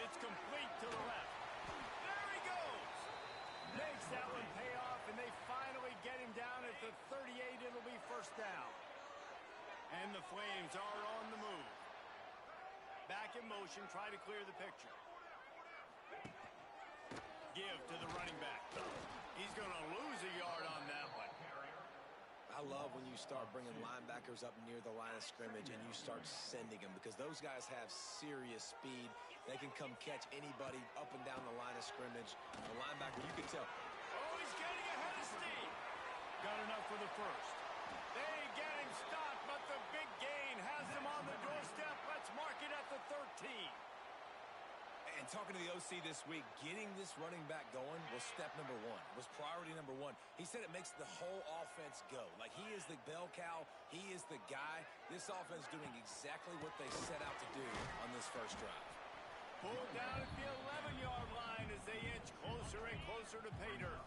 [SPEAKER 2] It's complete to the left. There he goes. Makes that one pay off, and they finally get him down at the 38. It'll be first down. And the Flames are on the move. Back in motion, try to clear the picture. Give to the running back. He's going to lose a yard on that one.
[SPEAKER 3] I love when you start bringing linebackers up near the line of scrimmage and you start sending them because those guys have serious speed. They can come catch anybody up and down the line of scrimmage. The linebacker, you can tell.
[SPEAKER 2] Oh, he's getting ahead of steam. Got enough for the first. They get him stopped, but the big gain has him on the doorstep. Let's mark it at the 13.
[SPEAKER 3] And talking to the OC this week, getting this running back going was step number 1, was priority number 1. He said it makes the whole offense go. Like, he is the bell cow. He is the guy. This offense doing exactly what they set out to do on this first drive.
[SPEAKER 2] Pulled down at the 11-yard line as they inch closer and closer to pay dirt.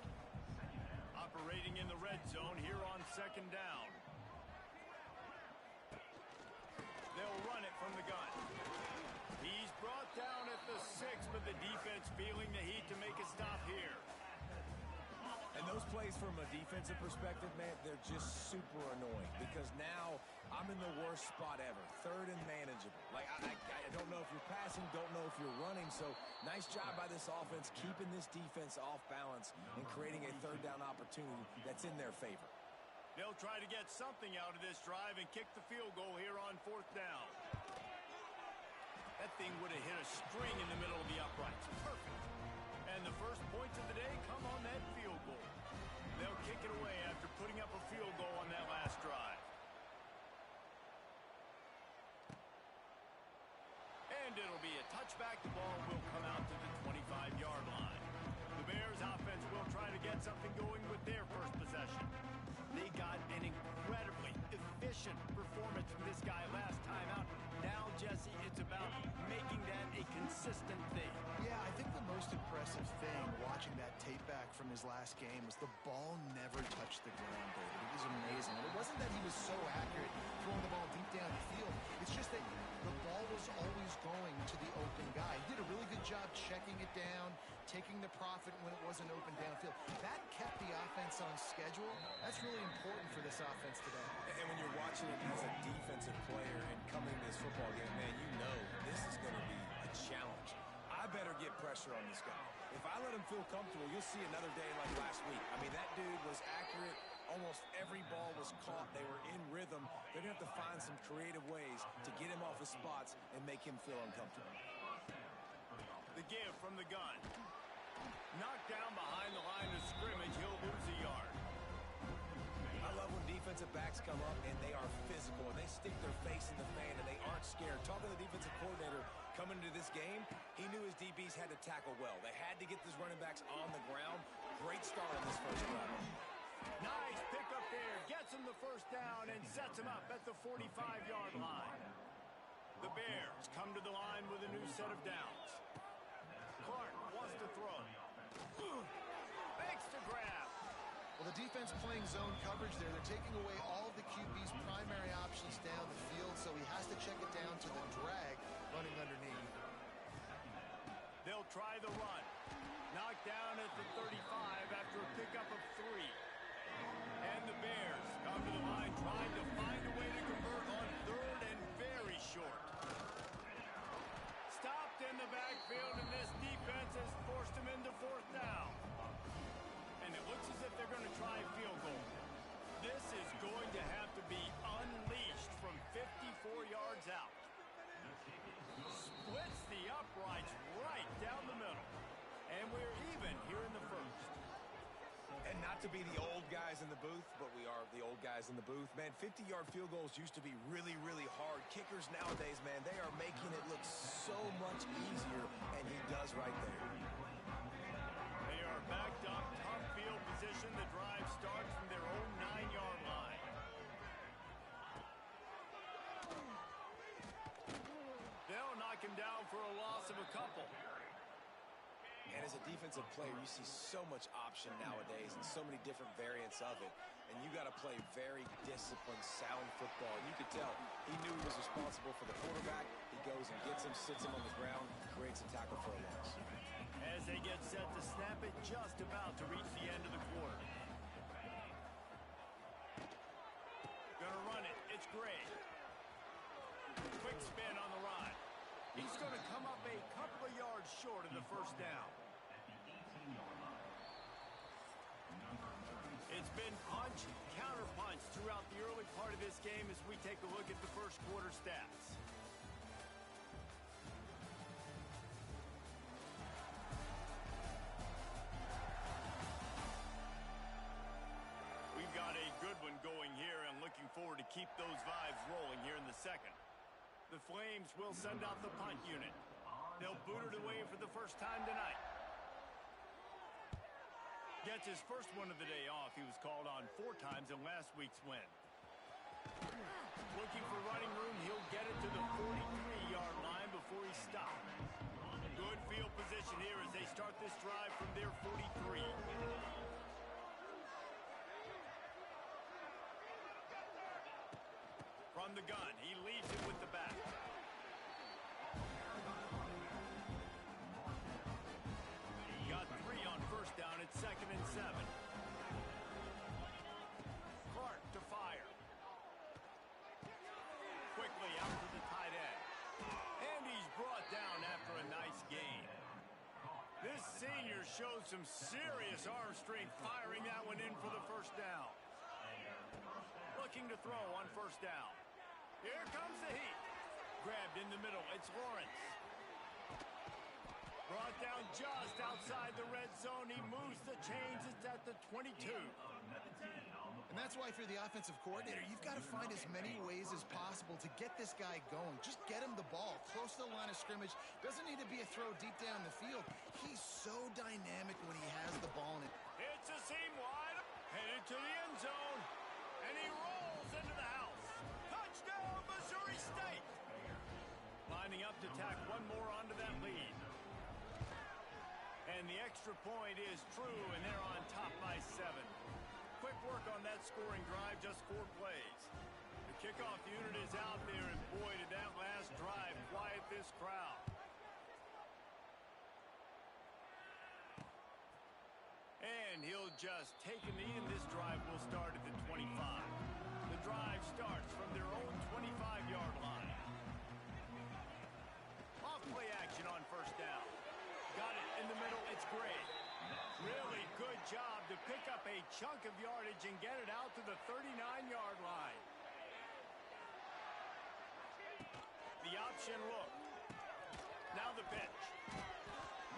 [SPEAKER 2] Operating in the red zone here on 2nd down. They'll run it from the gun. He's brought down at the 6, but the defense feeling the heat to make a stop here.
[SPEAKER 3] And those plays from a defensive perspective, man, they're just super annoying because now I'm in the worst spot ever, 3rd and manageable. Like, I don't know if you're passing, don't know if you're running, so nice job by this offense keeping this defense off balance and creating a 3rd down opportunity that's in their favor.
[SPEAKER 2] They'll try to get something out of this drive and kick the field goal here on 4th down. That thing would have hit a string in the middle of the uprights. Perfect. And the first points of the day come on that field goal. They'll kick it away after putting up a field goal on that last drive. And it'll be a touchback. The ball will come out to the 25-yard line. The Bears offense will try to get something going with their first possession. They got an incredibly efficient performance from this guy last time out. Now, Jesse, it's about making that a consistent thing.
[SPEAKER 4] Yeah, I think the most impressive thing watching that tape back from his last game was the ball never touched the ground, David. It was amazing. And it wasn't that he was so accurate throwing the ball deep down the field. It's just that the ball was always going to the open guy. He did a really good job checking it down, taking the profit when it wasn't open downfield. That kept the offense on schedule. That's really important for this offense today.
[SPEAKER 3] And when you're watching it as a defensive player and coming to this football game, man, you know this is going to be a challenge. I better get pressure on this guy. If I let him feel comfortable, you'll see another day like last week. I mean, that dude was accurate. Almost every ball was caught. They were in rhythm. They're going to have to find some creative ways to get him off his spots and make him feel uncomfortable.
[SPEAKER 2] The give from the gun. Knocked down behind the line of scrimmage. He'll lose a yard.
[SPEAKER 3] I love when defensive backs come up and they are physical and they stick their face in the fan and they aren't scared. Talking to the defensive coordinator coming into this game, he knew his DBs had to tackle well. They had to get these running backs on the ground. Great start on this first drive.
[SPEAKER 2] Nice pickup there. Gets him the first down and sets him up at the 45-yard line. The Bears come to the line with a new set of downs. Clark wants to throw. Makes the grab.
[SPEAKER 4] Well, the defense playing zone coverage there. They're taking away all of the QB's primary options down the field, so he has to check it down to the drag running underneath.
[SPEAKER 2] They'll try the run. Knocked down at the 35 after a pickup of 3. And the Bears come to the line trying to find a way to convert on third and very short. Stopped in the backfield, and this defense has forced him into fourth down. And it looks as if they're going to try a field goal. This is going to have to be unleashed from 54 yards out. Splits the uprights right down the middle. And we're even here in the first.
[SPEAKER 3] And not to be the old guys in the booth, but we are the old guys in the booth. Man, 50-yard field goals used to be really, really hard. Kickers nowadays, man, they are making it look so much easier, and he does right there.
[SPEAKER 2] They are backed up, tough field position. The drive starts from their own 9-yard line. They'll knock him down for a loss of a couple.
[SPEAKER 3] And as a defensive player, you see so much option nowadays and so many different variants of it. And you got to play very disciplined, sound football. And you could tell he knew he was responsible for the quarterback. He goes and gets him, sits him on the ground, creates a tackle for a loss.
[SPEAKER 2] As they get set to snap it, just about to reach the end of the quarter. Gonna run it. It's Gray. Quick spin on the run. He's going to come up a couple of yards short of the first down. It's been punch, counter-punch throughout the early part of this game as we take a look at the first quarter stats. We've got a good one going here and looking forward to keep those vibes rolling here in the second. The Flames will send out the punt unit. They'll boot it away for the first time tonight. Gets his first one of the day off. He was called on 4 times in last week's win. Looking for running room. He'll get it to the 43-yard line before he stops. Good field position here as they start this drive from their 43. From the gun, he leads it with the back. Got 3 on first down at 2nd and 7. Clark to fire. Quickly out to the tight end. And he's brought down after a nice gain. This senior showed some serious arm strength firing that one in for the first down. Looking to throw on first down. Here comes the heat. Grabbed in the middle. It's Lawrence. Brought down just outside the red zone. He moves the chains. It's at the 22.
[SPEAKER 4] And that's why if you're the offensive coordinator, you've got to find as many ways as possible to get this guy going. Just get him the ball close to the line of scrimmage. Doesn't need to be a throw deep down the field. He's so dynamic when he has the ball in it.
[SPEAKER 2] It's a seam wide. Headed to the end zone. And he rolls into the house. Touchdown, Missouri State! Lining up to tack one more onto that lead. And the extra point is true, and they're on top by 7. Quick work on that scoring drive, just 4 plays. The kickoff unit is out there, and boy, did that last drive quiet this crowd. And he'll just take a knee, and this drive will start at the 25. The drive starts from their own 25-yard line. Off-play action on first down. Got it in the middle. It's Gray. Really good job to pick up a chunk of yardage and get it out to the 39-yard line. The option look. Now the pitch.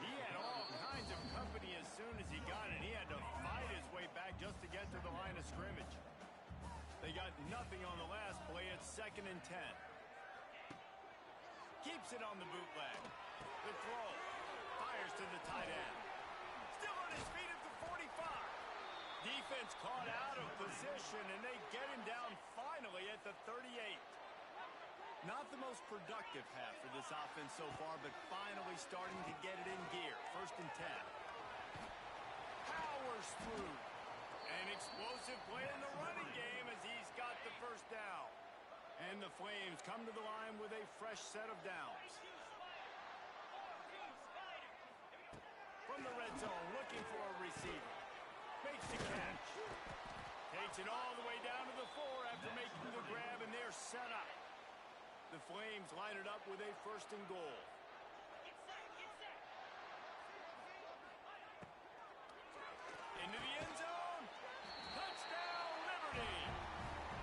[SPEAKER 2] He had all kinds of company as soon as he got it. He had to fight his way back just to get to the line of scrimmage. They got nothing on the last play. It's 2nd and 10. Keeps it on the bootleg. The throw. Fires to the tight end. Still on his feet at the 45. Defense caught out of position, and they get him down finally at the 38. Not the most productive half for this offense so far, but finally starting to get it in gear. 1st and 10. Powers through. An explosive play in the running game as he's got the first down. And the Flames come to the line with a fresh set of downs. From the red zone, looking for a receiver. Makes the catch. Takes it all the way down to the 4 after making the grab, and they're set up. The Flames line it up with a 1st and goal. Into the end zone. Touchdown, Liberty.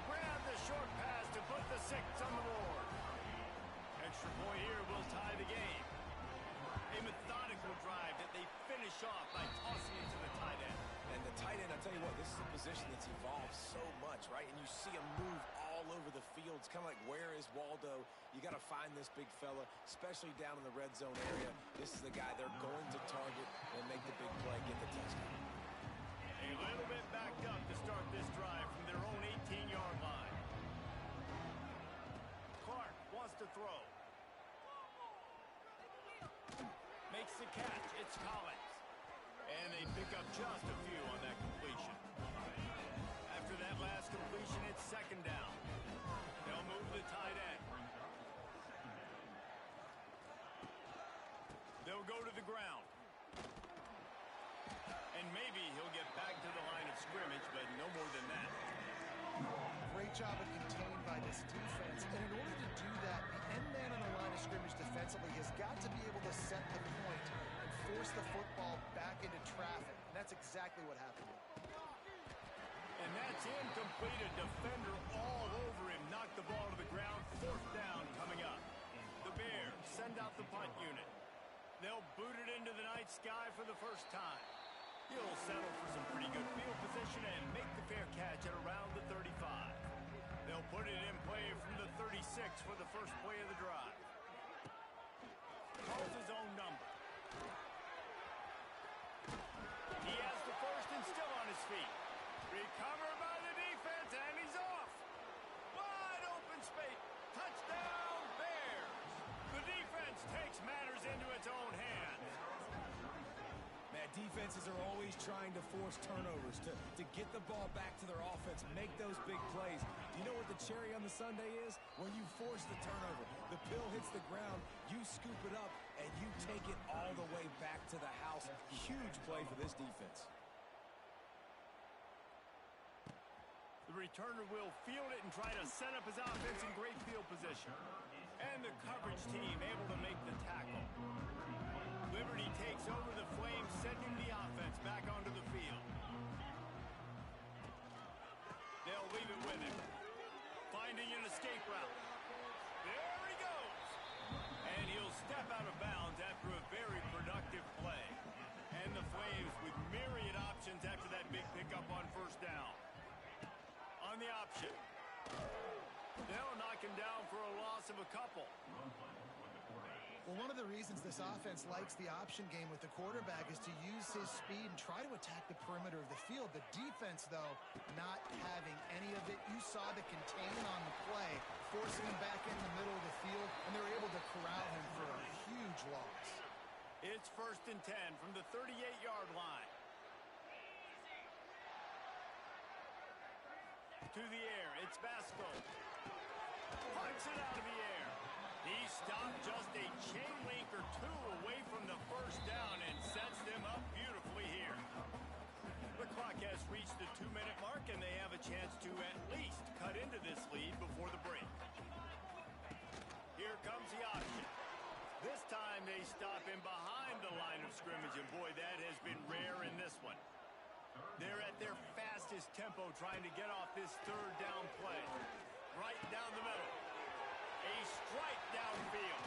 [SPEAKER 2] Grab the short pass to put the 6 on the board. Extra point here will tie the game. A methodical drive that they finish off by tossing it to the tight end.
[SPEAKER 3] And the tight end, I'll tell you what, this is a position that's evolved so much, right? And you see him move all over the field. It's kind of like, where is Waldo? You got to find this big fella, especially down in the red zone area. This is the guy they're going to target and make the big play, get the touchdown.
[SPEAKER 2] A little bit backed up to start this drive from their own 18-yard line. Clark wants to throw. Makes the catch. It's Collins. And they pick up just a few on that completion. After that last completion, it's 2nd down. They'll move the tight end. They'll go to the ground. And maybe he'll get back to the line of scrimmage, but no more than that.
[SPEAKER 4] Great job of contained by this defense. And in order to do that, the end man on the line of scrimmage defensively has got to be able to set the point and force the football back into traffic. And that's exactly what happened.
[SPEAKER 2] And that's incomplete. A defender all over him. Knocked the ball to the ground. 4th down coming up. The Bears send out the punt unit. They'll boot it into the night sky for the first time. He'll settle for some pretty good field position and make the fair catch at around the 35. They'll put it in play from the 36 for the first play of the drive. Calls his own number. He has the first and still on his feet. Recovered by the defense, and he's off. Wide open space. Touchdown, Bears. The defense takes matters into its own hands.
[SPEAKER 3] Man, defenses are always trying to force turnovers, to get the ball back to their offense, make those big plays. You know what the cherry on the sundae is? When you force the turnover, the pill hits the ground, you scoop it up, and you take it all the way back to the house. Huge play for this defense.
[SPEAKER 2] The returner will field it and try to set up his offense in great field position. And the coverage team able to make the tackle. Liberty takes over the Flames, sending the offense back onto the field. They'll leave it with him. Finding an escape route. There he goes. And he'll step out of bounds after a very productive play. And the Flames with myriad options after that big pickup on first down. On the option. They'll knock him down for a loss of a couple.
[SPEAKER 4] Well, one of the reasons this offense likes the option game with the quarterback is to use his speed and try to attack the perimeter of the field. The defense, though, not having any of it. You saw the contain on the play, forcing him back in the middle of the field, and they were able to corral him for a huge loss.
[SPEAKER 2] It's 1st and 10 from the 38-yard line. To the air, it's Vasco. Punts it out of the air. He stopped just a chain link or two away from the first down and sets them up beautifully here. The clock has reached the 2-minute mark, and they have a chance to at least cut into this lead before the break. Here comes the option. This time they stop him behind the line of scrimmage, and boy, that has been rare in this one. They're at their fastest tempo trying to get off this 3rd down play. Right down the middle. A strike downfield.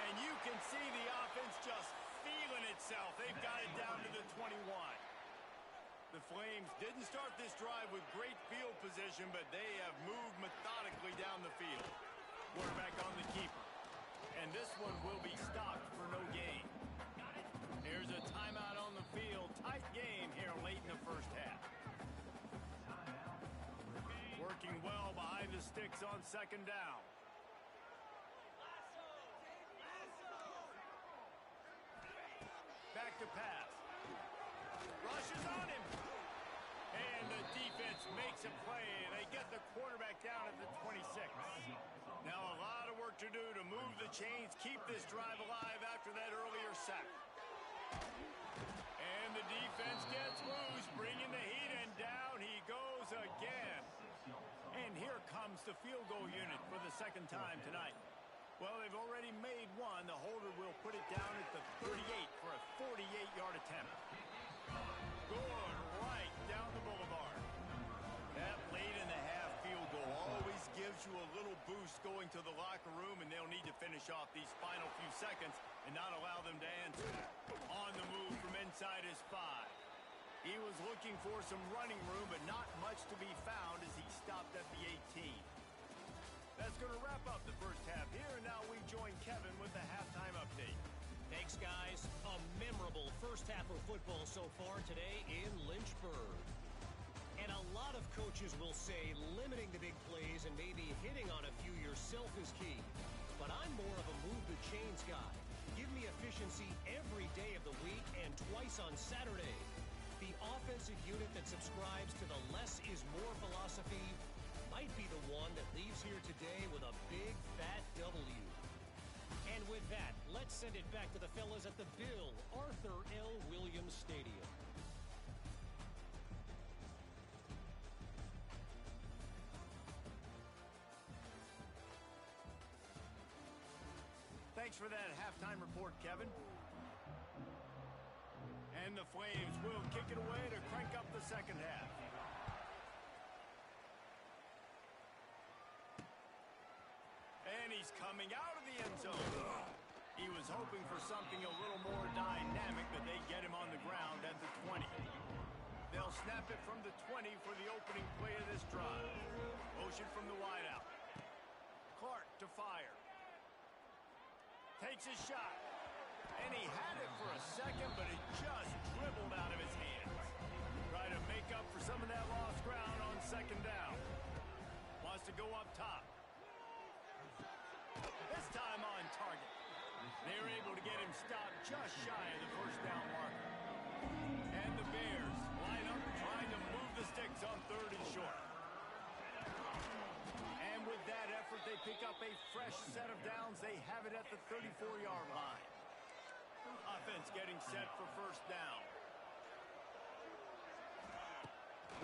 [SPEAKER 2] And you can see the offense just feeling itself. They've got it down to the 21. The Flames didn't start this drive with great field position, but they have moved methodically down the field. Quarterback on the keeper. And this one will be stopped for no gain. Here's a timeout on the field. Tight game here late in the first half. Working well behind the sticks on 2nd down. Back to pass. Rushes on him. And the defense makes a play. They get the quarterback down at the 26. Now a lot of work to do to move the chains, keep this drive alive after that earlier sack. And the defense gets loose, bringing the heat, and down he goes again. And here comes the field goal unit for the 2nd time tonight. Well, they've already made one. The holder will put it down at the 38 for a 48-yard attempt. Good right down the boulevard. That late in the half field goal always gives you a little boost going to the locker room, and they'll need to finish off these final few seconds and not allow them to answer. On the move from inside his 5. He was looking for some running room, but not much to be found as he stopped at the 18. That's going to wrap up the first half here, and now we join Kevin with the halftime update.
[SPEAKER 1] Thanks, guys. A memorable first half of football so far today in Lynchburg. And a lot of coaches will say limiting the big plays and maybe hitting on a few yourself is key. But I'm more of a move the chains guy. Give me efficiency every day of the week and twice on Saturday. The offensive unit that subscribes to the less is more philosophy might be the one that leaves here today with a big fat W. And with that, let's send it back to the fellas at the Bill Arthur L. Williams Stadium.
[SPEAKER 2] Thanks for that halftime report, Kevin. And the Flames will kick it away to crank up the second half. And he's coming out of the end zone. He was hoping for something a little more dynamic, but they get him on the ground at the 20. They'll snap it from the 20 for the opening play of this drive. Motion from the wideout. Clark to fire. Takes his shot. And he had it for a second, but it just dribbled out of his hands. Try to make up for some of that lost ground on 2nd down. Wants to go up top. This time on target. They were able to get him stopped just shy of the first down marker. And the Bears line up trying to move the sticks on 3rd and short. And with that effort, they pick up a fresh set of downs. They have it at the 34-yard line. Offense getting set for 1st down.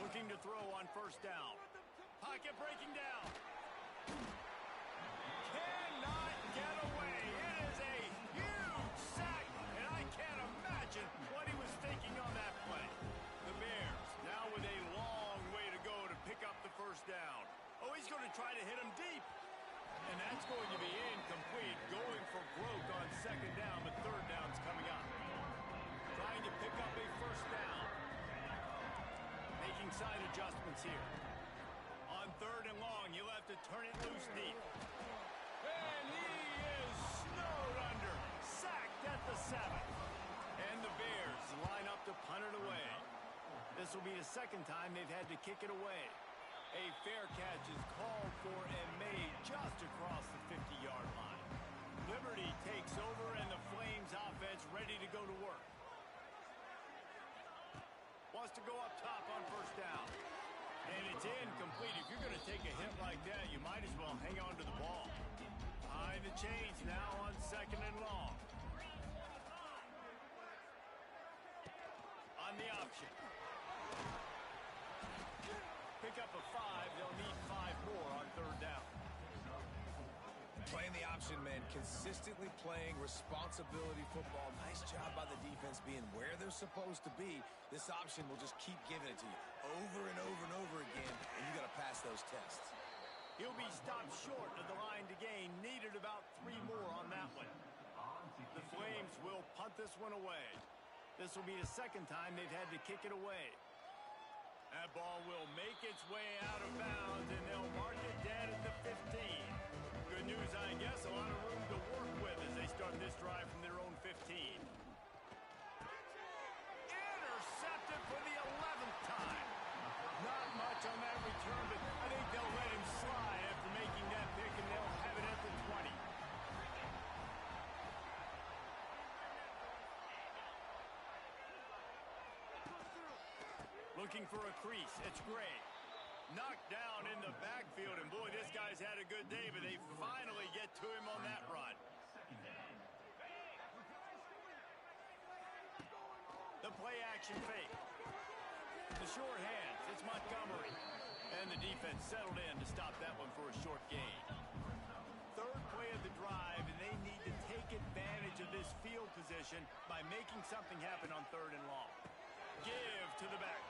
[SPEAKER 2] Looking to throw on 1st down. Pocket breaking down. Cannot get away. It is a huge sack, and I can't imagine what he was thinking on that play. The Bears now with a long way to go to pick up the 1st down. Oh, he's going to try to hit him deep. And that's going to be incomplete. Going for broke on 2nd down, but 3rd down's coming up. Trying to pick up a 1st down. Making side adjustments here. On 3rd and long, he'll have to turn it loose deep. And he is snowed under. This will be the second time they've had to kick it away. A fair catch is called for and made just across the 50-yard line. Liberty takes over, and the Flames offense ready to go to work. Wants to go up top on first down. And it's incomplete. If you're going to take a hit like that, you might as well hang on to the ball. Behind the chains now on second and long. On the option. Pick up a 5. They'll need 5 more on third down.
[SPEAKER 3] Playing the option, man. Consistently playing responsibility football. Nice job by the defense being where they're supposed to be. This option will just keep giving it to you over and over and over again, and you got to pass those tests.
[SPEAKER 2] He'll be stopped short of the line to gain. Needed about 3 more on that one. The Flames will punt this one away. This will be the second time they've had to kick it away. That ball will make its way out of bounds, and they'll mark it dead at the 15. Good news, I guess. A lot of room to work with as they start this drive from their own 15. Intercepted for the 11th time. Not much on that return, but I think they'll let him slide after making that pick, and they'll have it at the 20. Looking for a crease. It's Gray. Knocked down in the backfield, and boy, this guy's had a good day, but they finally get to him on that run. The play action fake. The short hands. It's Montgomery. And the defense settled in to stop that one for a short gain. Third play of the drive, and they need to take advantage of this field position by making something happen on third and long. Give to the back.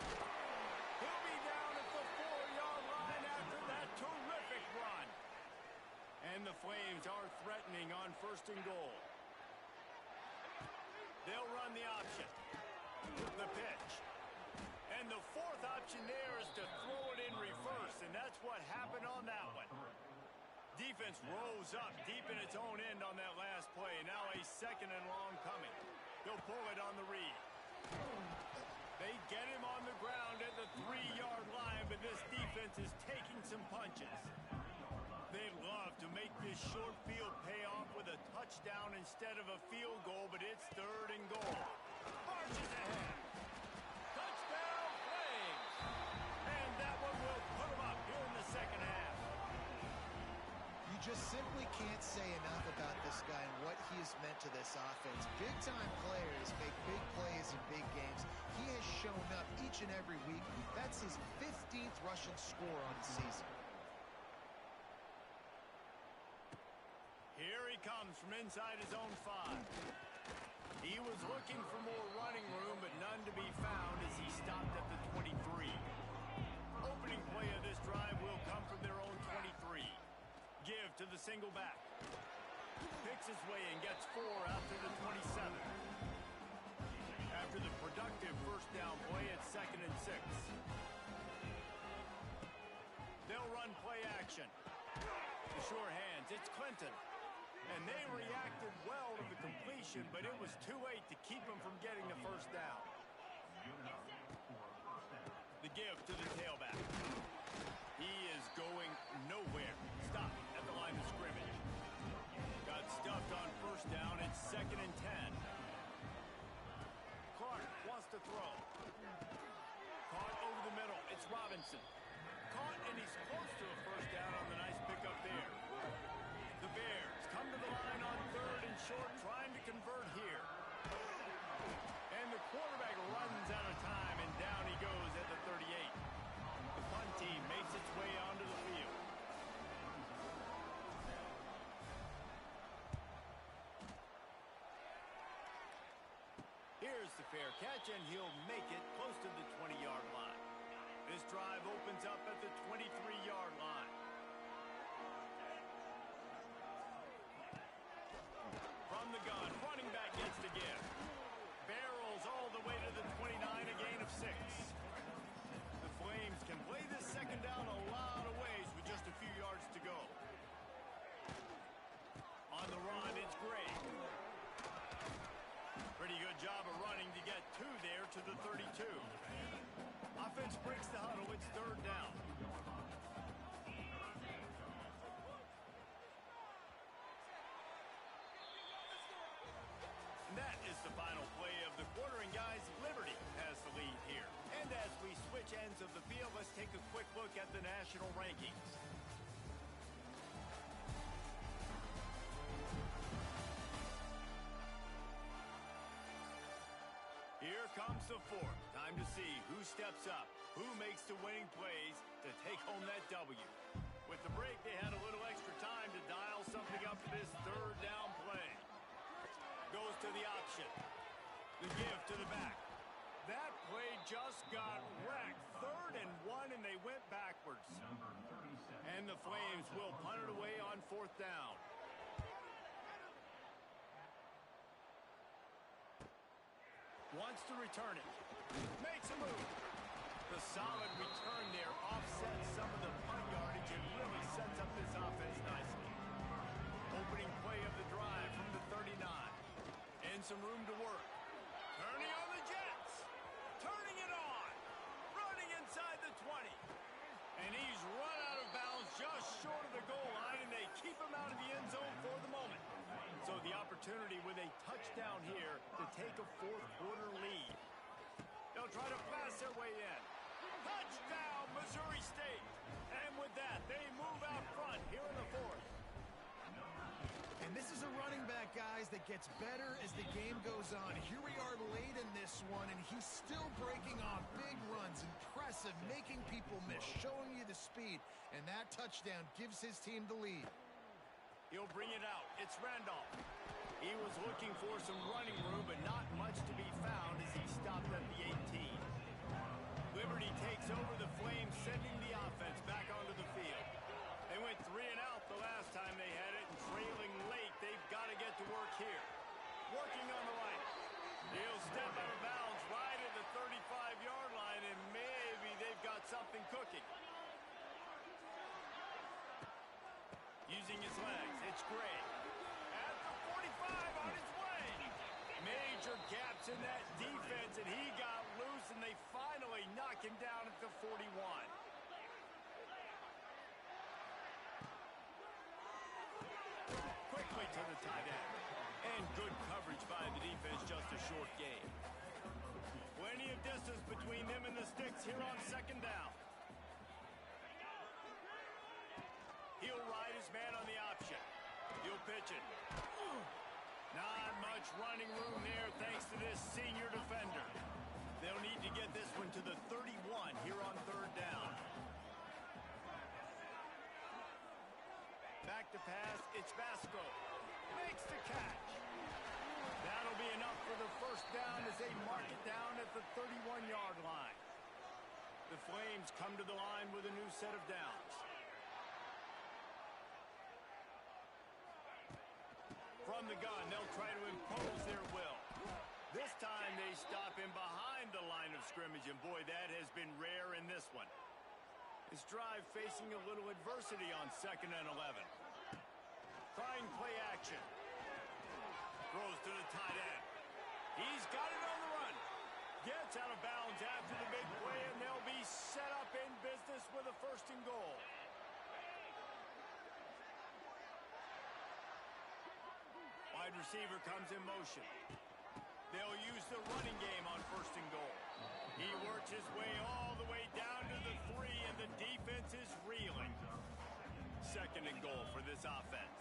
[SPEAKER 2] He'll be down at the 4-yard line after that terrific run. And the Flames are threatening on first and goal. They'll run the option. The pitch. And the fourth option there is to throw it in reverse, and that's what happened on that one. Defense rose up deep in its own end on that last play. Now a second and long coming. They'll pull it on the read. They get him on the ground at the 3-yard line, but this defense is taking some punches. They'd love to make this short field pay off with a touchdown instead of a field goal, but it's third and goal. Marches ahead. Touchdown, Flames! And that one will put them up here in the second half.
[SPEAKER 4] You just simply can't say enough about this guy and what he has meant to this offense. Big-time players make big plays in big games. He has shown up each and every week. That's his 15th rushing score on the season.
[SPEAKER 2] Here he comes from inside his own 5. He was looking for more running room, but none to be found as he stopped at the 23. Opening play of this drive will come from their own 23. Give to the single back. Picks his way and gets 4 out to the 27. After the productive first down play, it's second and 6. They'll run play action. The sure hands, it's Clinton. And they reacted well to the completion, but it was too late to keep them from getting the first down. The give to the tailback. He is going nowhere. Stop at the line of scrimmage. Got stuffed on first down. It's second and 10. Clark wants to throw. Caught over the middle. It's Robinson. Caught, and he's close to a first down on the nice pickup there. The Bears come to the line on third and short, trying to convert here. And the quarterback runs out of time, and down he goes at the 38. The punt team makes its way onto the field. Here's the fair catch, and he'll make it close to the 20-yard line. This drive opens up at the 23-yard line. From the gun, running back gets the give. Barrels all the way to the 29, a gain of 6. The Flames can play this second down a lot of ways with just a few yards to go. On the run, it's Gray. Pretty good job of running to get two there to the 32. Offense breaks the huddle. It's third down. And that is the final play of the quarter. And guys, Liberty has the lead here. And as we switch ends of the field, let's take a quick look at the national rankings. Here comes the fourth. Time to see who steps up, who makes the winning plays to take home that W. With the break, they had a little extra time to dial something up for this third down play. Goes to the option. The give to the back. That play just got wrecked. 3rd and 1, and they went backwards. And the Flames will punt it away on 4th down. Wants to return it. Makes a move. The solid return there offsets some of the punt yardage and really sets up this offense nicely. Opening play of the drive from the 39. And some room to work. Turning on the Jets. Turning it on. Running inside the 20. And he's run out of bounds just short of the goal line, and they keep him out of the end zone for the moment. So the opportunity with a touchdown here to take a fourth quarter lead. They'll try to pass their way in. Touchdown, Missouri State. And with that, they move out front here in the fourth.
[SPEAKER 4] And this is a running back, guys, that gets better as the game goes on. Here we are late in this one, and he's still breaking off big runs. Impressive, making people miss, showing you the speed. And that touchdown gives his team the lead.
[SPEAKER 2] He'll bring it out. It's Randolph. He was looking for some running room, but not much to be found as he stopped at the 18. Liberty takes over the Flames, sending the offense back onto the field. They went 3 and out the last time they had it, and trailing late, they've got to get to work here. Working on the right. He'll step out of bounds right at the 35-yard line, and maybe they've got something cooking. Using his legs, it's Gray. At the 45 on his way. Major gaps in that defense, and he got loose, and they finally knock him down at the 41. Quickly to the tight end. And good coverage by the defense, just a short gain. Plenty of distance between them and the sticks here on 2nd down. He'll ride his man on the option. He'll pitch it. Not much running room there thanks to this senior defender. They'll need to get this one to the 31 here on 3rd down. Back to pass, it's Vasco. Makes the catch. That'll be enough for the 1st down as they mark it down at the 31-yard line. The Flames come to the line with a new set of downs. From the gun, they'll try to impose their will. This time they stop him behind the line of scrimmage, and boy, that has been rare in this one. His drive facing a little adversity on 2nd and 11. Trying play action. Throws to the tight end. He's got it on the run. Gets out of bounds after the big play, and they'll be set up in business with a 1st and goal. Wide receiver comes in motion. They'll use the running game on 1st and goal. He works his way all the way down to the 3, and the defense is reeling. 2nd and goal for this offense.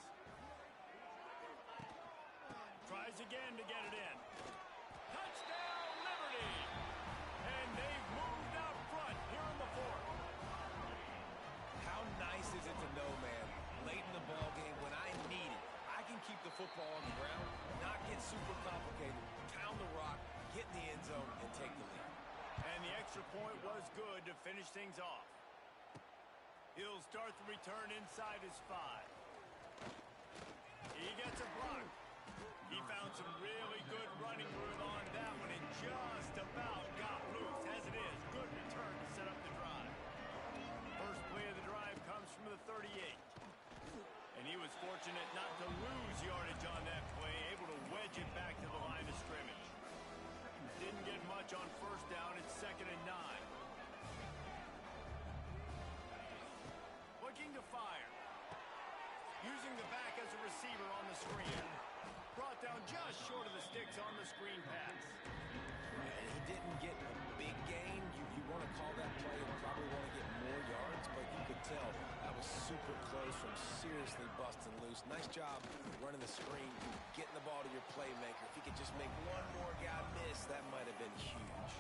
[SPEAKER 2] Tries again to get it in. Touchdown, Liberty! And they've moved out front here in the 4th.
[SPEAKER 3] How nice is it to know, man, late in the ball game when I need it, I can keep the football on the ground, not get super complicated, pound the rock, get in the end zone, and take the lead.
[SPEAKER 2] And the extra point was good to finish things off. He'll start the return inside his 5. He gets a block. He found some really good running room on that one and just about got loose. As it is, good return to set up the drive. First play of the drive comes from the 38. And he was fortunate not to lose yardage on that play, able to wedge it back to the line of scrimmage. much on first down. It's 2nd and 9. Looking to fire. Using the back as a receiver on the screen. Brought down just short of the sticks on the screen pass.
[SPEAKER 3] And he didn't get a big gain. You want to call that play and probably want to get more yards, but you could tell that was super close from seriously busting loose. Nice job running the screen, getting the ball to your playmaker. If he could just make one more guy miss, that might have been huge.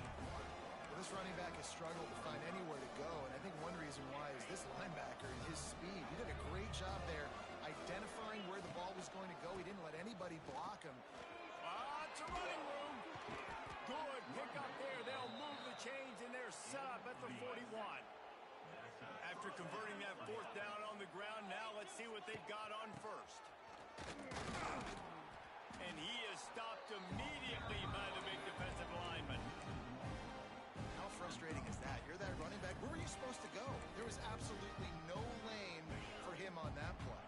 [SPEAKER 4] Well, this running back has struggled to find anywhere to go, and I think one reason why is this linebacker and his speed. He did a great job there identifying where the ball was going to go. He didn't let anybody block him.
[SPEAKER 2] It's a running room. Good pick up there. They'll move the chains, and they're set up at the 41. After converting that 4th down on the ground, now let's see what they've got on first. And he is stopped immediately by the big defensive lineman.
[SPEAKER 4] How frustrating is that? You're that running back. Where were you supposed to go? There was absolutely no lane for him on that play.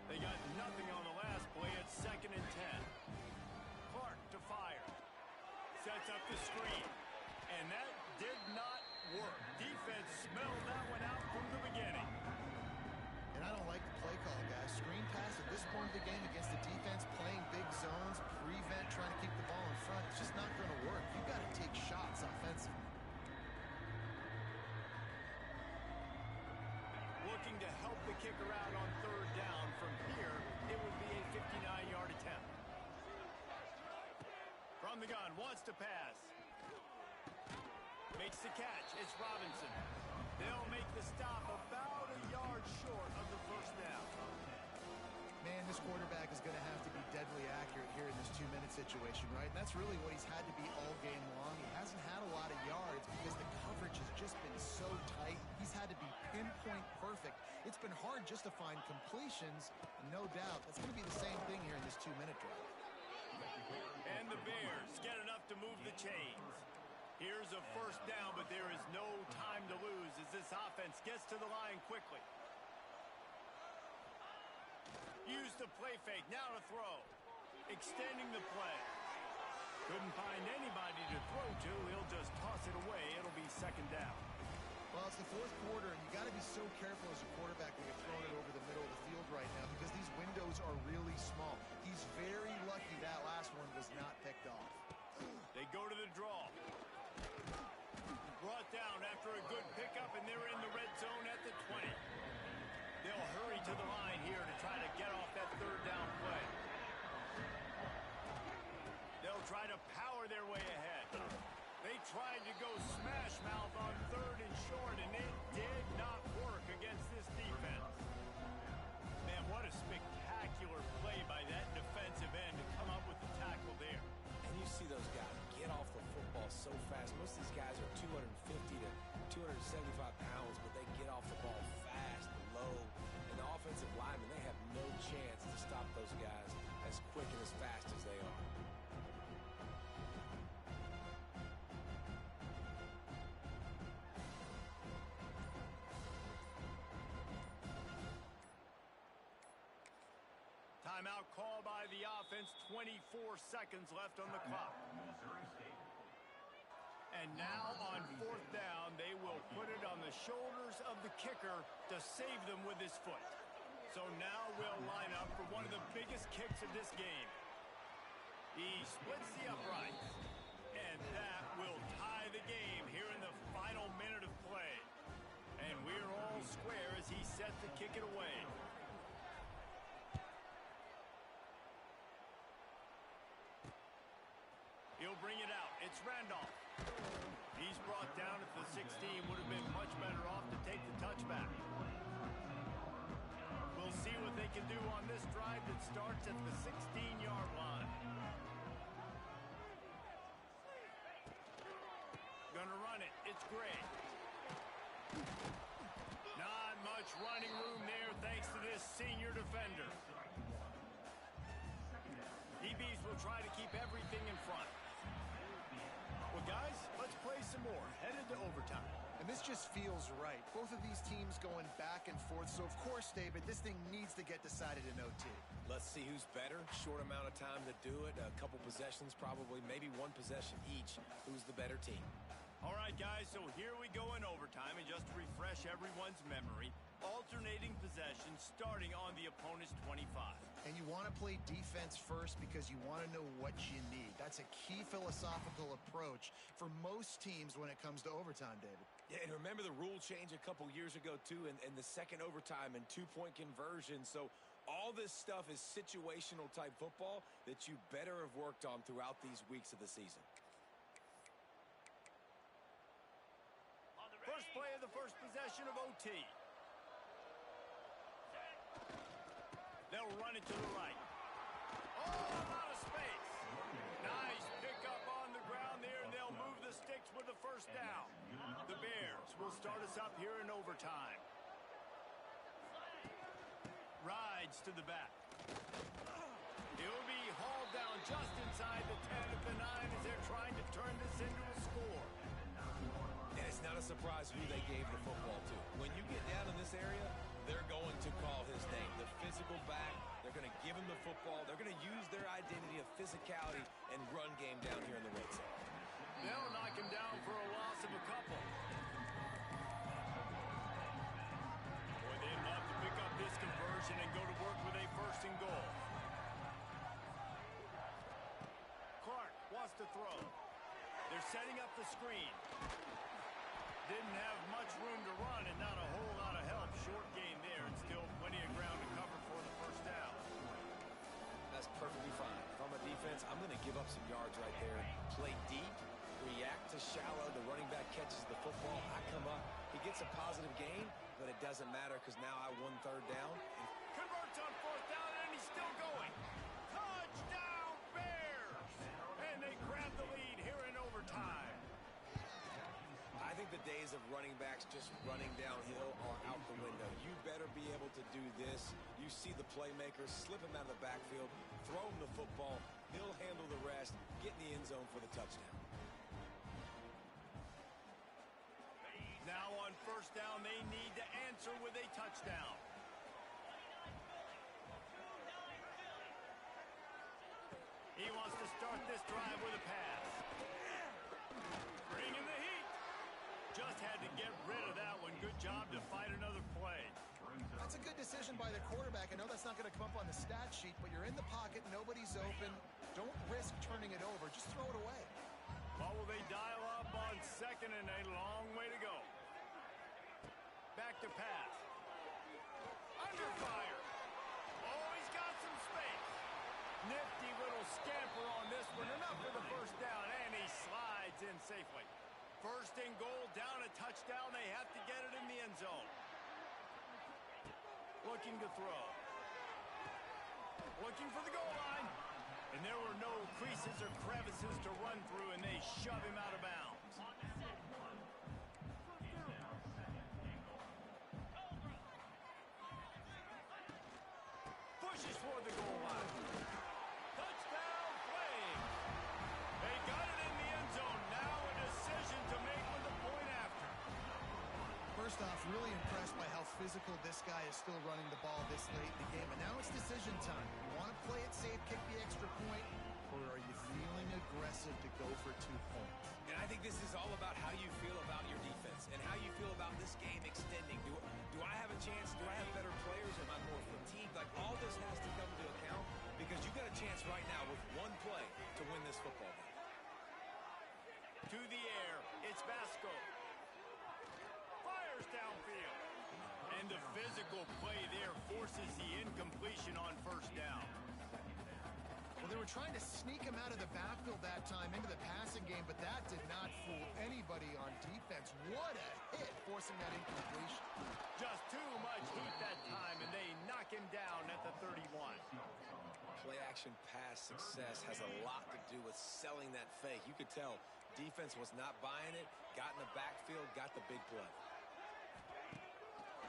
[SPEAKER 2] They got nothing on the last play. It's 2nd and 10. Clark to fire. Sets up the screen. And that did not work. Defense smelled that one out from the beginning.
[SPEAKER 4] And I don't like the play call, guys. Screen pass at this point of the game against the defense, playing big zones, prevent, trying to keep the ball in front. It's just not going to work. You've got to take shots offensively.
[SPEAKER 2] Looking to help the kicker out on 3rd down. From here, it would be a 59-yard attempt. From the gun, wants to pass. Makes the catch. It's Robinson. They'll make the stop about a yard short of the 1st down.
[SPEAKER 4] Man, this quarterback is going to have to be deadly accurate here in this 2-minute situation, right? And that's really what he's had to be all game long. He hasn't had a lot of yards because the coverage has just been so tight. He's had to be pinpoint perfect. It's been hard just to find completions. No doubt, that's going to be the same thing here in this 2-minute drive.
[SPEAKER 2] And the Bears get enough to move the chains. Here's a 1st down, but there is no time to lose as this offense gets to the line quickly. Use the play fake, now to throw. Extending the play. Couldn't find anybody to throw to. He'll just toss it away. It'll be 2nd down.
[SPEAKER 4] Well, it's the 4th quarter, and you got to be so careful as a quarterback when you're throwing it over the middle of the field right now because these windows are really small. He's very lucky that last one was not picked off.
[SPEAKER 2] They go to the draw. Brought down after a good pickup, and they're in the red zone at the 20. They'll hurry to the line here to try to get off that 3rd down play. They'll try to power their way ahead. They tried to go smash mouth on 3rd and short, and it did not work against this defense. Man, what a spectacular play by that defensive end to come up with the tackle there.
[SPEAKER 3] And you see those guys get off the football so fast. Most of these guys are 250 to 275 pounds, but they get off the ball fast, low. And the offensive linemen, they have no chance to stop those guys as quick and as fast as they are.
[SPEAKER 2] Timeout call by the offense. 24 seconds left on the clock. And now on 4th down, they will put it on the shoulders of the kicker to save them with his foot. So now we'll line up for one of the biggest kicks of this game. He splits the uprights, and that will tie the game here in the final minute of play. And we're all square as he sets to kick it away. He'll bring it out. It's Randolph. He's brought down at the 16. Would have been much better off to take the touchback. We'll see what they can do on this drive that starts at the 16-yard line. Gonna run it. It's Gray. Not much running room there thanks to this senior defender. DBs will try to keep everything in front. Well, guys, let's play some more. Headed to overtime.
[SPEAKER 4] And this just feels right. Both of these teams going back and forth. So, of course, David, this thing needs to get decided in OT.
[SPEAKER 3] Let's see who's better. Short amount of time to do it. A couple possessions, probably maybe one possession each. Who's the better team?
[SPEAKER 2] All right, guys, so here we go in overtime. And just to refresh everyone's memory, alternating possessions starting on the opponent's 25.
[SPEAKER 4] And you want to play defense first because you want to know what you need. That's a key philosophical approach for most teams when it comes to overtime, David.
[SPEAKER 3] Yeah, and remember the rule change a couple years ago, too, and the second overtime and two-point conversion. So all this stuff is situational type football that you better have worked on throughout these weeks of the season.
[SPEAKER 2] First play of the first possession of OT. They'll run it to the right. Oh, a lot of space. Nice pickup on the ground there, and they'll move the sticks with the first down. The Bears will start us up here in overtime. Rides to the back. He'll be hauled down just inside the 10 at the 9 as they're trying to turn this into a score.
[SPEAKER 3] And it's not a surprise who they gave the football to. When you get down in this area, they're going to call his name. The physical back, they're going to give him the football. They're going to use their identity of physicality and run game down here in the red zone.
[SPEAKER 2] They'll knock him down for a loss of a couple. Boy, they'd love to pick up this conversion and go to work with a first and goal. Clark wants to throw. They're setting up the screen. Didn't have much room to run and not a whole lot of help. Short gain there and still plenty of ground to cover for the first down.
[SPEAKER 3] That's perfectly fine. If I'm a defense, I'm going to give up some yards right there. Play deep, react to shallow. The running back catches the football. I come up. He gets a positive gain, but it doesn't matter because now I won third down.
[SPEAKER 2] Converts on fourth down, and he's still going. Touchdown, Bears! And they grab the lead here in overtime.
[SPEAKER 3] I think the days of running backs just running downhill are out the window. You better be able to do this. You see the playmaker, slip him out of the backfield, throw him the football. He'll handle the rest, get in the end zone for the touchdown.
[SPEAKER 2] Now on first down, they need to answer with a touchdown. He wants to start this drive with a pass. Bringing the heat. Just had to get rid of that one. Good job to fight another play.
[SPEAKER 4] That's a good decision by the quarterback. I know that's not going to come up on the stat sheet, but you're in the pocket, nobody's open. Don't risk turning it over. Just throw it away.
[SPEAKER 2] What will they dial up on second and a long way to go? Back to pass. Under fire. Oh, he's got some space. Nifty little scamper on this one. Enough for the first down, and he slides in safely. First and goal, down a touchdown. They have to get it in the end zone. Looking to throw. Looking for the goal line. And there were no creases or crevices to run through, and they shove him out of bounds. Pushes for the goal line. Touchdown, Flames. They got it in the end zone. Now a decision to make with the point after.
[SPEAKER 4] First off, really impressed by how physical this guy is still running the ball this late in the game. And now it's decision time. You want to play it safe, kick the extra point, or are you feeling aggressive to go for 2 points?
[SPEAKER 3] And I think this is all about how you feel about your defense and how you feel about this game extending. Do I have a chance? Do I have better players? Am I more fatigued? Like, all this has to come into account because you got a chance right now with one play to win this football game.
[SPEAKER 2] To the air, it's Vasco. Fires downfield. And the physical play there forces the incompletion on first down.
[SPEAKER 4] Well, they were trying to sneak him out of the backfield that time into the passing game, but that did not fool anybody on defense. What a hit, forcing that incompletion.
[SPEAKER 2] Just too much heat that time, and they knock him down at the 31.
[SPEAKER 3] Play-action pass success has a lot to do with selling that fake. You could tell defense was not buying it, got in the backfield, got the big play.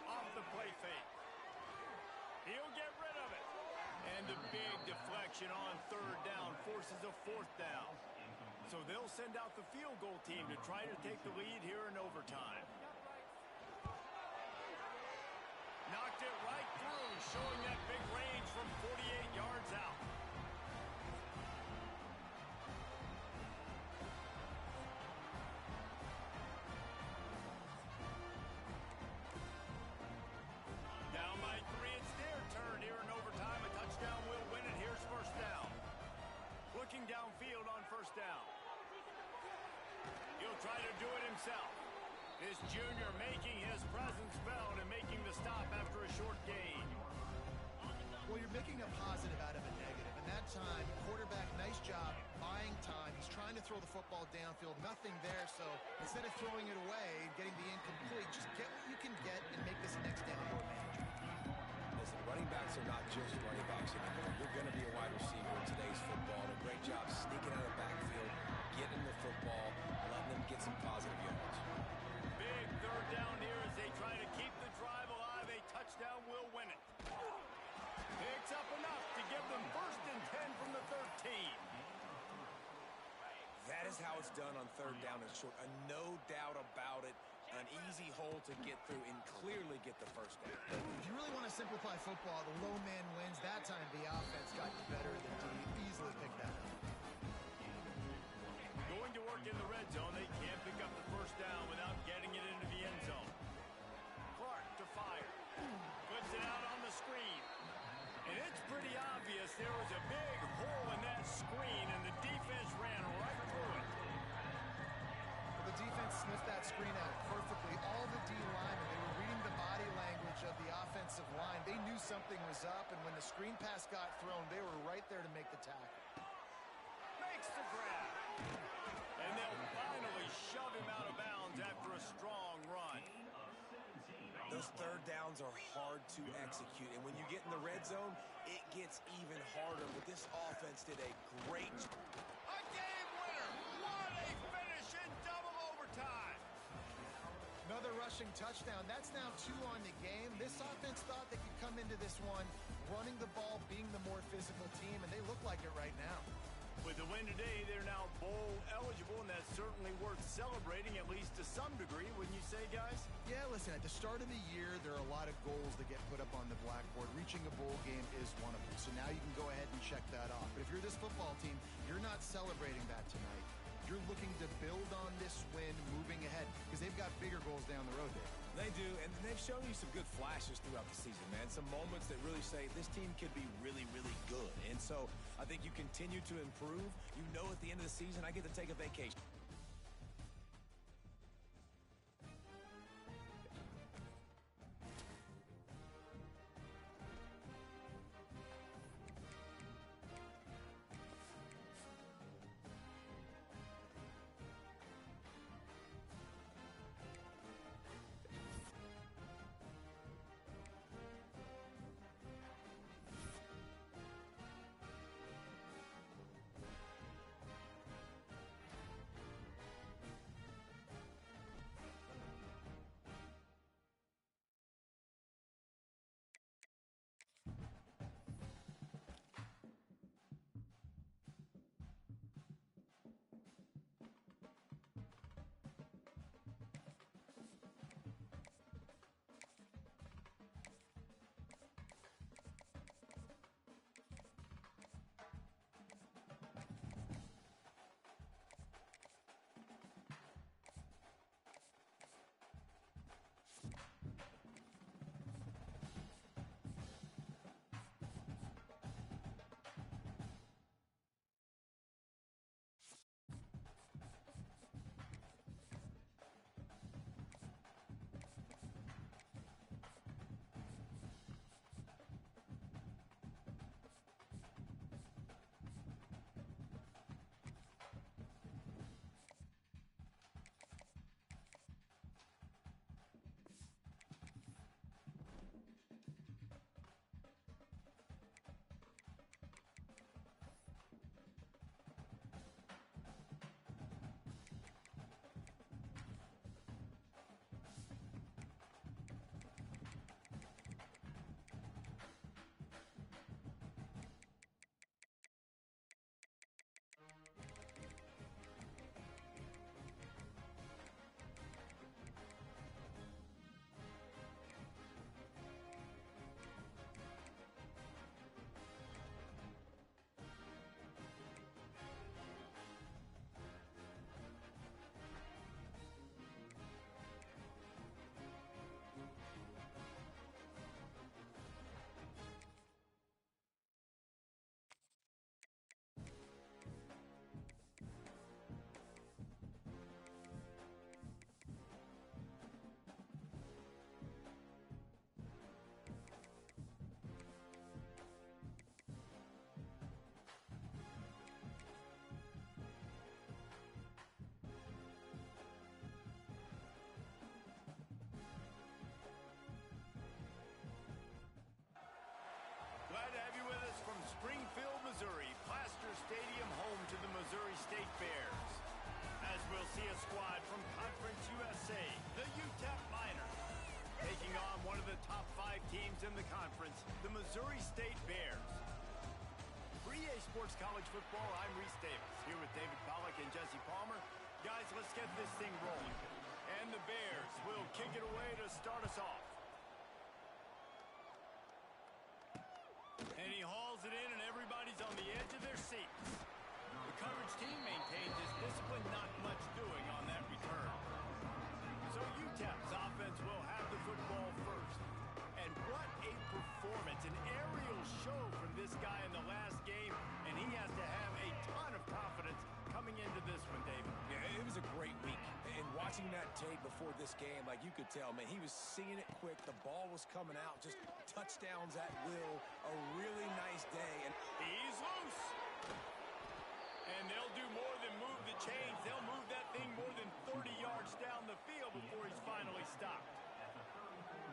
[SPEAKER 2] Off the play fake. He'll get rid of it. And a big deflection on third down forces a fourth down. So they'll send out the field goal team to try to take the lead here in overtime. Knocked it right through, showing that big range from 48 yards out. Down by 3, it's their turn here in overtime. A touchdown will win it. Here's first down. Looking downfield on first down. He'll try to do it himself. This junior making his presence felt and making the stop after a short gain.
[SPEAKER 4] Well, you're making a positive out of a negative. And that time, quarterback, nice job buying time. He's trying to throw the football downfield. Nothing there, so instead of throwing it away and getting the incomplete, just get what you can get and make this next down more manageable.
[SPEAKER 3] Listen, running backs are not just running backs anymore. You're going to be a wide receiver in today's football. A great job sneaking out of the backfield, getting the football, letting them get some positive yards.
[SPEAKER 2] Big third down here as they try to keep the drive alive. A touchdown will win it. Picks up enough to give them 1st and 10 from the 13.
[SPEAKER 3] That is how it's done on third down and short. No doubt about it. An easy hole to get through and clearly get the first down.
[SPEAKER 4] If you really want to simplify football, the low man wins. That time the offense got the better of the D. Easily picked that up.
[SPEAKER 2] Going to work in the red zone. They can't pick up the first down without getting it into the end zone. Clark to fire. Puts it out on the screen. And it's pretty obvious there was a big hole in that screen, and the defense ran right through it.
[SPEAKER 4] The defense sniffed that screen out perfectly. All the D linemen, they were reading the body language of the offensive line. They knew something was up, and when the screen pass got thrown, they were right there to make the tackle.
[SPEAKER 2] Makes the grab. And they'll finally shove him out of bounds after a strong run.
[SPEAKER 3] Those third downs are hard to execute, and when you get in the red zone, it gets even harder. But this offense did a great job.
[SPEAKER 2] A game winner! What a finish in double overtime!
[SPEAKER 4] Another rushing touchdown. That's now 2 on the game. This offense thought they could come into this one running the ball, being the more physical team, and they look like it right now.
[SPEAKER 2] With the win today, they're now bowl eligible, and that's certainly worth celebrating, at least to some degree, wouldn't you say, guys?
[SPEAKER 4] Yeah, listen, at the start of the year, there are a lot of goals that get put up on the blackboard. Reaching a bowl game is one of them. So now you can go ahead and check that off. But if you're this football team, you're not celebrating that tonight. You're looking to build on this win moving ahead because they've got bigger goals down the road, Dave.
[SPEAKER 3] They do, and they've shown you some good flashes throughout the season, man. Some moments that really say this team could be really, really good. And so I think you continue to improve. You know at the end of the season, I get to take a vacation.
[SPEAKER 2] Missouri State Bears. As we'll see a squad from Conference USA, the UTEP Miners, taking on one of the top 5 teams in the conference, the Missouri State Bears. For EA Sports College Football, I'm Reese Davis, here with David Pollack and Jesse Palmer. Guys, let's get this thing rolling. And the Bears will kick it away to start us off. And he hauls it in, and everybody's on the edge of their seats. The coverage team maintains his discipline, not much doing on that return. So UTEP's offense will have the football first. And what a performance, an aerial show from this guy in the last game, and he has to have a ton of confidence coming into this one, David.
[SPEAKER 3] Yeah, it was a great week. And watching that tape before this game, like, you could tell, man, he was seeing it quick. The ball was coming out, just touchdowns at will. A really nice day. And
[SPEAKER 2] he's loose. And they'll do more than move the chains. They'll move that thing more than 30 yards down the field before he's finally stopped.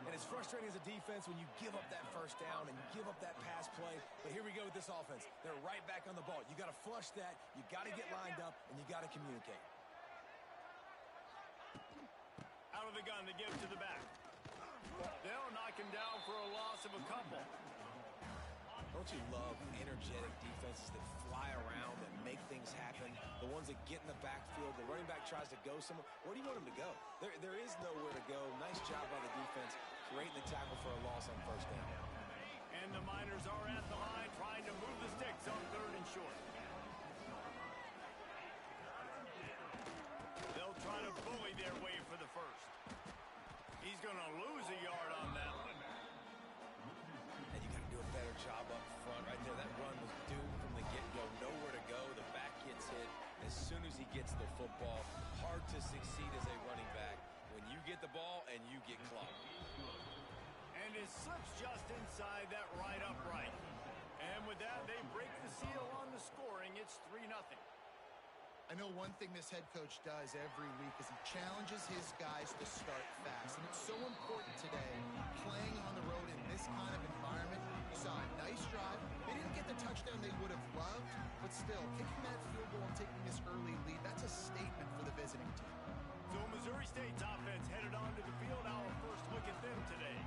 [SPEAKER 3] And it's frustrating as a defense when you give up that first down and you give up that pass play. But here we go with this offense. They're right back on the ball. You got to flush that. You got to get lined up, and you got to communicate.
[SPEAKER 2] Out of the gun to give to the back. They'll knock him down for a loss of a couple.
[SPEAKER 3] Don't you love energetic defenses that fly around, that make things happen? The ones that get in the backfield, the running back tries to go somewhere. Where do you want him to go? There is nowhere to go. Nice job by the defense, creating the tackle for a loss on first down.
[SPEAKER 2] And the Miners are at the line trying to move the sticks on 3rd and short. They'll try to bully their way for the first. He's going to lose a yard on that one.
[SPEAKER 3] And you got to do a better job up front right there. That run was doomed from the get-go. Nowhere to go. The back gets hit as soon as he gets the football. Hard to succeed as a running back when you get the ball and you get clocked.
[SPEAKER 2] And it slips just inside that right upright. And with that, they break the seal on the scoring. It's 3-0.
[SPEAKER 4] I know one thing this head coach does every week is he challenges his guys to start fast. And it's so important today, playing on the road in this kind of environment. You saw a nice drive. They didn't get the touchdown they would have loved, but still, kicking that field goal and taking this early lead, that's a statement for the visiting team.
[SPEAKER 2] So Missouri State's offense headed onto the field. Our first look at them today.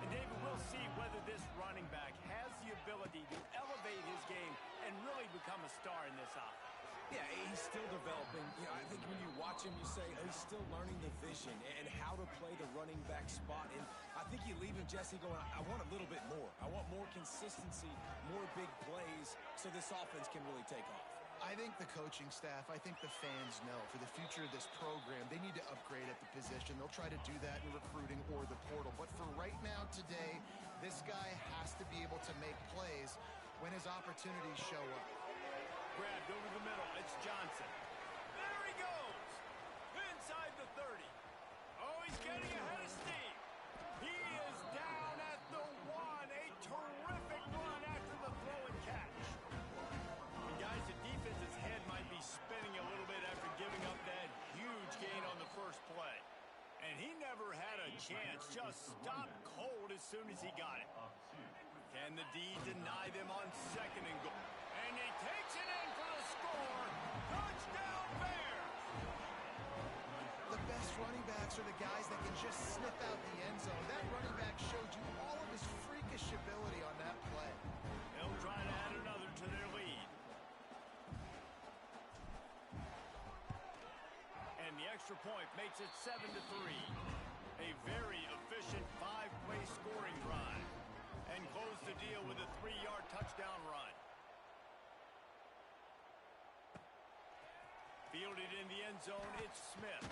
[SPEAKER 2] And David, we'll see whether this running back has the ability to elevate his game and really become a star in this offense.
[SPEAKER 3] Yeah, he's still developing. You know, I think when you watch him, you say, oh, he's still learning the vision and how to play the running back spot. And I think you leave him, Jesse, going, I want a little bit more. I want more consistency, more big plays, so this offense can really take off.
[SPEAKER 4] I think the coaching staff, I think the fans know for the future of this program, they need to upgrade at the position. They'll try to do that in recruiting or the portal. But for right now, today, this guy has to be able to make plays when his opportunities show up.
[SPEAKER 2] Grabbed over the middle. It's Johnson. There he goes. Inside the 30. Oh, he's getting ahead of steam. He is down at the 1. A terrific run after the throw and catch. And guys, the defense's head might be spinning a little bit after giving up that huge gain on the first play. And he never had a chance. Just stopped cold as soon as he got it. Can the D deny them on 2nd and goal? And he takes it in for the score. Touchdown Bears!
[SPEAKER 4] The best running backs are the guys that can just sniff out the end zone. That running back showed you all of his freakish ability on that play.
[SPEAKER 2] They'll try to add another to their lead. And the extra point makes it 7-3. A very efficient 5-play scoring drive. And close the deal with a 3-yard touchdown run. Fielded in the end zone, it's Smith.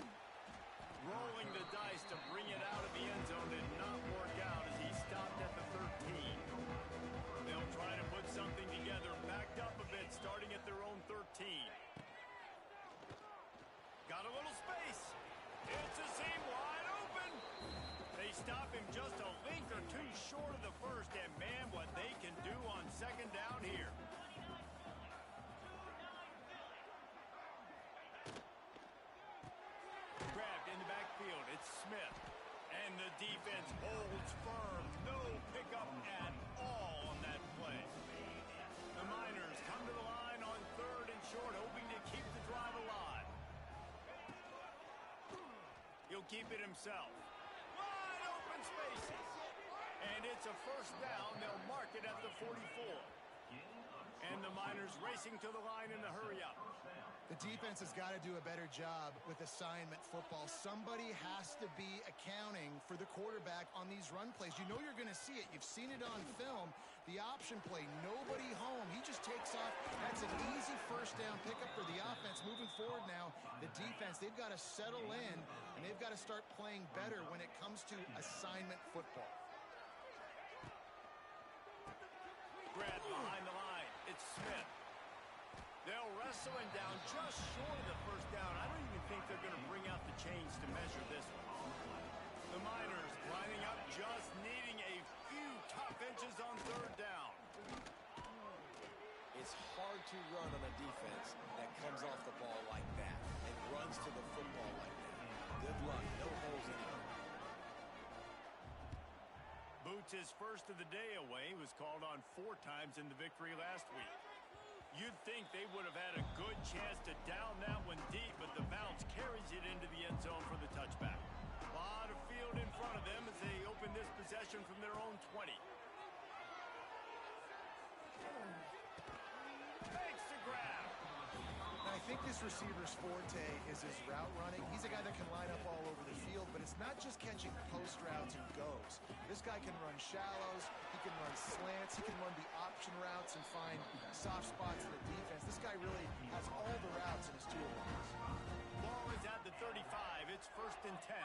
[SPEAKER 2] Rolling the dice to bring it out of the end zone did not work out as he stopped at the 13. They'll try to put something together, backed up a bit, starting at their own 13. Got a little space. It's a seam wide open. They stop him just a length or two short of the first, and man, what they can do on 2nd down here. Grabbed in the backfield, it's Smith. And the defense holds firm. No pickup at all on that play. The Miners come to the line on 3rd and short, hoping to keep it himself. Wide open spaces. And it's a first down. They'll mark it at the 44. And the Miners racing to the line in the hurry-up.
[SPEAKER 4] The defense has got to do a better job with assignment football. Somebody has to be accounting for the quarterback on these run plays. You know you're going to see it. You've seen it on film. The option play, nobody home. He just takes off. That's an easy first down pickup for the offense. Moving forward now, the defense, they've got to settle in, and they've got to start playing better when it comes to assignment football.
[SPEAKER 2] Grab behind the line. It's Smith. They'll wrestle him down just short of the first down. I don't even think they're going to bring out the chains to measure this one. The Miners lining up, just needing a few tough inches on third down.
[SPEAKER 3] It's hard to run on a defense that comes off the ball like that and runs to the football like that. Good luck. No holes anywhere.
[SPEAKER 2] Boots' first of the day away was called on 4 times in the victory last week. You'd think they would have had a good chance to down that one deep, but the bounce carries it into the end zone for the touchback. A lot of field in front of them as they open this possession from their own 20. Makes the grab.
[SPEAKER 4] I think this receiver's forte is his route running. He's a guy that can line up all over the field, but it's not just catching post routes and goes. This guy can run shallows, he can run slants, he can run the option routes and find soft spots in the defense. This guy really has all the routes in his toolbox.
[SPEAKER 2] Ball is at the 35. It's 1st and 10.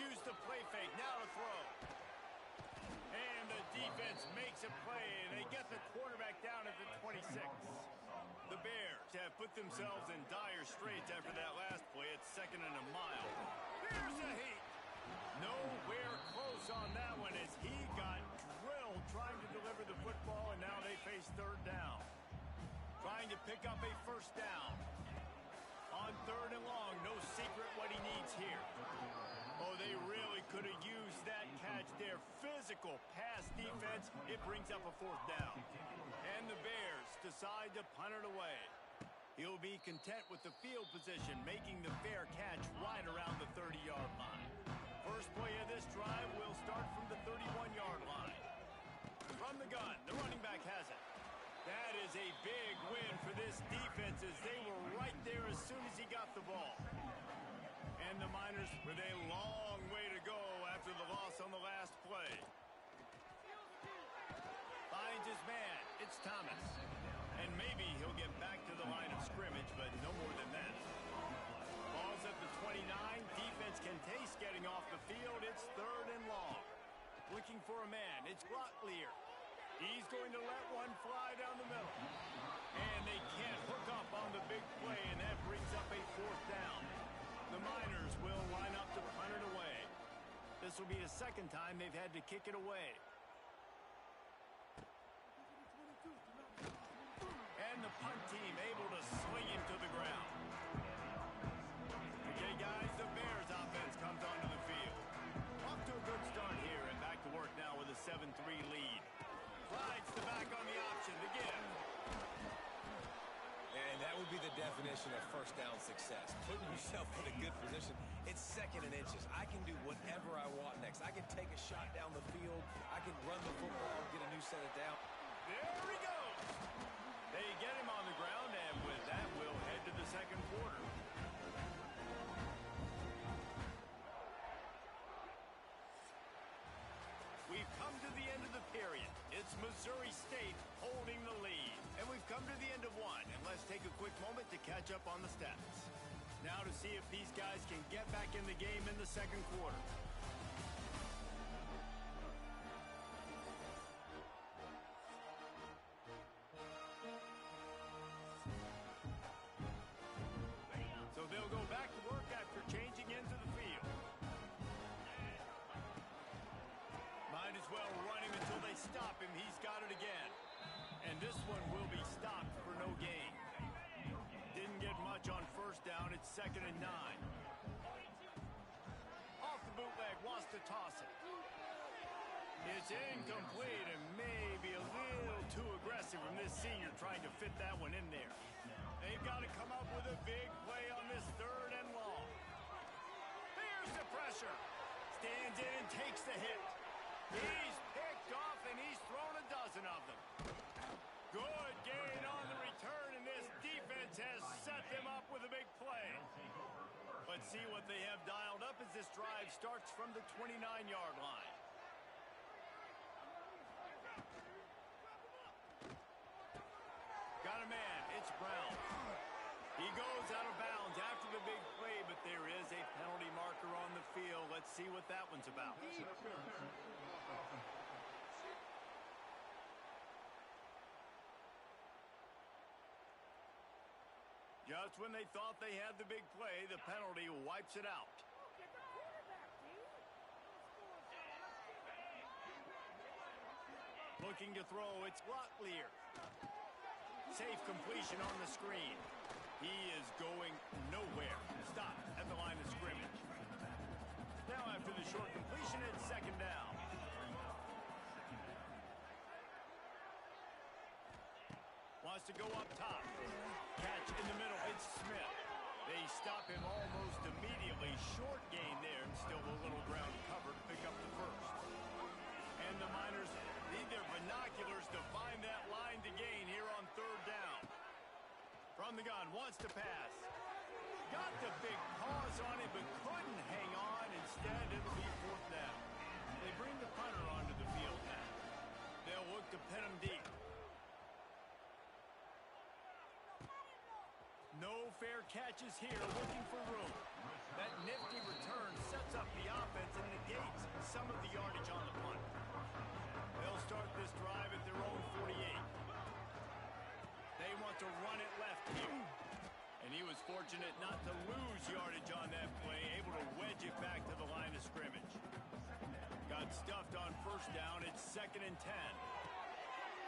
[SPEAKER 2] Use the play fake. Now to throw. And the defense makes a play, and they get the quarterback down at the 26. The Bears have put themselves in dire straits after that last play. It's 2nd and a mile. Here's a heat. Nowhere close on that one as he got drilled trying to deliver the football, and now they face 3rd down. Trying to pick up a first down. On 3rd and long, no secret what he needs here. Oh, they really could have used that catch there. Physical pass defense. It brings up a 4th down. And the Bears decide to punt it away. He'll be content with the field position, making the fair catch right around the 30-yard line. First play of this drive will start from the 31-yard line. From the gun, the running back has it. That is a big win for this defense as they were right there as soon as he got the ball. And the Miners with a long way to go after the loss on the last play. Finds his man. It's Thomas. And maybe he'll get back to the line of scrimmage, but no more than that. Ball's at the 29. Defense can taste getting off the field. It's 3rd and long. Looking for a man. It's Rotlier. He's going to let one fly down the middle. And they can't hook up on the big play, and that brings up a 4th down. The Miners will line up to punt it away. This will be the 2nd time they've had to kick it away. And the punt team able to swing him to the ground. Okay, guys, the Bears offense comes onto the field. Off to a good start here and back to work now with a 7-3 lead. Slides the back on the option to give.
[SPEAKER 3] And that would be the definition of first down success. Putting yourself in a good position. It's 2nd and inches. I can do whatever I want next. I can take a shot down the field. I can run the football, get a new set of down.
[SPEAKER 2] There he goes. They get him on the ground, and with that, we'll head to the 2nd quarter. We've come to the end of the period. It's Missouri State holding the lead. And we've come to the end of one. And let's take a quick moment to catch up on the stats. Now to see if these guys can get back in the game in the 2nd quarter. So they'll go back to work after changing into the field. Might as well run him until they stop him. He's got it again. And this one will be stopped for no gain. Didn't get much on first down. It's 2nd and 9. Off the bootleg, wants to toss it. It's incomplete and maybe a little too aggressive from this senior trying to fit that one in there. They've got to come up with a big play on this 3rd and long. pressure. Stands in, takes the hit. He's picked off, and he's thrown a dozen of them. Good gain on the return, and this defense has set them up with a big play. Let's see what they have dialed up as this drive starts from the 29-yard line. Got a man. It's Brown. He goes out of bounds after the big play, but there is a penalty marker on the field. Let's see what that one's about. Just when they thought they had the big play, the penalty wipes it out. Looking to throw, it's Locklear. Safe completion on the screen. He is going nowhere. Stop at the line of scrimmage. Now after the short completion, it's second down. Wants to go up top. Catch in the middle. It's Smith. They stop him almost immediately. Short gain there, and still a little ground cover to pick up the first. And the Miners need their binoculars to find that line to gain here on third down. From the gun, wants to pass. Got the big pause on it, but couldn't hang on. Instead, it'll be fourth down. They bring the punter onto the field now. They'll look to pin him deep. No fair catches here, looking for room. That nifty return sets up the offense and negates some of the yardage on the punt. They'll start this drive at their own 48. They want to run it left here. And he was fortunate not to lose yardage on that play, able to wedge it back to the line of scrimmage. Got stuffed on first down. It's 2nd and 10.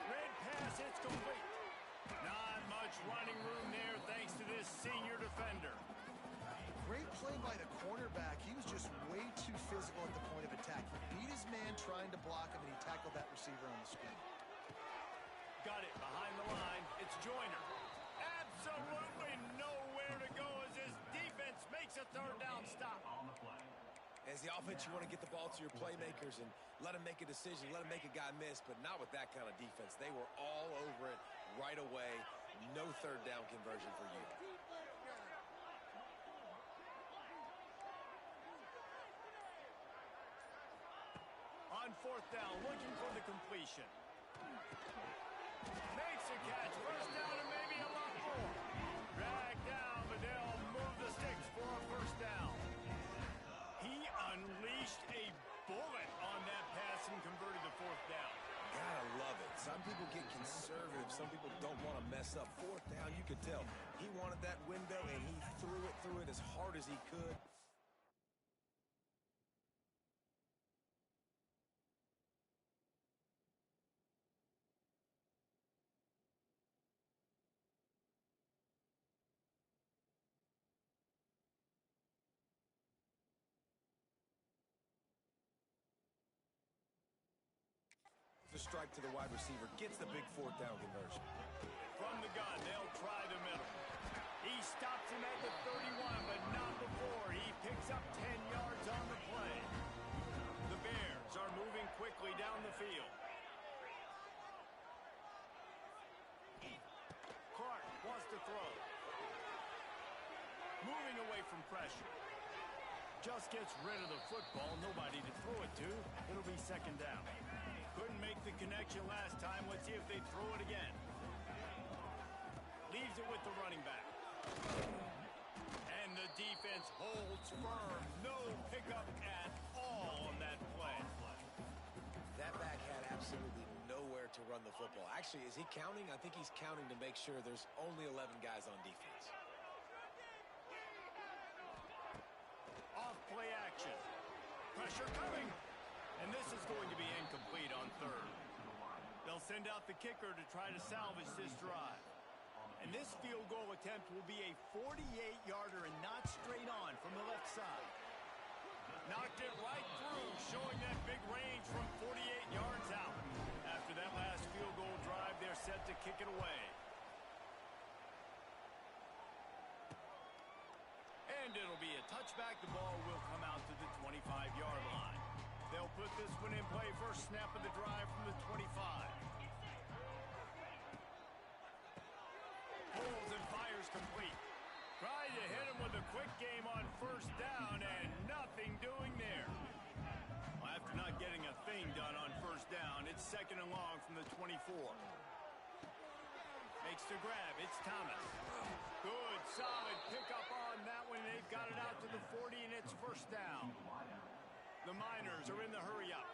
[SPEAKER 2] Red pass, it's complete. Not much running room there thanks to this senior defender.
[SPEAKER 4] Great play by the cornerback. He was just way too physical at the point of attack. He beat his man trying to block him, and he tackled that receiver on the screen.
[SPEAKER 2] Got it behind the line. It's Joyner. Absolutely nowhere to go as his defense makes a third down stop.
[SPEAKER 3] As the offense, you want to get the ball to your playmakers and let them make a decision, let them make a guy miss, but not with that kind of defense. They were all over it right away. No third down conversion for you.
[SPEAKER 2] On fourth down, looking for the completion. Makes a catch. First down and maybe a lot more. Dragged down, but they'll move the sticks for a first down. He unleashed a bullet on that pass and converted the fourth down.
[SPEAKER 3] Gotta love it. Some people get conservative. Some people don't want to mess up. Fourth down, you could tell. He wanted that window, and he threw it as hard as he could. The strike to the wide receiver gets the big fourth down conversion.
[SPEAKER 2] From the gun, they'll try the middle. He stops him at the 31, but not before. He picks up 10 yards on the play. The Bears are moving quickly down the field. Clark wants to throw. Moving away from pressure. Just gets rid of the football. Nobody to throw it to. It'll be second down. Couldn't make the connection last time. Let's see if they throw it again. Leaves it with the running back. And the defense holds firm. No pickup at all on that play.
[SPEAKER 3] That back had absolutely nowhere to run the football. Actually, is he counting? I think he's counting to make sure there's only 11 guys on defense.
[SPEAKER 2] Off play action. Pressure coming. And this is going to be incomplete on third. They'll send out the kicker to try to salvage this drive. And this field goal attempt will be a 48-yarder and not straight on from the left side. Knocked it right through, showing that big range from 48 yards out. After that last field goal drive, they're set to kick it away. And it'll be a touchback. The ball will come out to the 25-yard line. They'll put this one in play. First snap of the drive from the 25. Pulls and fires complete. Tried to hit him with a quick game on first down, and nothing doing there. Well, after not getting a thing done on first down, it's second and long from the 24. Makes the grab. It's Thomas. Good, solid pickup on that one. They've got it out to the 40, and it's first down. The Miners are in the hurry-up.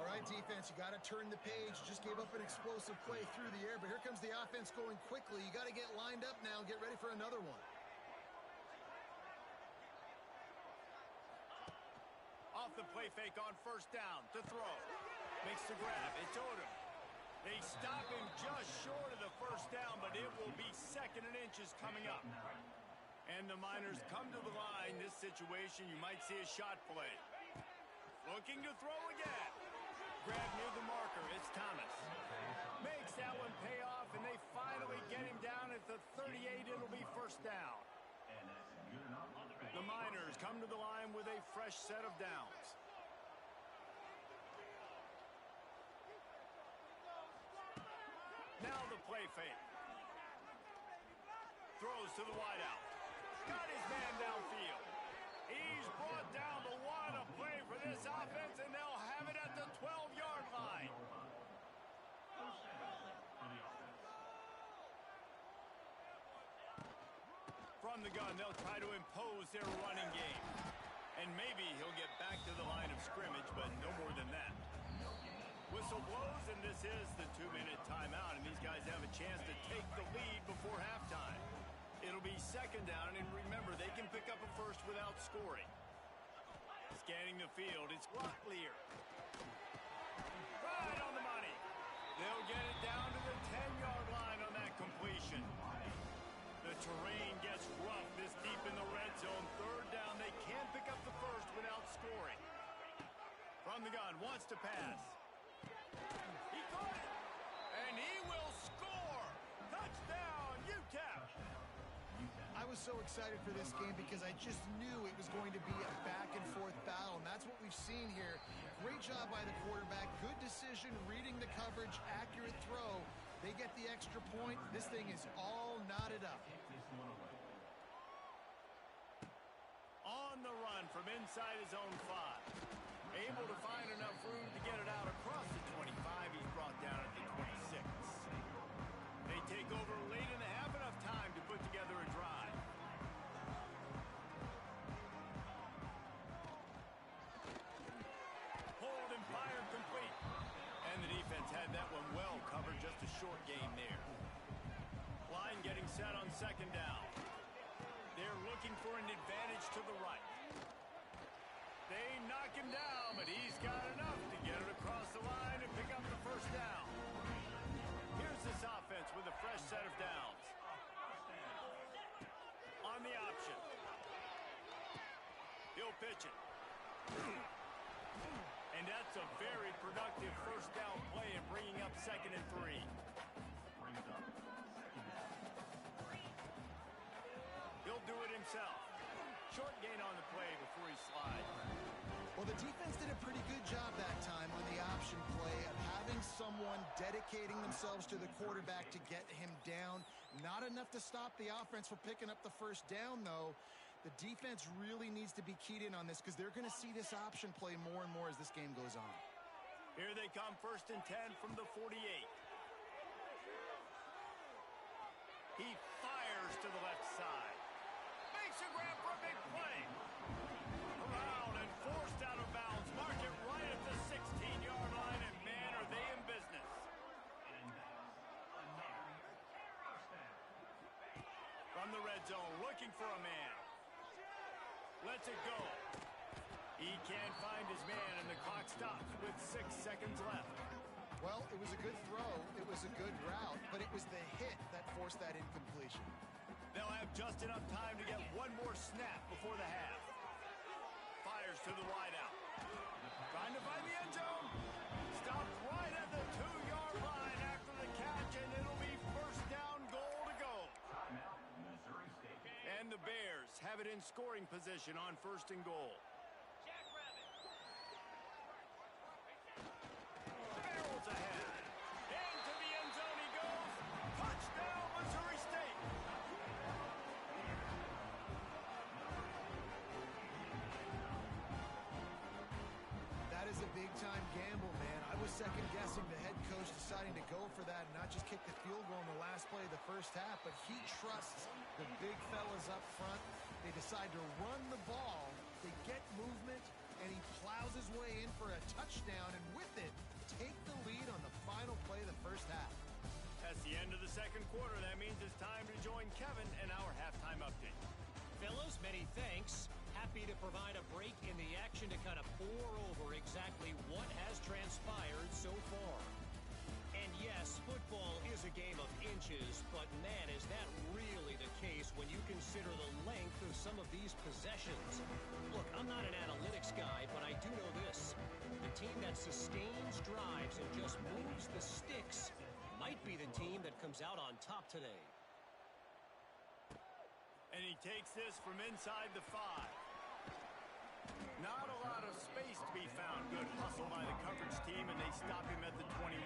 [SPEAKER 4] All right, defense, you got to turn the page. Just gave up an explosive play through the air, but here comes the offense going quickly. You got to get lined up now and get ready for another one.
[SPEAKER 2] Off the play fake on first down to throw. Makes the grab. It's Odom. They stop him just short of the first down, but it will be second and inches coming up. And the Miners come to the line. This situation, you might see a shot play. Looking to throw again. Grab near the marker. It's Thomas. Makes that one pay off, and they finally get him down at the 38. It'll be first down. The Miners come to the line with a fresh set of downs. Now the play fake. Throws to the wideout. Got his man downfield. He's brought down, but what a play for this offense, and they'll have it at the 12-yard line. From the gun, they'll try to impose their running game. And maybe he'll get back to the line of scrimmage, but no more than that. Whistle blows, and this is the 2-minute timeout, and these guys have a chance to take the lead before halftime. It'll be second down, and remember, they can pick up a first without scoring. Scanning the field, it's Locklear. Right on the money. They'll get it down to the 10-yard line on that completion. The terrain gets rough this deep in the red zone. Third down, they can't pick up the first without scoring. From the gun, wants to pass. He caught it, and he will score. Touchdown, UTEP.
[SPEAKER 4] I was so excited for this game because I just knew it was going to be a back-and-forth battle, and that's what we've seen here. Great job by the quarterback. Good decision, reading the coverage, accurate throw. They get the extra point. This thing is all knotted up.
[SPEAKER 2] On the run from inside his own 5. Able to find enough room to get it out across the 25. He's brought down at the 26. They take over late in the half, enough time to put together a drive. Hold and fire complete. And the defense had that one well covered, just a short game there. Line getting set on second down. They're looking for an advantage to the right. They knock him down, but he's got enough to get it across the line and pick up the first down. Here's this offense with a fresh set of downs. On the option. He'll pitch it. And that's a very productive first down play and bringing up second and 3. He'll do it himself. Short gain on the play before he slides.
[SPEAKER 4] Well, the defense did a pretty good job that time on the option play of having someone dedicating themselves to the quarterback to get him down. Not enough to stop the offense from picking up the first down, though. The defense really needs to be keyed in on this because they're going to see this option play more and more as this game goes on.
[SPEAKER 2] Here they come, first and 10 from the 48. He fires to the left side. Makes a grab for a big play. Around and forced out of bounds. Mark it right at the 16-yard line, and man, are they in business. From the red zone, looking for a man. Lets it go. He can't find his man, and the clock stops with 6 seconds left.
[SPEAKER 4] Well, it was a good throw. It was a good route, but it was the hit that forced that incompletion.
[SPEAKER 2] They'll have just enough time to get one more snap before the half. Fires to the wideout. Trying to find the end zone. Stopped right at the 2-yard line after the catch, and it'll be first down, goal to go. And the Bears have have it in scoring position on 1st and goal. Barrels ahead. Into the end zone he goes. Touchdown, Missouri State.
[SPEAKER 4] That is a big-time gamble, man. I was second-guessing the head coach deciding to go for that and not just kick the field goal in the last play of the first half, but he trusts the big fellas up front. They decide to run the ball. They get movement, and he plows his way in for a touchdown, and with it, take the lead on the final play of the first half.
[SPEAKER 2] That's the end of the second quarter. That means it's time to join Kevin in our halftime update.
[SPEAKER 1] Fellas, many thanks. Happy to provide a break in the action to kind of pour over exactly what has transpired so far. And yes, football is a game of inches, but man, is that really the case when you consider the length of some of these possessions. Look, I'm not an analytics guy, but I do know this. The team that sustains drives and just moves the sticks might be the team that comes out on top today.
[SPEAKER 2] And he takes this from inside the 5. Not a lot of space to be found. Good hustle by the coverage team, and they stop him at the 21.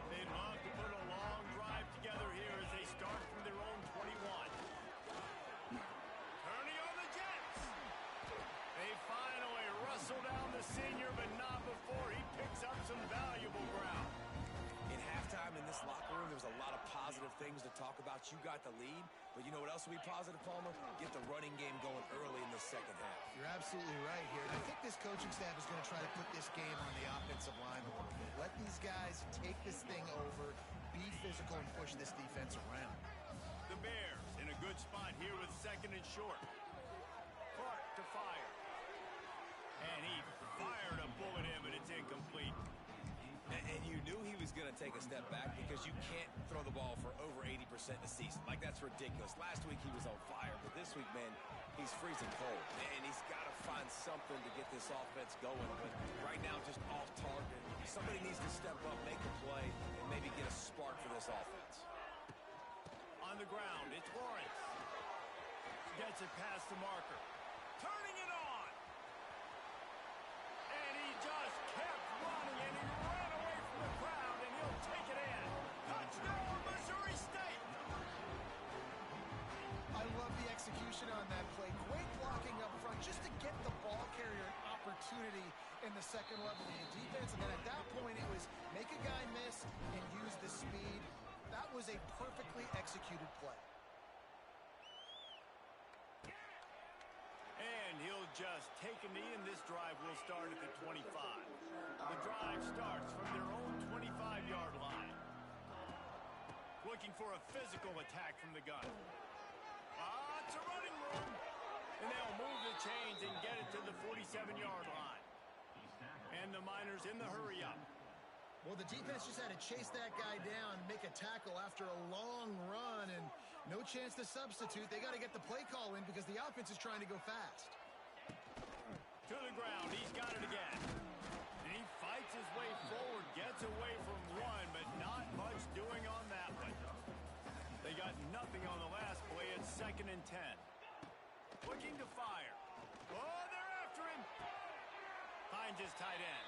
[SPEAKER 2] They'd love to put a long drive together here as they start from their own 21. Turning on the Jets. They finally wrestle down the senior, but not before he picks up some valuable ground.
[SPEAKER 3] In halftime in this locker room, there was a lot of positive things to talk about. You got the lead, but you know what else will be positive, Palmer? Get the running game going early in the second half.
[SPEAKER 4] You're absolutely right here. And I think this coaching staff is going to try to put this game on the offensive line a little bit. Let these guys take this thing over, be physical, and push this defense around.
[SPEAKER 2] The Bears in a good spot here with 2nd and short. Clark to fire. And he fired a bullet in, but it's incomplete.
[SPEAKER 3] And you knew he was going to take a step back because you can't throw the ball for over 80% in a season. Like, that's ridiculous. Last week he was on fire, but this week, man, he's freezing cold. And he's got to find something to get this offense going. But right now, just off target. Somebody needs to step up, make a play, and maybe get a spark for this offense.
[SPEAKER 2] On the ground, it's Lawrence. Gets it past the marker. Turning it on. And he just kept running, and he ran away from the crowd, and he'll take it in. Touchdown, Missouri State.
[SPEAKER 4] I love the execution on that play. Great blocking up front just to get the ball carrier an opportunity in the second level of the defense. And then at that point, it was make a guy miss and use the speed. That was a perfectly executed play.
[SPEAKER 2] And he'll just take a knee, and this drive will start at the 25. The drive starts from their own 25-yard line. Looking for a physical attack from the gun. It's a running room. And they'll move the chains and get it to the 47-yard line. And the Miners in the hurry up.
[SPEAKER 4] Well, the defense just had to chase that guy down, make a tackle after a long run, and no chance to substitute. They got to get the play call in because the offense is trying to go fast.
[SPEAKER 2] To the ground. He's got it again. And he fights his way forward, gets away from one, but not much doing on that one. They got nothing on the last play. It's 2nd and 10. Looking to fire. Oh, they're after him. Finds his tight end.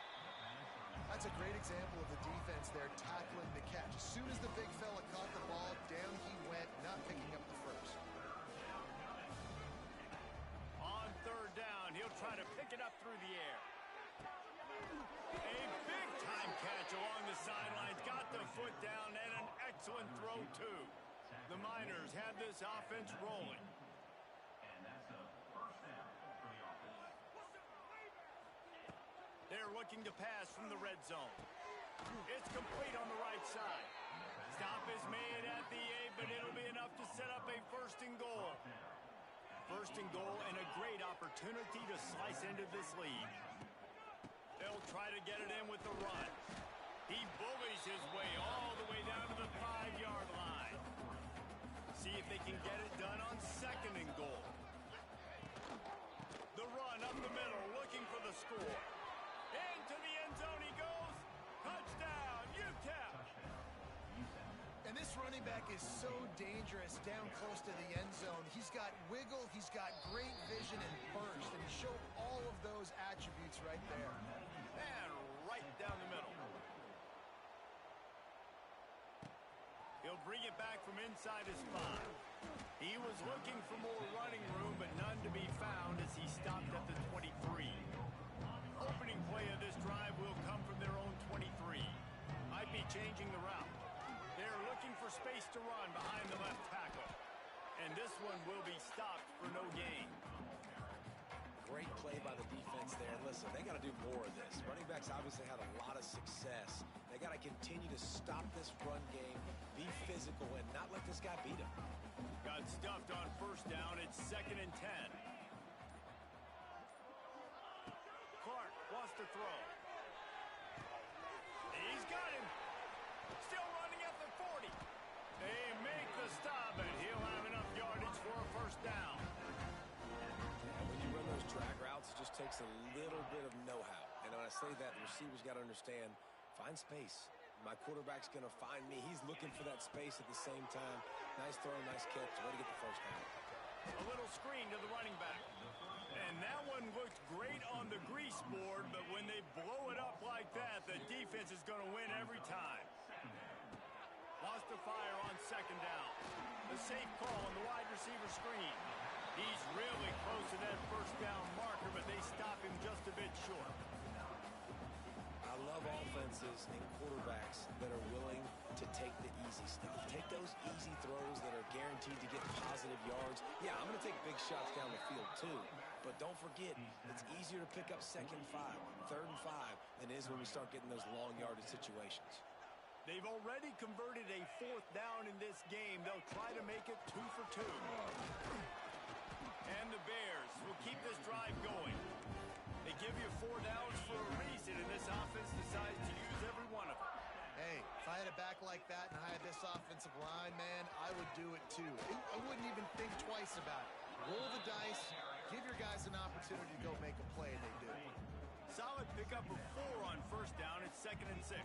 [SPEAKER 4] That's a great example of the defense there tackling the catch. As soon as the big fella caught the ball, down he went, not picking up the first.
[SPEAKER 2] On 3rd down, he'll try to pick it up through the air. A big-time catch along the sidelines. Got the foot down and an excellent throw, too. The Miners have this offense rolling. They're looking to pass from the red zone. It's complete on the right side. Stop is made at the 8, but it'll be enough to set up a 1st and goal. 1st and goal and a great opportunity to slice into this lead. They'll try to get it in with the run. He bullies his way all the way down to the 5-yard line. See if they can get it done on 2nd and goal. The run up the middle, looking for the score. Into the end zone he goes. Touchdown, UTEP.
[SPEAKER 4] And this running back is so dangerous down close to the end zone. He's got wiggle, he's got great vision and burst, and he showed all of those attributes right there.
[SPEAKER 2] And right down the middle. He'll bring it back from inside his 5. He was looking for more running room, but none to be found as he stopped at the 23. Opening play of this drive will come from their own 23. Might be changing the route. They're looking for space to run behind the left tackle. And this one will be stopped for no gain.
[SPEAKER 3] Great play by the defense there. Listen, they got to do more of this. Running backs obviously had a lot of success. They got to continue to stop this run game, be physical, and not let this guy beat him.
[SPEAKER 2] Got stuffed on first down. It's 2nd and 10. Clark wants to throw. He's got him. Still running at the 40. They make the stop, and he'll have enough yardage for a first down.
[SPEAKER 3] And when you run those drag routes, it just takes a little bit of know-how. And when I say that, the receivers got to understand, find space. My quarterback's going to find me. He's looking for that space at the same time. Nice throw, nice catch. Way to get the first down.
[SPEAKER 2] A little screen to the running back. And that one looked great on the grease board, but when they blow it up like that, the defense is going to win every time. Wants to fire on 2nd down. The safe call on the wide receiver screen. He's really close to that first down marker, but they stop him just a bit short.
[SPEAKER 3] I love offenses and quarterbacks that are willing to take the easy stuff. Take those easy throws that are guaranteed to get positive yards. Yeah, I'm going to take big shots down the field too, but don't forget, it's easier to pick up 2nd and 5, 3rd and 5 than it is when we start getting those long yardage situations.
[SPEAKER 2] They've already converted a 4th down in this game. They'll try to make it 2 for 2. And the Bears will keep this drive going. They give you 4 downs for a reason, and this offense decides to use every one of them.
[SPEAKER 4] Hey, if I had a back like that and I had this offensive line, man, I would do it too. I wouldn't even think twice about it. Roll the dice, give your guys an opportunity to go make a play, and they do.
[SPEAKER 2] Solid pickup of 4 on first down. It's 2nd and 6.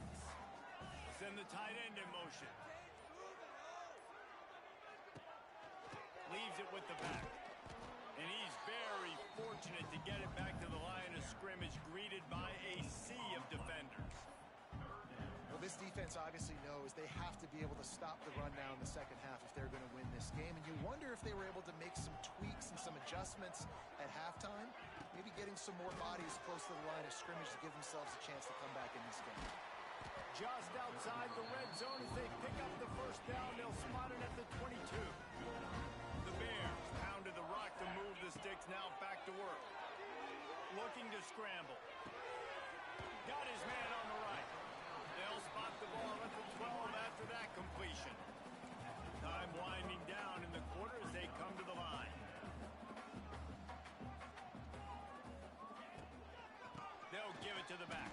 [SPEAKER 2] Send the tight end in motion. Leaves it with the back. And he's very fortunate to get it back to the line of scrimmage, greeted by a sea of defenders.
[SPEAKER 4] Well, this defense obviously knows they have to be able to stop the run now in the second half if they're going to win this game. And you wonder if they were able to make some tweaks and some adjustments at halftime, maybe getting some more bodies close to the line of scrimmage to give themselves a chance to come back in this game.
[SPEAKER 2] Just outside the red zone as they pick up the first down. They'll spot it at the 22. The Bears pounded the rock to move the sticks, now back to work. Looking to scramble. Got his man on the right. They'll spot the ball at the 12 after that completion. Time winding down in the quarter as they come to the line. They'll give it to the back.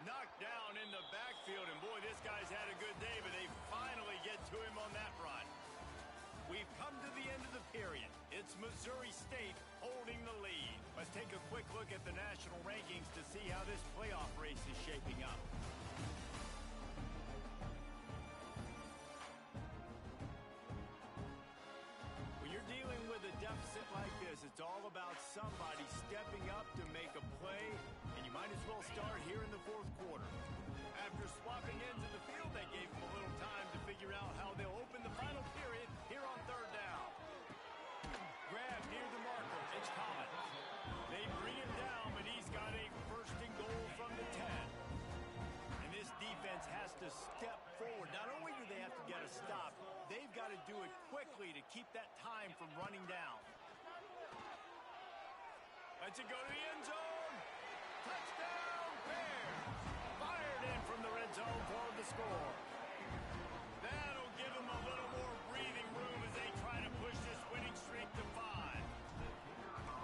[SPEAKER 2] Knocked down in the backfield, and boy, this guy's had a good day, but they finally get to him on that run. We've come to the end of the period. It's Missouri State holding the lead. Let's take a quick look at the national rankings to see how this playoff race is shaping up. When you're dealing with a deficit like this, it's all about somebody stepping up to make a play, and you might as well start here in the 4th quarter. After swapping ends in the field, they gave them a little time to figure out how they'll open the final period here on 3rd down. Grab near the marker. It's Collins. They bring him down, but he's got a 1st and goal from the 10. And this defense has to step forward. Not only do they have to get a stop, they've got to do it quickly to keep that time from running down. Let's it go to the end zone. Touchdown, Bears. Fired in from the red zone for the score. That'll give them a little more breathing room as they try to push this winning streak to 5.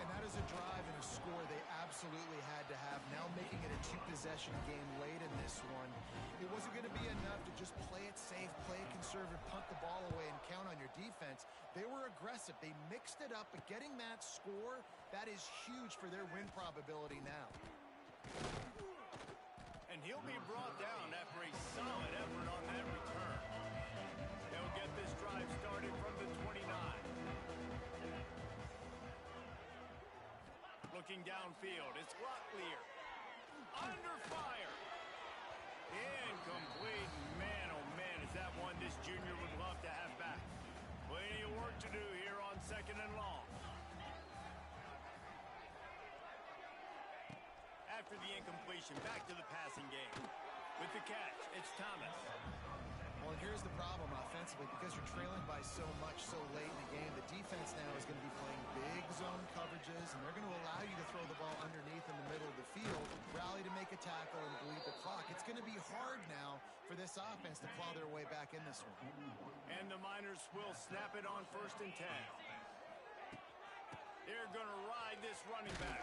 [SPEAKER 4] And that is a drive and a score they absolutely had to have. Now making it a 2-possession game late in this one. It wasn't going to be enough to just play it safe, play it conservative, punt the ball away, and count on your defense. They were aggressive. They mixed it up, but getting that score, that is huge for their win probability now.
[SPEAKER 2] And he'll be brought down after a solid effort on that return. They'll get this looking downfield. It's Locklear. Under fire. Incomplete. Man, oh man, is that one this junior would love to have back. Plenty of work to do here on 2nd and long. After the incompletion, back to the passing game. With the catch, it's Thomas.
[SPEAKER 4] Well, here's the problem offensively. Because you're trailing by so much so late in the game, the defense now is going to be playing big zone coverages, and they're going to allow you to throw the ball underneath in the middle of the field, rally to make a tackle, and bleed the clock. It's going to be hard now for this offense to claw their way back in this one.
[SPEAKER 2] And the Miners will snap it on 1st and 10. They're going to ride this running back.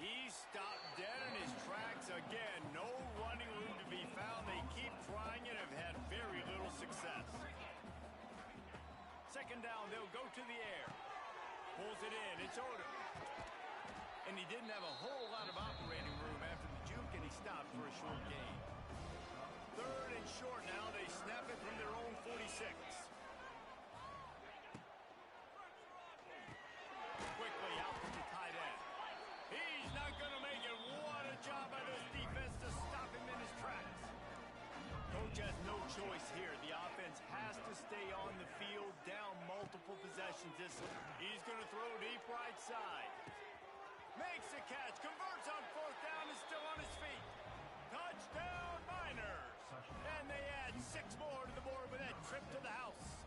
[SPEAKER 2] He stopped dead in his tracks again. No running room to be found. They keep trying and have had very little success. 2nd down, they'll go to the air. Pulls it in. It's Odom. And he didn't have a whole lot of operating room after the juke, and he stopped for a short gain. 3rd and short now. They snap it from their own 46. Quickly out to the tight end. He's not going to make it. What a job by this defense to stop him in his tracks. Coach has no choice here. The offense has to stay on the field, down multiple possessions. He's going to throw deep right side. Makes the catch, converts on 4th down, is still on his feet. Touchdown, Miners. And they add 6 more to the board with that trip to the house.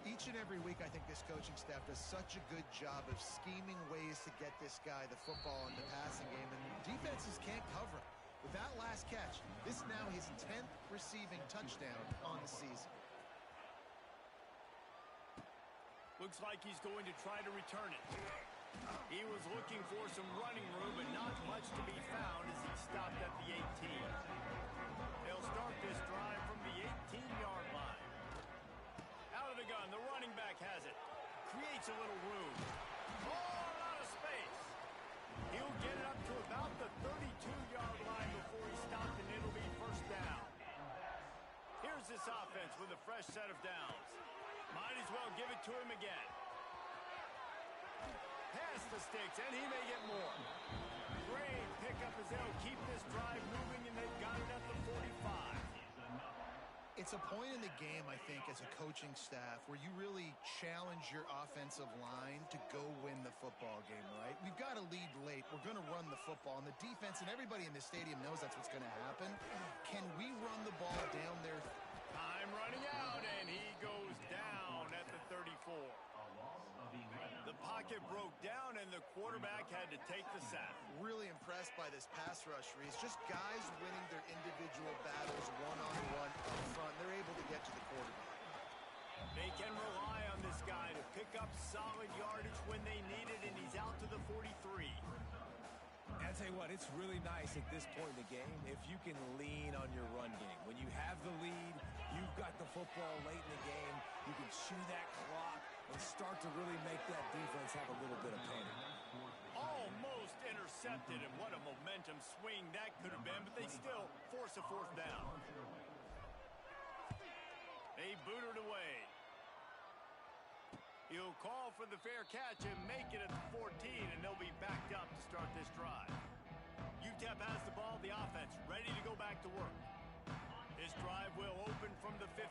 [SPEAKER 4] Each and every week, I think this coaching staff does such a good job of scheming ways to get this guy the football in the passing game, and defenses can't cover it. With that last catch, this is now his 10th receiving touchdown on the season.
[SPEAKER 2] Looks like he's going to try to return it. He was looking for some running room, but not much to be found as he stopped at the 18. They'll start this drive from the 18-yard line. Out of the gun, the running back has it. Creates a little room. Oh, a lot of space. He'll get it up to about the 32-yard line before he stopped, and it'll be 1st down. Here's this offense with a fresh set of downs. Might as well give it to him again. Pass the sticks, and he may get more. Great pickup as they'll keep this drive moving, and they've got it at the 45.
[SPEAKER 4] It's a point in the game, I think, as a coaching staff where you really challenge your offensive line to go win the football game, right? We've got to lead late. We're going to run the football, and the defense and everybody in the stadium knows that's what's going to happen. Can we run the ball down there?
[SPEAKER 2] Time running out, and he goes down at the 34. The pocket broke down, and the quarterback had to take the sack.
[SPEAKER 4] Really impressed by this pass rush, Reese. Just guys winning their individual battles one-on-one up front. They're able to get to the quarterback.
[SPEAKER 2] They can rely on this guy to pick up solid yardage when they need it, and he's out to the 43.
[SPEAKER 3] I'll tell you what, it's really nice at this point in the game if you can lean on your run game. When you have the lead, you've got the football late in the game, you can chew that clock and start to really make that defense have a little bit of panic.
[SPEAKER 2] Almost intercepted, and what a momentum swing that could have been, but they still force a 4th down. They boot it away. He'll call for the fair catch and make it at the 14, and they'll be backed up to start this drive. UTEP has the ball, the offense ready to go back to work. This drive will open from the 15.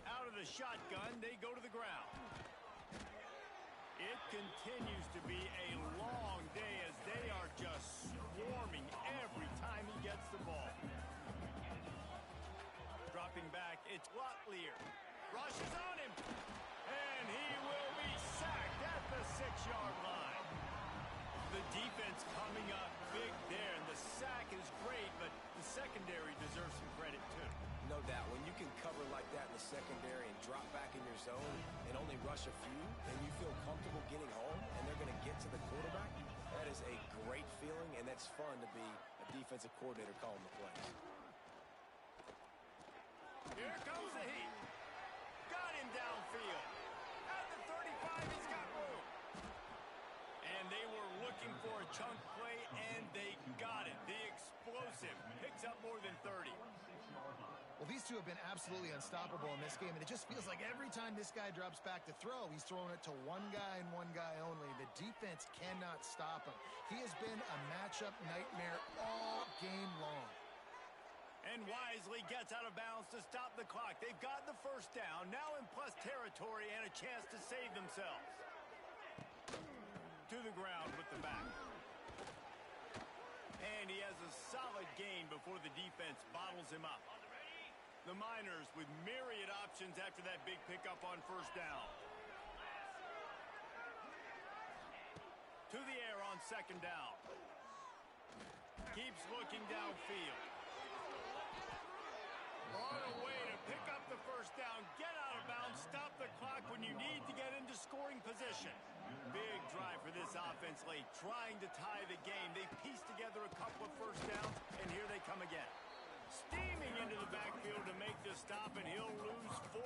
[SPEAKER 2] Out of the shotgun, they go to the ground. It continues to be a long day as they are just swarming every time he gets the ball. Dropping back, it's Locklear. Rushes on him, and he will be sacked at the 6-yard line. The defense coming up big there, and the sack is great, but the secondary deserves some credit too.
[SPEAKER 3] No doubt. When you can cover like that in the secondary and drop back in your zone and only rush a few, and you feel comfortable getting home and they're going to get to the quarterback, that is a great feeling, and that's fun to be a defensive coordinator calling the plays.
[SPEAKER 2] Here comes the heat. Got him downfield. At the 35, he's got room. And they were looking for a chunk play, and they got it. The explosive picks up more than 30.
[SPEAKER 4] Well, these two have been absolutely unstoppable in this game, and it just feels like every time this guy drops back to throw, he's throwing it to one guy and one guy only. The defense cannot stop him. He has been a matchup nightmare all game long.
[SPEAKER 2] And wisely gets out of bounds to stop the clock. They've got the first down, now in plus territory and a chance to save themselves. To the ground with the back. And he has a solid gain before the defense bottles him up. The Miners with myriad options after that big pickup on first down. To the air on second down. Keeps looking downfield. On a way to pick up the first down, get out of bounds, stop the clock when you need to get into scoring position. Big drive for this offense late, trying to tie the game. They pieced together a couple of first downs, and here they come again. Steaming into the backfield to make the stop, and he'll lose 4.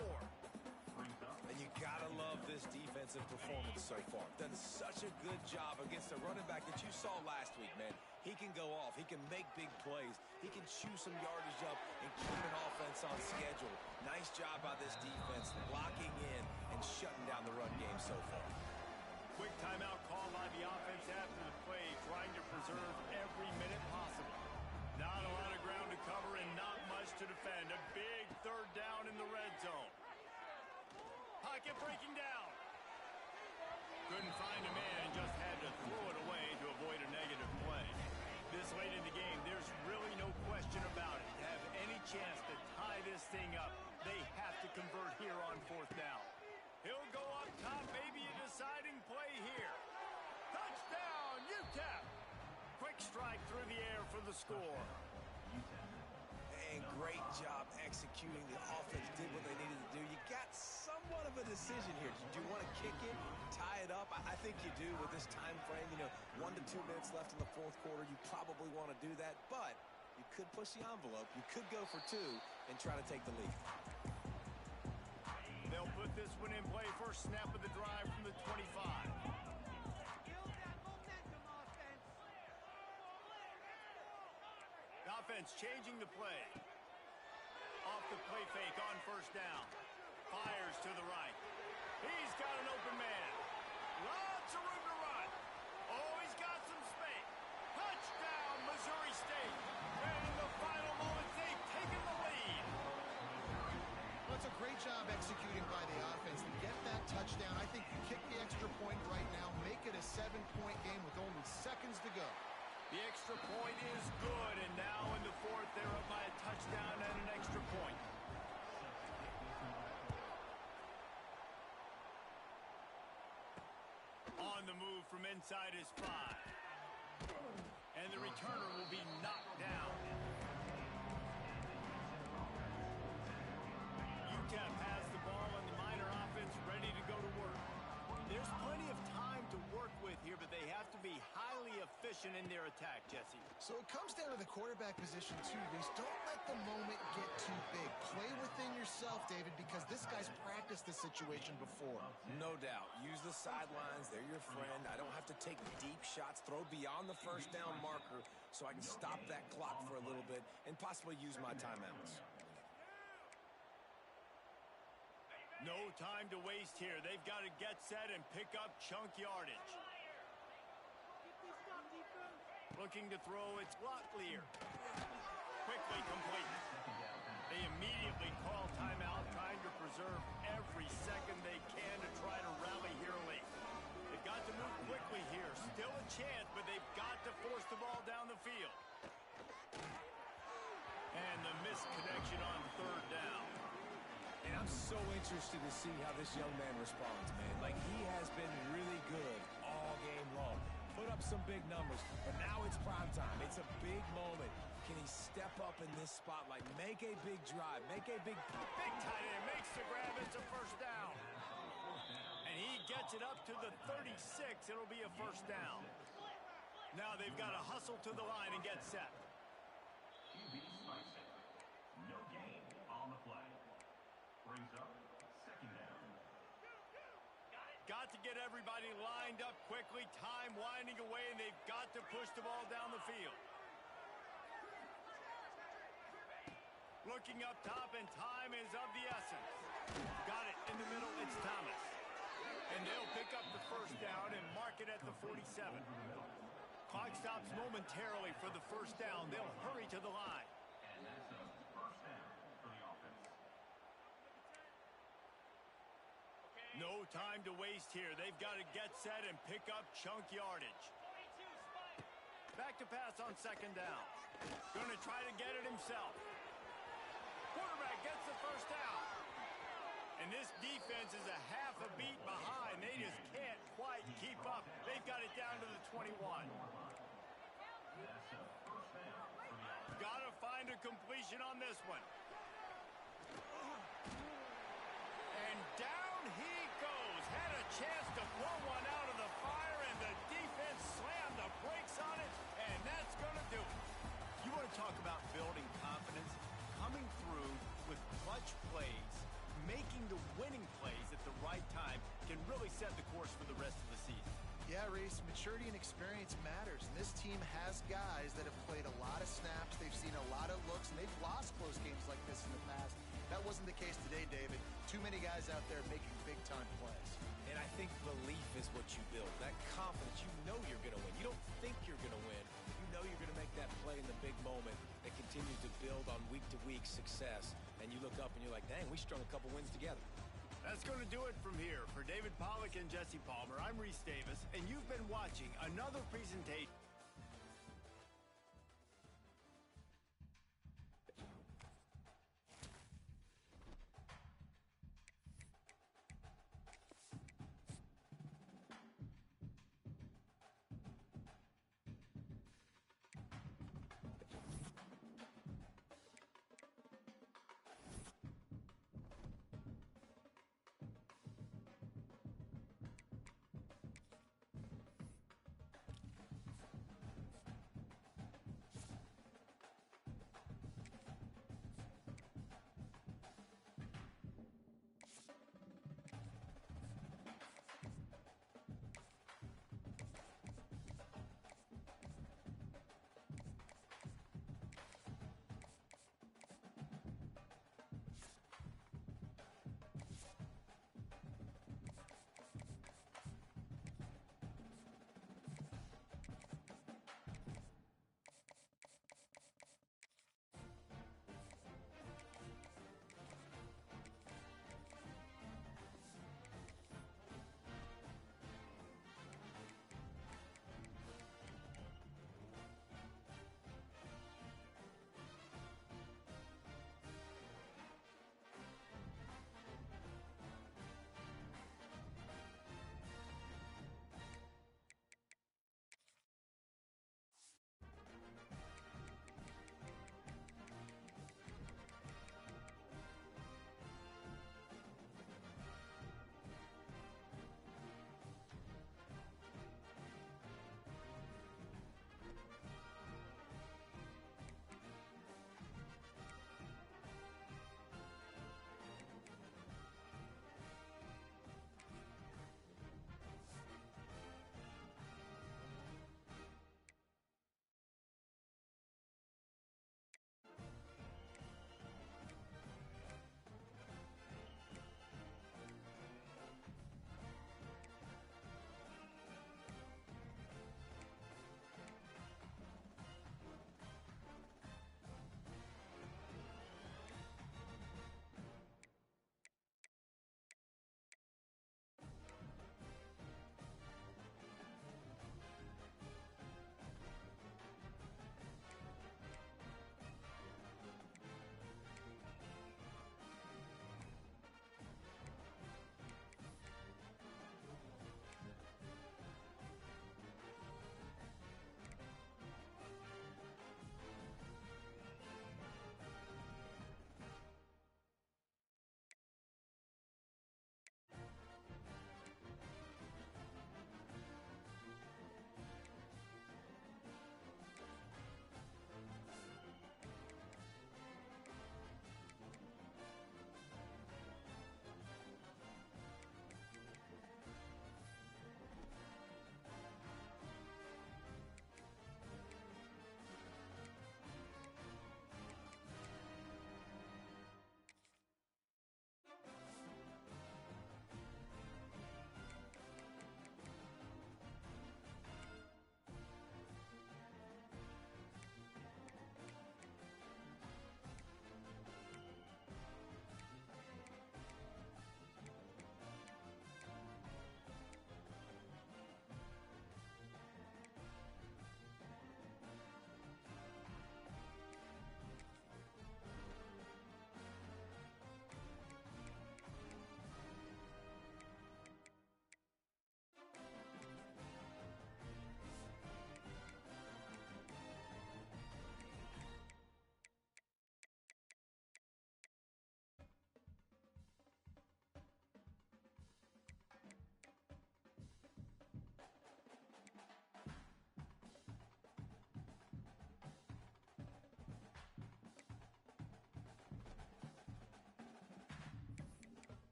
[SPEAKER 3] And you gotta love this defensive performance so far. Done such a good job against a running back that you saw last week, man. He can go off. He can make big plays. He can chew some yardage up and keep an offense on schedule. Nice job by this defense locking in and shutting down the run game so far.
[SPEAKER 2] Quick timeout call by the offense after the play, trying to preserve every minute possible. Not a lot of ground to cover and not much to defend. A big third down in the red zone. Pocket breaking down. Couldn't find a man and just had to throw it away to avoid a negative play. This late in the game, there's really no question about it. To have any chance to tie this thing up, they have to convert here on fourth down. He'll go up top, maybe a deciding play here. Touchdown, UTEP! Quick strike through the air for the score.
[SPEAKER 3] And great job executing. The offense did what they needed to do. You got somewhat of a decision here. Do you want to kick it, tie it up? I think you do with this time frame. 1 to 2 minutes left in the fourth quarter. You probably want to do that, but you could push the envelope. You could go for 2 and try to take the lead.
[SPEAKER 2] They'll put this one in play. First snap of the drive from the 25. Offense changing the play. Off the play fake on first down. Fires to the right. He's got an open man. Lots of room to run. Oh, he's got some space. Touchdown, Missouri State. And in the final moments, they've taken the lead.
[SPEAKER 4] Well, it's a great job executing by the offense to get that touchdown. I think you kick the extra point right now, make it a 7-point game with only seconds to go.
[SPEAKER 2] The extra point is good, and now in the fourth, they're up by a touchdown and an extra point. On the move from inside his 5. And the returner will be knocked down. UTEP has the ball, and the Miner offense ready to go to work. There's plenty of time to work with here, but they have to be highly efficient in their attack, Jesse.
[SPEAKER 4] So it comes down to the quarterback position too, Reese. Don't let the moment get too big. Play within yourself, David, because this guy's practiced this situation before.
[SPEAKER 3] No doubt. Use the sidelines. They're your friend. I don't have to take deep shots. Throw beyond the first down marker so I can stop that clock for a little bit and possibly use my timeouts.
[SPEAKER 2] No time to waste here. They've got to get set and pick up chunk yardage. Looking to throw, it's Locklear. Quickly complete. They immediately call timeout, trying to preserve every second they can to try to rally here late. They've got to move quickly here. Still a chance, but they've got to force the ball down the field. And the missed connection on third down.
[SPEAKER 3] And I'm so interested to see how this young man responds, man. Like, he has been really good all game long. Put up some big numbers, but now it's prime time. It's a big moment. Can he step up in this spotlight, make a big drive, make a big
[SPEAKER 2] tight end makes the grab. It's a first down. And he gets it up to the 36. It'll be a first down. Now they've got to hustle to the line and get set.
[SPEAKER 5] No gain on the play. Brings up second down.
[SPEAKER 2] Got to get everybody lined up quickly. Time winding away, and they've got to push the ball down the field. Looking up top, and time is of the essence. Got it in the middle, it's Thomas. And they'll pick up the first down and mark it at the 47. Clock stops momentarily for the first down. They'll hurry to the line.
[SPEAKER 5] And that's a first down for the offense.
[SPEAKER 2] No time to waste here. They've got to get set and pick up chunk yardage. Back to pass on second down. Going to try to get it himself. Quarterback gets the first down. And this defense is a half a beat behind. They just can't quite keep up. They've got it down to the 21.
[SPEAKER 5] That's a first down for the offense.
[SPEAKER 2] Got to find a completion on this one. And down he goes. Had a chance to blow one out of the fire, and the defense slammed the brakes on it, and that's going to do it. You want to talk about building confidence? Coming through with clutch plays, making the winning plays at the right time can really set the course for the rest of the season.
[SPEAKER 4] Yeah, Reese, maturity and experience matters, and this team has guys that have played a lot of snaps, they've seen a lot of looks, and they've lost close games like this in the past. That wasn't the case today, David. Too many guys out there making big-time plays.
[SPEAKER 3] And I think belief is what you build. That confidence, you know you're going to win. You don't think you're going to win. You know you're going to make that play in the big moment that continues to build on week-to-week success. And you look up and you're like, dang, we strung a couple wins together.
[SPEAKER 2] That's going to do it from here. For David Pollack and Jesse Palmer, I'm Reese Davis, and you've been watching another presentation.